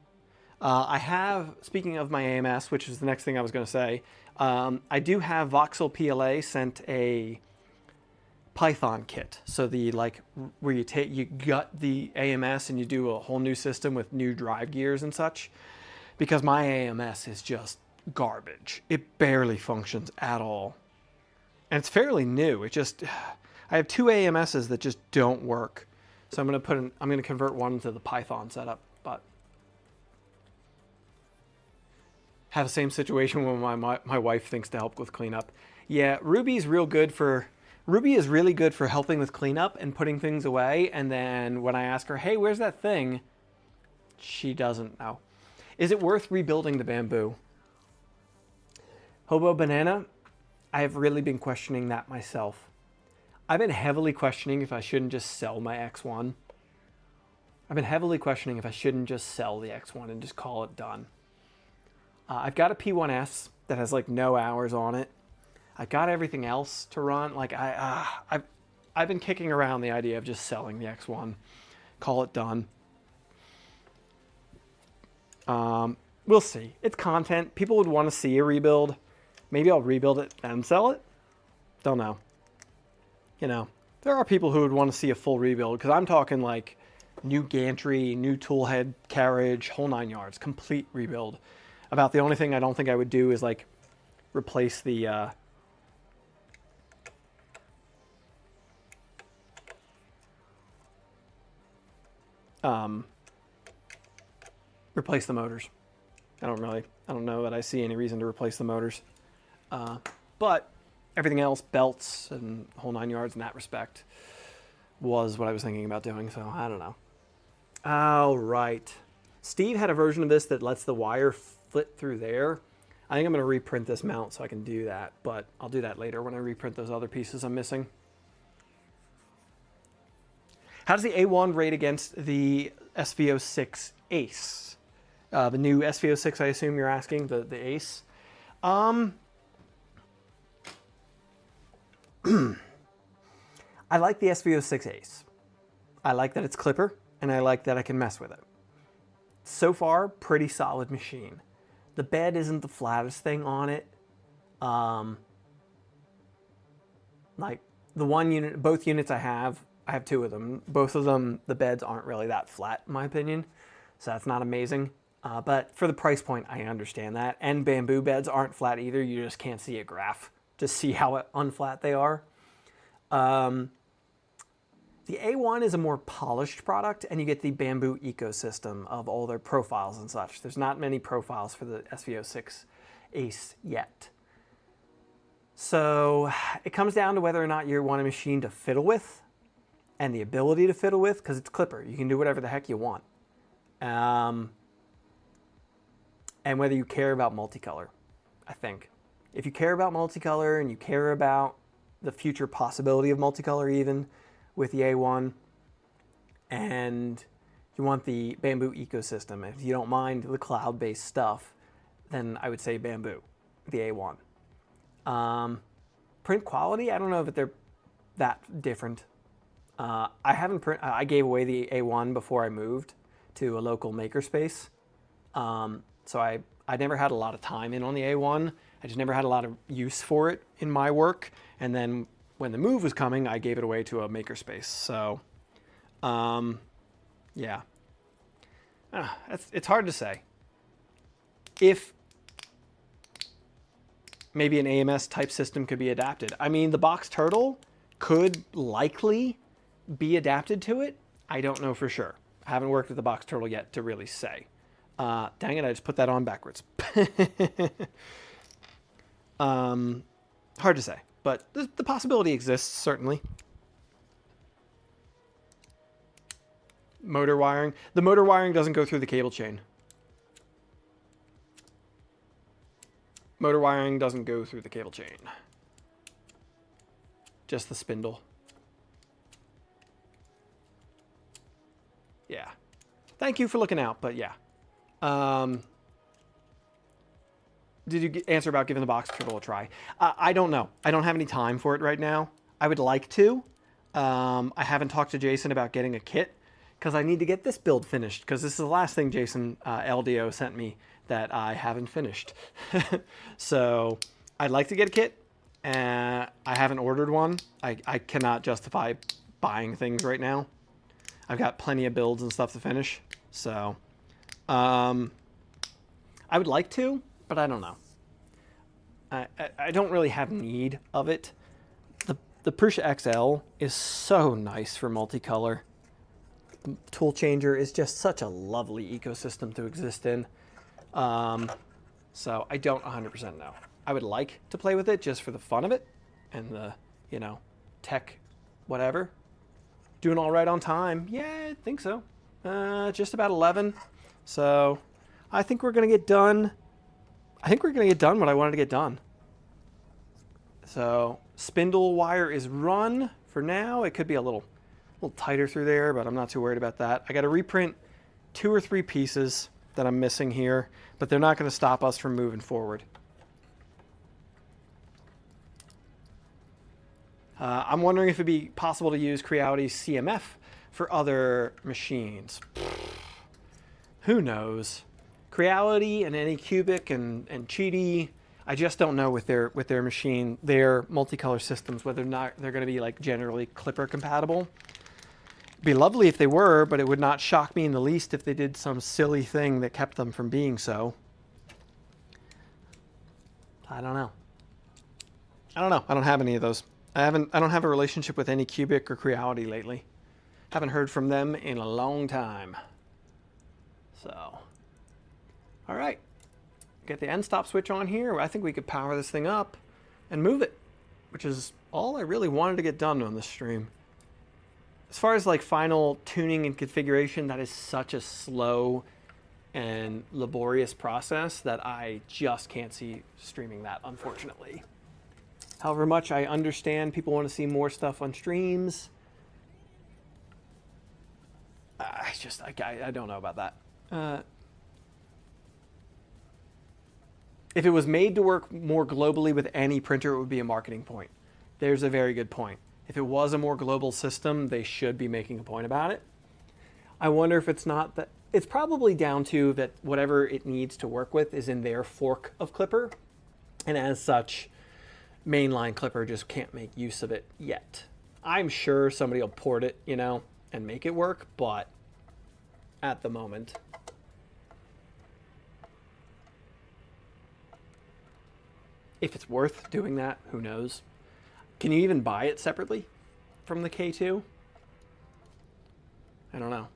I have, speaking of my AMS, which is the next thing I was going to say, I do have Voxel PLA sent a Python kit. So the where you gut the AMS and you do a whole new system with new drive gears and such, because my AMS is just garbage. It barely functions at all. And it's fairly new. I have two AMSs that just don't work. So I'm going to convert one to the Python setup, but have the same situation when my wife thinks to help with cleanup. Yeah, Ruby is really good for helping with cleanup and putting things away. And then when I ask her, hey, where's that thing? She doesn't know. Is it worth rebuilding the Bamboo? Hobo Banana, I have really been questioning that myself. I've been heavily questioning if I shouldn't just sell my X1. I've been heavily questioning if I shouldn't just sell the X1 and just call it done. I've got a P1S that has like no hours on it. I've got everything else to run. Like I've been kicking around the idea of just selling the X1, call it done. We'll see. It's content. People would want to see a rebuild. Maybe I'll rebuild it and sell it. Don't know. You know, there are people who would want to see a full rebuild, because I'm talking like new gantry, new tool head carriage, whole 9 yards, complete rebuild. About the only thing I don't think I would do is like replace the replace the motors. I don't know that I see any reason to replace the motors. But everything else, belts and whole 9 yards in that respect, was what I was thinking about doing, so I don't know. All right. Steve had a version of this that lets the wire flit through there. I think I'm going to reprint this mount so I can do that, but I'll do that later when I reprint those other pieces I'm missing. How does the A1 rate against the SV06 Ace? The new SV06, I assume you're asking, the Ace. I like the SV06 Ace. I like that it's clipper, and I like that I can mess with it. So far, pretty solid machine. The bed isn't the flattest thing on it. Like the one unit, both units I have two of them. Both of them, the beds aren't really that flat, in my opinion. So that's not amazing. But for the price point, I understand that. And bamboo beds aren't flat either. You just can't see a graph to see how unflat they are. The A1 is a more polished product, and you get the bamboo ecosystem of all their profiles and such. There's not many profiles for the SV06 Ace yet. So it comes down to whether or not you want a machine to fiddle with and the ability to fiddle with, because it's clipper. You can do whatever the heck you want. And whether you care about multicolor, I think. If you care about multicolor and you care about the future possibility of multicolor even with the A1, and you want the bamboo ecosystem, if you don't mind the cloud-based stuff, then I would say bamboo, the A1. Print quality, I don't know if they're that different. I gave away the A1 before I moved to a local makerspace. So I never had a lot of time in on the A1. I just never had a lot of use for it in my work. And then when the move was coming, I gave it away to a makerspace. So, yeah. It's hard to say. If maybe an AMS type system could be adapted. I mean, the box turtle could likely be adapted to it. I don't know for sure. I haven't worked with the box turtle yet to really say. Dang it, I just put that on backwards. Hard to say, but the possibility exists, certainly. Motor wiring. The motor wiring doesn't go through the cable chain. Motor wiring doesn't go through the cable chain. Just the spindle. Yeah. Thank you for looking out, but yeah. Did you answer about giving the box turtle a try? I don't know. I don't have any time for it right now. I would like to. I haven't talked to Jason about getting a kit because I need to get this build finished, because this is the last thing Jason LDO sent me that I haven't finished. So I'd like to get a kit. I haven't ordered one. I cannot justify buying things right now. I've got plenty of builds and stuff to finish. So I would like to, but I don't know. I don't really have need of it. The Prusa XL is so nice for multicolor. The tool changer is just such a lovely ecosystem to exist in. So I don't 100% know. I would like to play with it just for the fun of it and the, you know, tech, whatever. Doing all right on time. Yeah, I think so. Just about 11. So I think we're going to get done. I think we're going to get done what I wanted to get done. So spindle wire is run for now. It could be a little tighter through there, but I'm not too worried about that. I got to reprint 2 or 3 pieces that I'm missing here, but they're not going to stop us from moving forward. I'm wondering if it'd be possible to use Creality's CMF for other machines. Who knows? Creality and Anycubic and Cheaty, I just don't know with their machine, their multicolor systems, whether or not they're going to be like generally clipper compatible. It'd be lovely if they were, but it would not shock me in the least if they did some silly thing that kept them from being so. I don't know. I don't have any of those. I don't have a relationship with Anycubic or Creality lately. Haven't heard from them in a long time. So, all right. Get the Endstop switch on here. I think we could power this thing up and move it, which is all I really wanted to get done on this stream. As far as like final tuning and configuration, that is such a slow and laborious process that I just can't see streaming that, unfortunately. However much I understand people want to see more stuff on streams, I don't know about that. If it was made to work more globally with any printer, it would be a marketing point. There's a very good point. If it was a more global system, they should be making a point about it. I wonder if it's not that. It's probably down to that whatever it needs to work with is in their fork of Clipper, and as such, mainline Clipper just can't make use of it yet. I'm sure somebody will port it, you know, and make it work, but at the moment, if it's worth doing that, who knows? Can you even buy it separately from the K2? I don't know.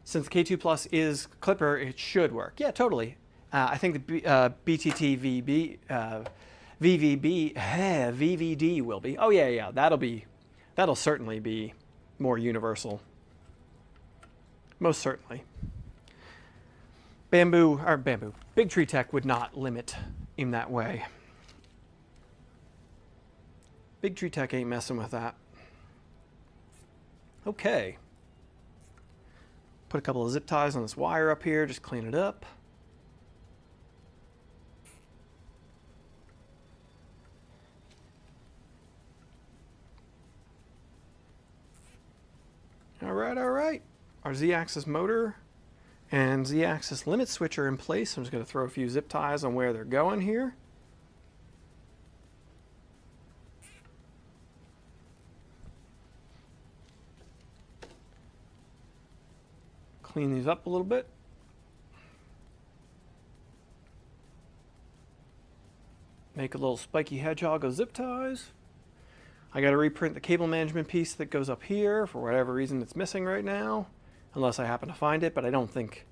Since the K2 Plus is Clipper, it should work. Yeah, totally. I think the BTT VVD will be. Oh yeah, that'll certainly be more universal. Most certainly. Big Tree Tech would not limit in that way. Big Tree Tech ain't messing with that. Okay. Put a couple of zip ties on this wire up here, just clean it up. All right. Our Z-axis motor and Z-axis limit switch are in place. I'm just going to throw a few zip ties on where they're going here. Clean these up a little bit. Make a little spiky hedgehog of zip ties. I got to reprint the cable management piece that goes up here for whatever reason it's missing right now, unless I happen to find it, but I don't think.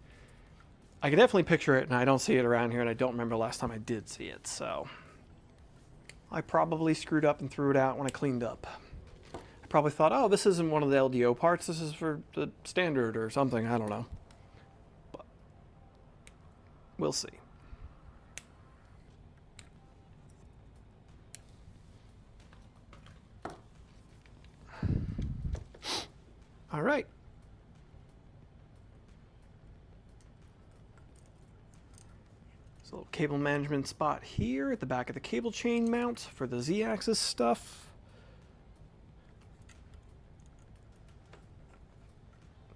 I can definitely picture it, and I don't see it around here, and I don't remember the last time I did see it, so I probably screwed up and threw it out when I cleaned up. I probably thought, oh, this isn't one of the LDO parts, this is for the standard or something, I don't know. But we'll see. All right. So a little cable management spot here at the back of the cable chain mount for the Z-axis stuff.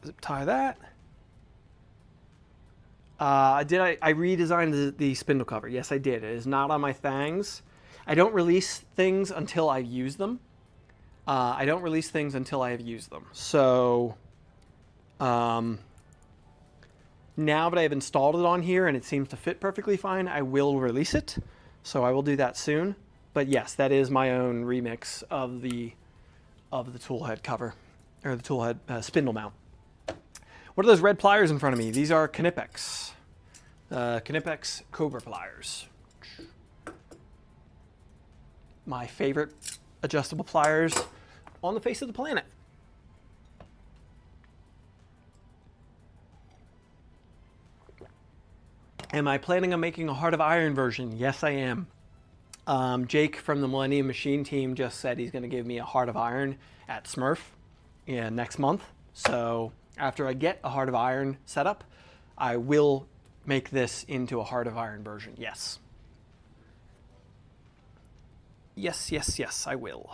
Zip tie that. I redesigned the spindle cover. Yes, I did. It is not on my Thangs. I don't release things until I use them. I don't release things until I have used them. So now that I have installed it on here and it seems to fit perfectly fine, I will release it. So I will do that soon. But yes, that is my own remix of the tool head cover, or the tool head spindle mount. What are those red pliers in front of me? These are Knipex. Knipex Cobra pliers. My favorite adjustable pliers on the face of the planet. Am I planning on making a Heart of Iron version? Yes, I am. Jake from the Millennium Machine team just said he's going to give me a Heart of Iron at Smurf next month. So after I get a Heart of Iron set up, I will make this into a Heart of Iron version. Yes. Yes, I will.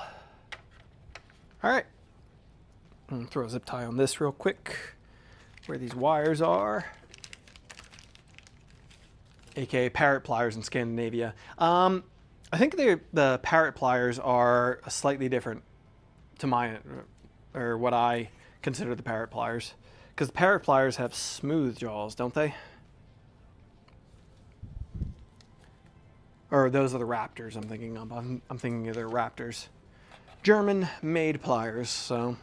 All right. I'm going to throw a zip tie on this real quick, where these wires are. AKA parrot pliers in Scandinavia. I think the parrot pliers are slightly different to or what I consider the parrot pliers. Because the parrot pliers have smooth jaws, don't they? Or those are the Raptors I'm thinking of. I'm thinking of the Raptors. German-made pliers, so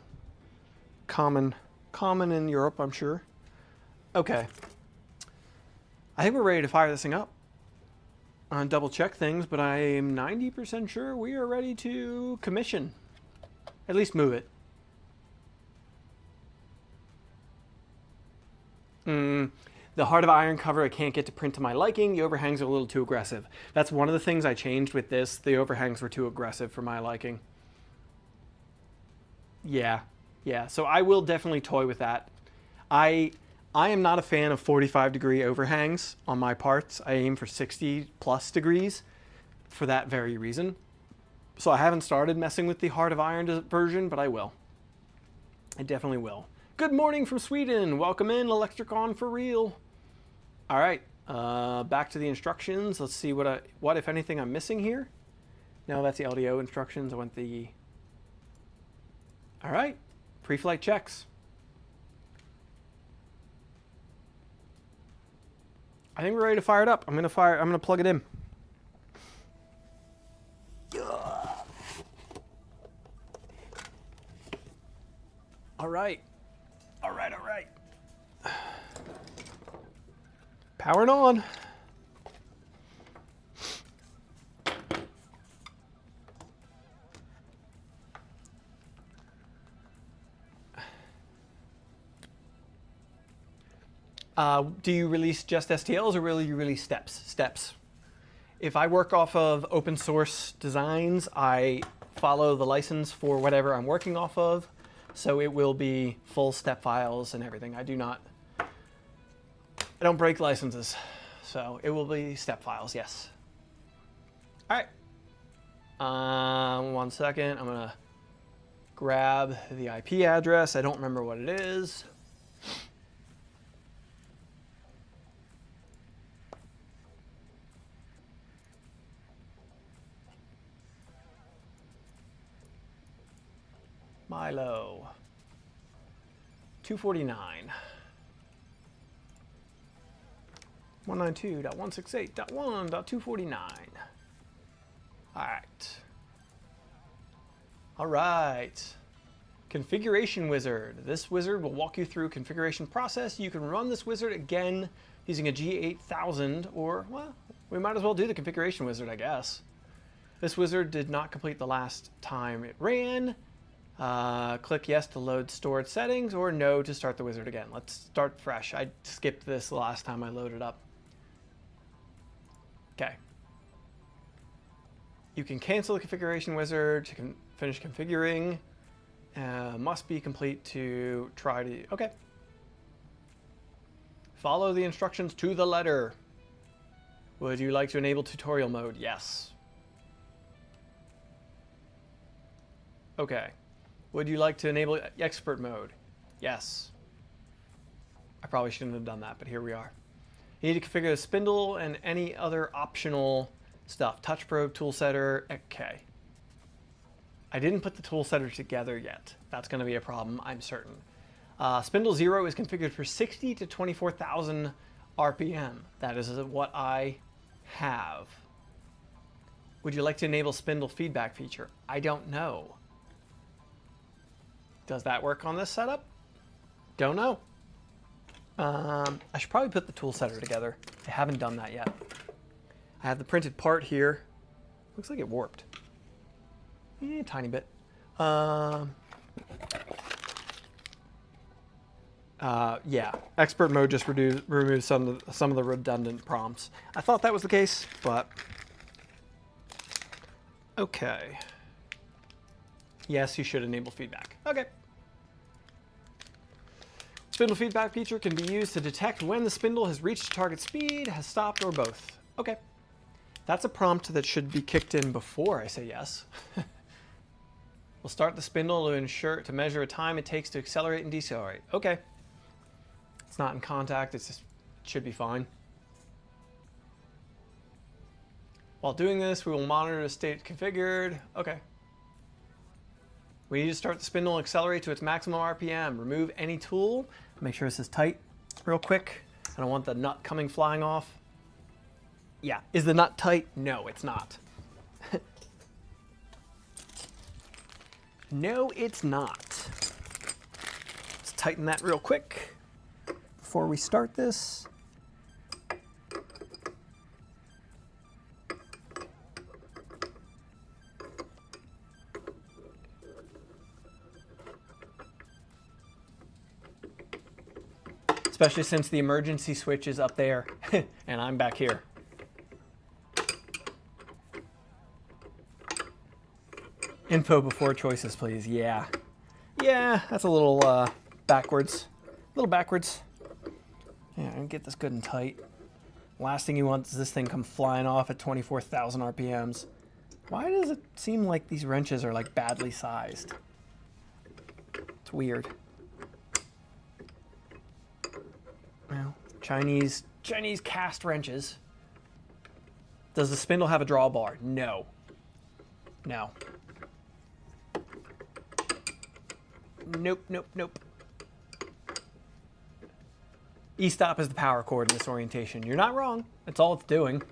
common in Europe, I'm sure. Okay. I think we're ready to fire this thing up. I'll double check things, but I am 90% sure we are ready to commission. At least move it. The heart of iron cover I can't get to print to my liking. The overhangs are a little too aggressive. That's one of the things I changed with this. The overhangs were too aggressive for my liking. Yeah, yeah. So I will definitely toy with that. I am not a fan of 45-degree overhangs on my parts. I aim for 60 plus degrees for that very reason. So I haven't started messing with the heart of iron version, but I will. I definitely will. Good morning from Sweden. Welcome in, Electricon for real. All right, back to the instructions. Let's see what if anything I'm missing here. No, that's the LDO instructions. I want the... All right, pre-flight checks. I think we're ready to fire it up. I'm gonna plug it in. All right. All right. Powering on. Do you release just STLs or will you release steps? Steps. If I work off of open source designs, I follow the license for whatever I'm working off of. So it will be full step files and everything. I don't break licenses. So it will be step files, yes. All right. 1 second. I'm gonna grab the IP address. I don't remember what it is. Milo 249 192.168.1.249. All right. Configuration wizard. This wizard will walk you through configuration process. You can run this wizard again using a G8000, or, well, we might as well do the configuration wizard, I guess. This wizard did not complete the last time it ran. Click yes to load stored settings, or no to start the wizard again. Let's start fresh. I skipped this the last time I loaded up. Okay. You can cancel the configuration wizard to finish configuring. Must be complete to try to... Okay. Follow the instructions to the letter. Would you like to enable tutorial mode? Yes. Okay. Would you like to enable expert mode? Yes. I probably shouldn't have done that, but here we are. You need to configure the spindle and any other optional stuff. Touch probe, tool setter, okay. I didn't put the tool setter together yet. That's going to be a problem, I'm certain. Spindle 0 is configured for 60 to 24,000 RPM. That is what I have. Would you like to enable spindle feedback feature? I don't know. Does that work on this setup? Don't know. I should probably put the tool setter together. I haven't done that yet. I have the printed part here. Looks like it warped. A tiny bit. Yeah, expert mode just removes some of the redundant prompts. I thought that was the case, but okay. Yes, you should enable feedback. Okay. Spindle feedback feature can be used to detect when the spindle has reached target speed, has stopped, or both. Okay. That's a prompt that should be kicked in before I say yes. We'll start the spindle to measure a time it takes to accelerate and decelerate. Okay. It's not in contact, it should be fine. While doing this, we will monitor the state configured. Okay. We need to start the spindle and accelerate to its maximum RPM. Remove any tool. Make sure this is tight real quick. I don't want the nut coming flying off. Yeah, is the nut tight? No, it's not. No, it's not. Let's tighten that real quick before we start this. especially since the emergency switch is up there and I'm back here. Info before choices, please. Yeah. Yeah, that's a little backwards. A little backwards. Yeah, and get this good and tight. Last thing you want is this thing come flying off at 24,000 RPMs. Why does it seem like these wrenches are like badly sized? It's weird. Well, Chinese cast wrenches. Does the spindle have a drawbar? No. No. Nope, nope, nope. E-stop is the power cord in this orientation. You're not wrong. That's all it's doing.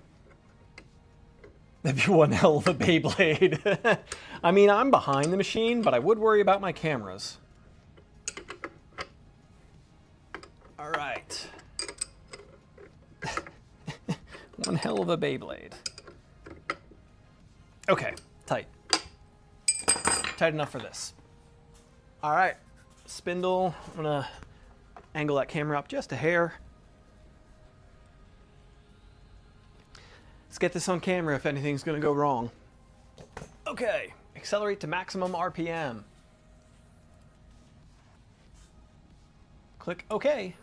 That'd be one hell of a Beyblade. I mean, I'm behind the machine, but I would worry about my cameras. All right. One hell of a Beyblade. Okay, tight. Tight enough for this. All right, spindle. I'm gonna angle that camera up just a hair. Let's get this on camera if anything's gonna go wrong. Okay, accelerate to maximum RPM. Click OK.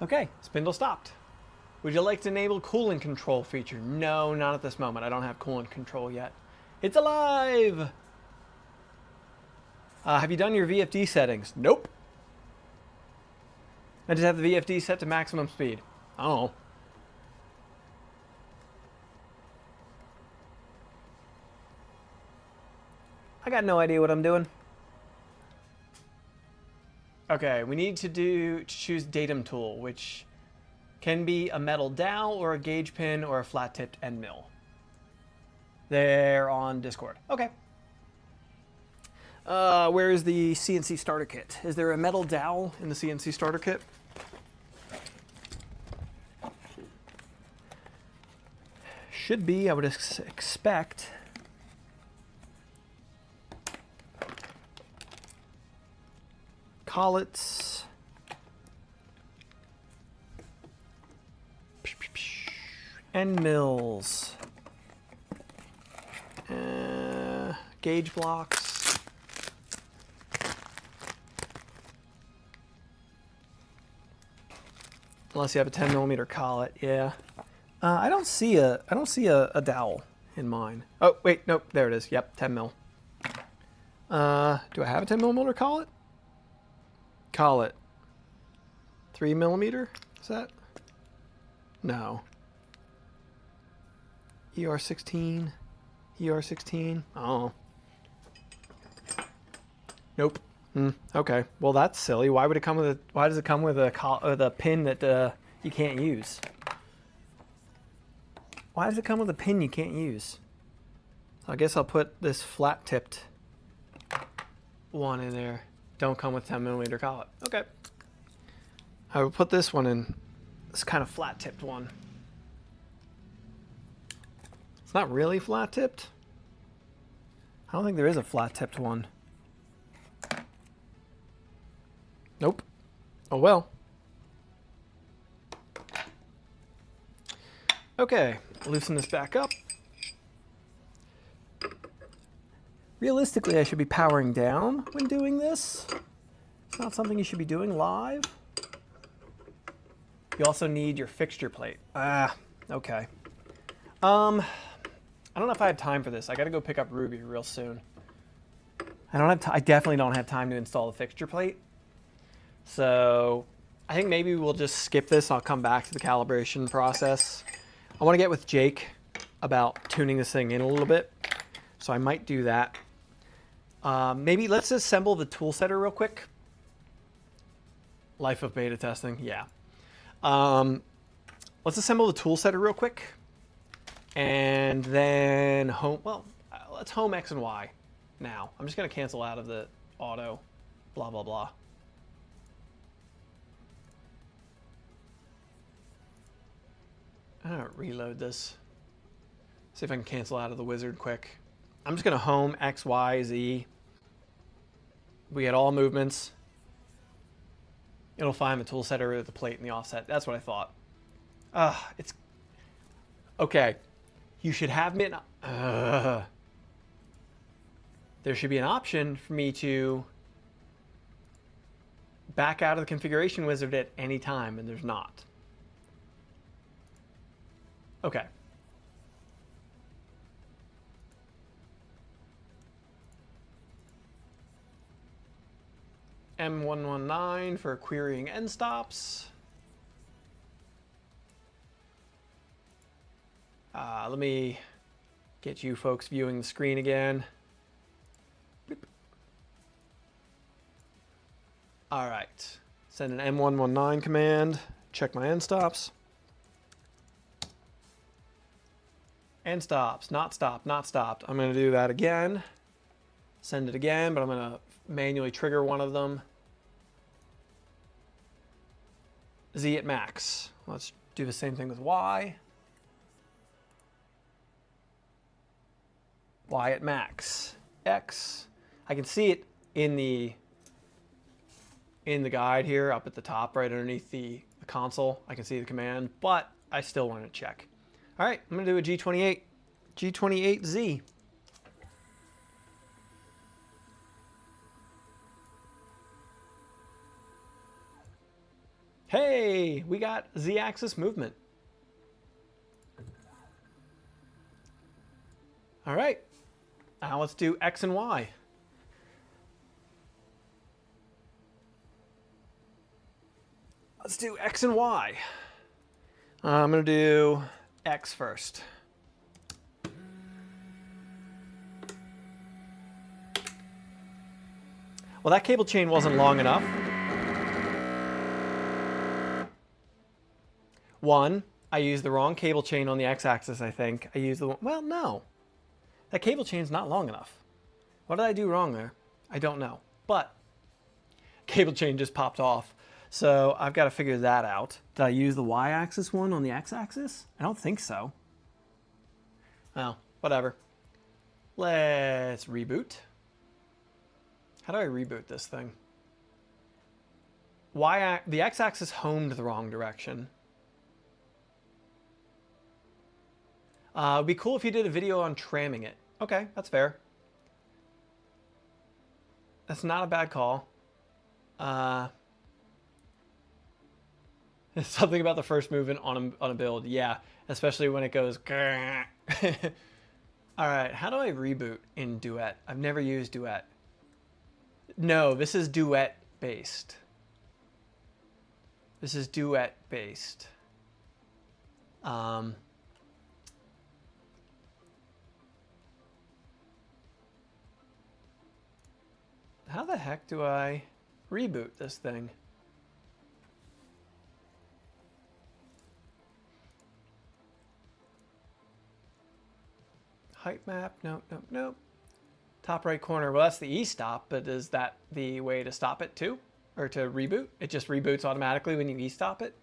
Okay, spindle stopped. Would you like to enable coolant control feature? No, not at this moment. I don't have coolant control yet. It's alive! Have you done your VFD settings? Nope. I just have the VFD set to maximum speed. Oh. I got no idea what I'm doing. Okay, we need to choose datum tool, which can be a metal dowel or a gauge pin or a flat-tipped end mill. They're on Discord. Okay. Where is the CNC starter kit? Is there a metal dowel in the CNC starter kit? Should be, I would expect. Collets. End mills. Gauge blocks. Unless you have a 10mm collet, yeah. I don't see a dowel in mine. Oh wait, nope, there it is. Yep, 10 mil. Do I have a 10mm collet? Collet. 3mm? Is that? No. ER16. ER16. Oh. Nope. Okay. Well, that's silly. Why would it come with a? Why does it come with a pin that you can't use? Why does it come with a pin you can't use? I guess I'll put this flat-tipped one in there. Don't come with 10mm collet. Okay. I will put this one in. This kind of flat-tipped one. It's not really flat-tipped. I don't think there is a flat-tipped one. Nope. Oh well. Okay, loosen this back up. Realistically, I should be powering down when doing this. It's not something you should be doing live. You also need your fixture plate. Okay. I don't know if I have time for this. I gotta go pick up Ruby real soon. I definitely don't have time to install the fixture plate. So I think maybe we'll just skip this. I'll come back to the calibration process. I want to get with Jake about tuning this thing in a little bit. So I might do that. Maybe let's assemble the tool setter real quick. Life of beta testing, yeah. Let's assemble the tool setter real quick. And then let's home X and Y now. I'm just going to cancel out of the auto, blah, blah, blah. I'm gonna reload this. See if I can cancel out of the wizard quick. I'm just gonna home X, Y, Z. We get all movements. It'll find the tool setter, the plate, and the offset. That's what I thought. It's okay. You should have me. There should be an option for me to back out of the configuration wizard at any time, and there's not. Okay. M119 for querying end stops. Let me get you folks viewing the screen again. Beep. All right, send an M119 command, check my end stops. End stops, not stopped, not stopped. I'm gonna do that again. Send it again, but I'm gonna manually trigger one of them. Z at max. Let's do the same thing with Y. Y at max. X. I can see it in the guide here up at the top right underneath the console. I can see the command, but I still want to check. All right, I'm going to do a G28. G28Z. Hey, we got Z-axis movement. All right, now let's do X and Y. Let's do X and Y. I'm gonna do X first. Well, that cable chain wasn't long enough. One, I used the wrong cable chain on the X-axis, I think. I used the one, well, no. That cable chain's not long enough. What did I do wrong there? I don't know. But cable chain just popped off. So I've got to figure that out. Did I use the Y-axis one on the X-axis? I don't think so. Well, whatever. Let's reboot. How do I reboot this thing? The X-axis homed the wrong direction. It'd be cool if you did a video on tramming it. Okay, that's fair. That's not a bad call. Something about the first movement on a build. Yeah, especially when it goes. All right, how do I reboot in Duet? I've never used Duet. No, this is Duet based. This is Duet based. How the heck do I reboot this thing? Height map, nope, nope, nope. Top right corner, well that's the E-stop, but is that the way to stop it too? Or to reboot? It just reboots automatically when you E-stop it?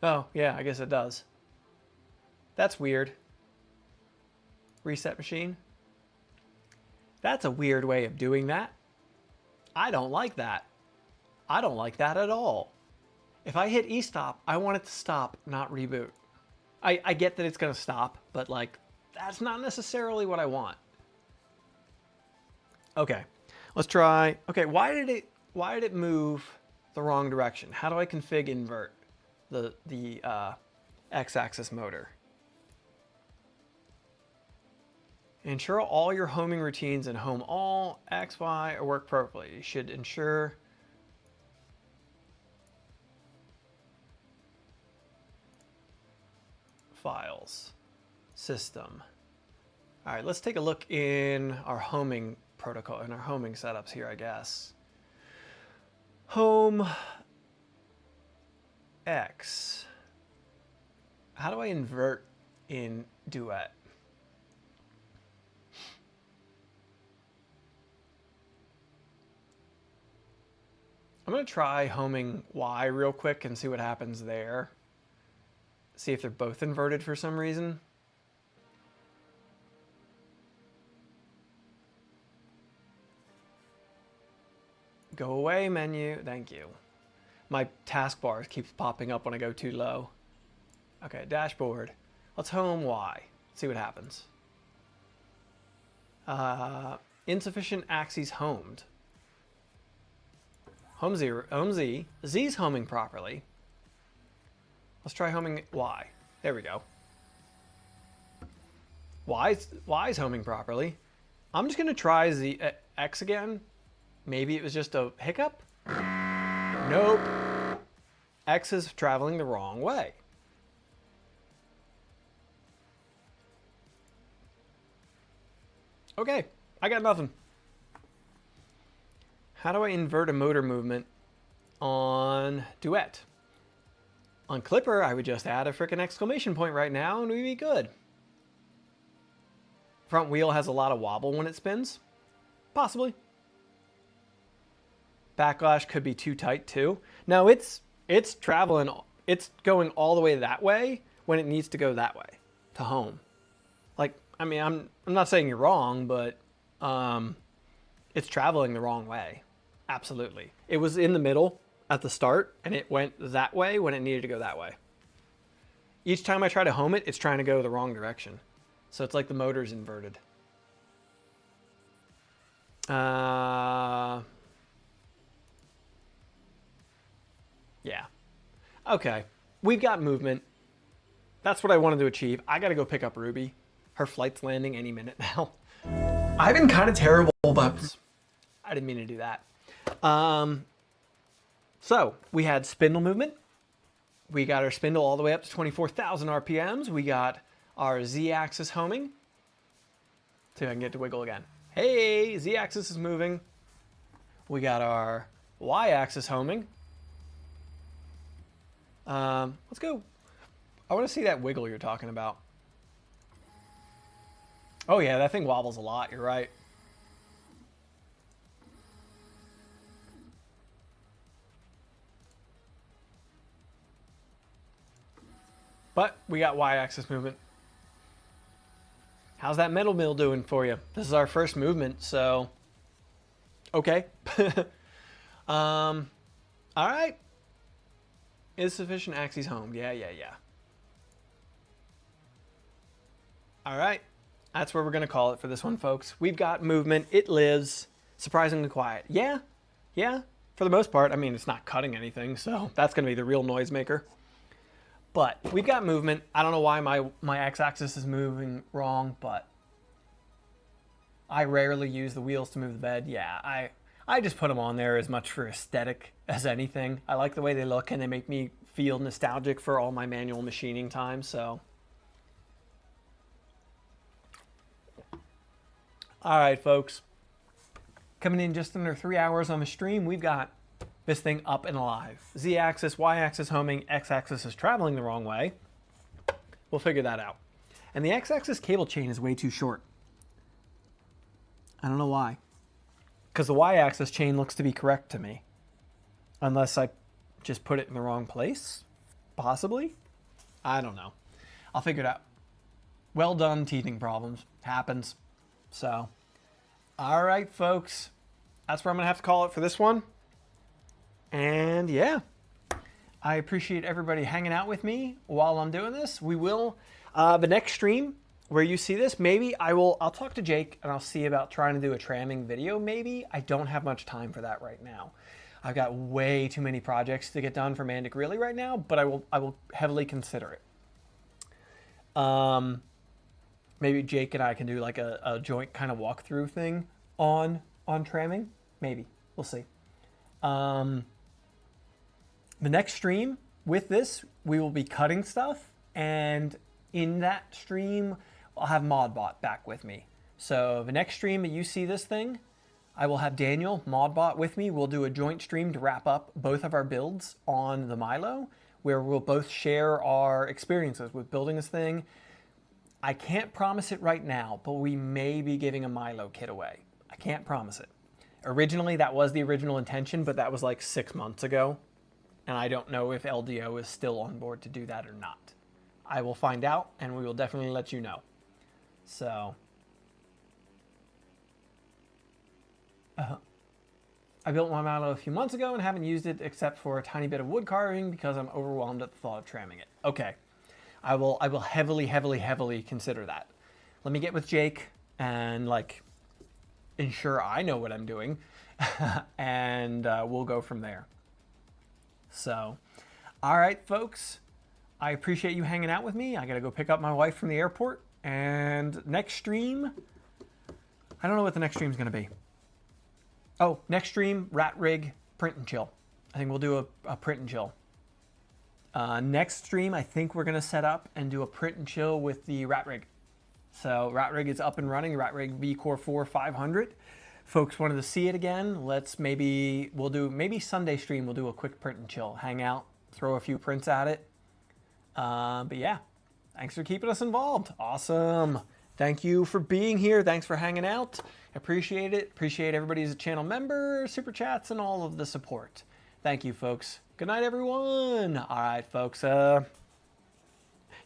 Oh, yeah, I guess it does. That's weird. Reset machine. That's a weird way of doing that. I don't like that. I don't like that at all. If I hit E-stop, I want it to stop, not reboot. I get that it's gonna stop, but like, that's not necessarily what I want. Okay, let's try. Okay, why did it move the wrong direction? How do I config invert the X-axis motor? Ensure all your homing routines and home all X, Y work properly. You should ensure files, system. All right, let's take a look in our homing protocol, in our homing setups here, I guess. Home X. How do I invert in Duet? I'm going to try homing Y real quick and see what happens there. See if they're both inverted for some reason. Go away, menu. Thank you. My taskbar keeps popping up when I go too low. Okay, dashboard. Let's home Y. Let's see what happens. Insufficient axes homed. Home Z. Z's homing properly. Let's try homing Y. There we go. Y's homing properly. I'm just gonna try X again. Maybe it was just a hiccup. Nope. X is traveling the wrong way. Okay, I got nothing. How do I invert a motor movement on Duet? On Clipper, I would just add a frickin' exclamation point right now and we'd be good. Front wheel has a lot of wobble when it spins. Possibly. Backlash could be too tight too. No, it's traveling, it's going all the way that way when it needs to go that way to home. Like, I mean, I'm not saying you're wrong, but it's traveling the wrong way. Absolutely. It was in the middle at the start and it went that way when it needed to go that way. Each time I try to home it, it's trying to go the wrong direction. So it's like the motor's inverted. Yeah. Okay. We've got movement. That's what I wanted to achieve. I got to go pick up Ruby. Her flight's landing any minute now. I've been kind of terrible, but I didn't mean to do that. So we had spindle movement. We got our spindle all the way up to 24,000 RPMs. We got our Z-axis homing. See if I can get to wiggle again. Hey, Z-axis is moving. We got our Y-axis homing. Let's go. I want to see that wiggle you're talking about. Oh yeah, that thing wobbles a lot. You're right. But we got Y-axis movement. How's that metal mill doing for you? This is our first movement, so okay. All right. Insufficient axes homed. Yeah. All right. That's where we're going to call it for this one, folks. We've got movement. It lives. Surprisingly quiet. Yeah. For the most part. I mean, it's not cutting anything, so that's going to be the real noisemaker. But we've got movement. I don't know why my x-axis is moving wrong, but I rarely use the wheels to move the bed. Yeah, I just put them on there as much for aesthetic as anything. I like the way they look and they make me feel nostalgic for all my manual machining time, so. All right, folks. Coming in just under 3 hours on the stream, we've got this thing up and alive. Z-axis, Y-axis homing, X-axis is traveling the wrong way. We'll figure that out. And the X-axis cable chain is way too short. I don't know why. Because the Y-axis chain looks to be correct to me. Unless I just put it in the wrong place? Possibly? I don't know. I'll figure it out. Well done, teething problems. Happens. So, all right, folks. That's where I'm going to have to call it for this one. And yeah, I appreciate everybody hanging out with me while I'm doing this. We will, the next stream where you see this, maybe I'll talk to Jake and I'll see about trying to do a tramming video. Maybe. I don't have much time for that right now. I've got way too many projects to get done for Mandic Really right now, but I will heavily consider it. Maybe Jake and I can do like a joint kind of walkthrough thing on tramming. Maybe. We'll see. The next stream with this, we will be cutting stuff, and in that stream, I'll have Modbot back with me. So the next stream that you see this thing, I will have Daniel, Modbot, with me. We'll do a joint stream to wrap up both of our builds on the Milo, where we'll both share our experiences with building this thing. I can't promise it right now, but we may be giving a Milo kit away. I can't promise it. Originally, that was the original intention, but that was like 6 months ago. And I don't know if LDO is still on board to do that or not. I will find out, and we will definitely let you know. So, I built my Milo a few months ago and haven't used it except for a tiny bit of wood carving because I'm overwhelmed at the thought of tramming it. Okay, I will heavily consider that. Let me get with Jake and like ensure I know what I'm doing, and we'll go from there. So, all right, folks, I appreciate you hanging out with me. I gotta go pick up my wife from the airport, and next stream, I don't know what the next stream's gonna be. Oh, next stream, rat rig, print and chill. I think we'll do a print and chill. Next stream, I think we're gonna set up and do a print and chill with the rat rig. So rat rig is up and running, rat rig V-Core 4 500. Folks wanted to see it again. We'll do Sunday stream, we'll do a quick print and chill, hang out, throw a few prints at it. But yeah, thanks for keeping us involved. Awesome. Thank you for being here. Thanks for hanging out. Appreciate it. Appreciate everybody who's a channel member, super chats, and all of the support. Thank you, folks. Good night, everyone. All right, folks.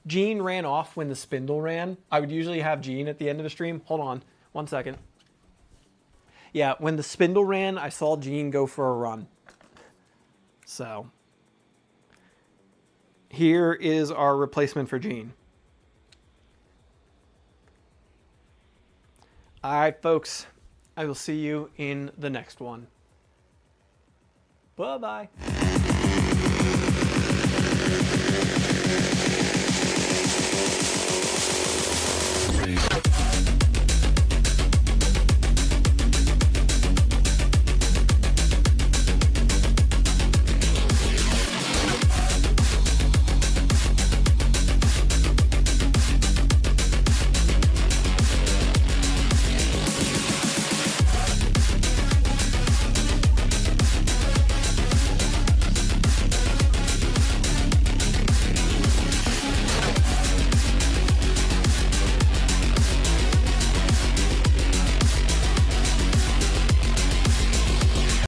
Gene ran off when the spindle ran. I would usually have Gene at the end of the stream. Hold on 1 second. Yeah, when the spindle ran, I saw Gene go for a run. So here is our replacement for Gene. All right, folks, I will see you in the next one. Bye-bye.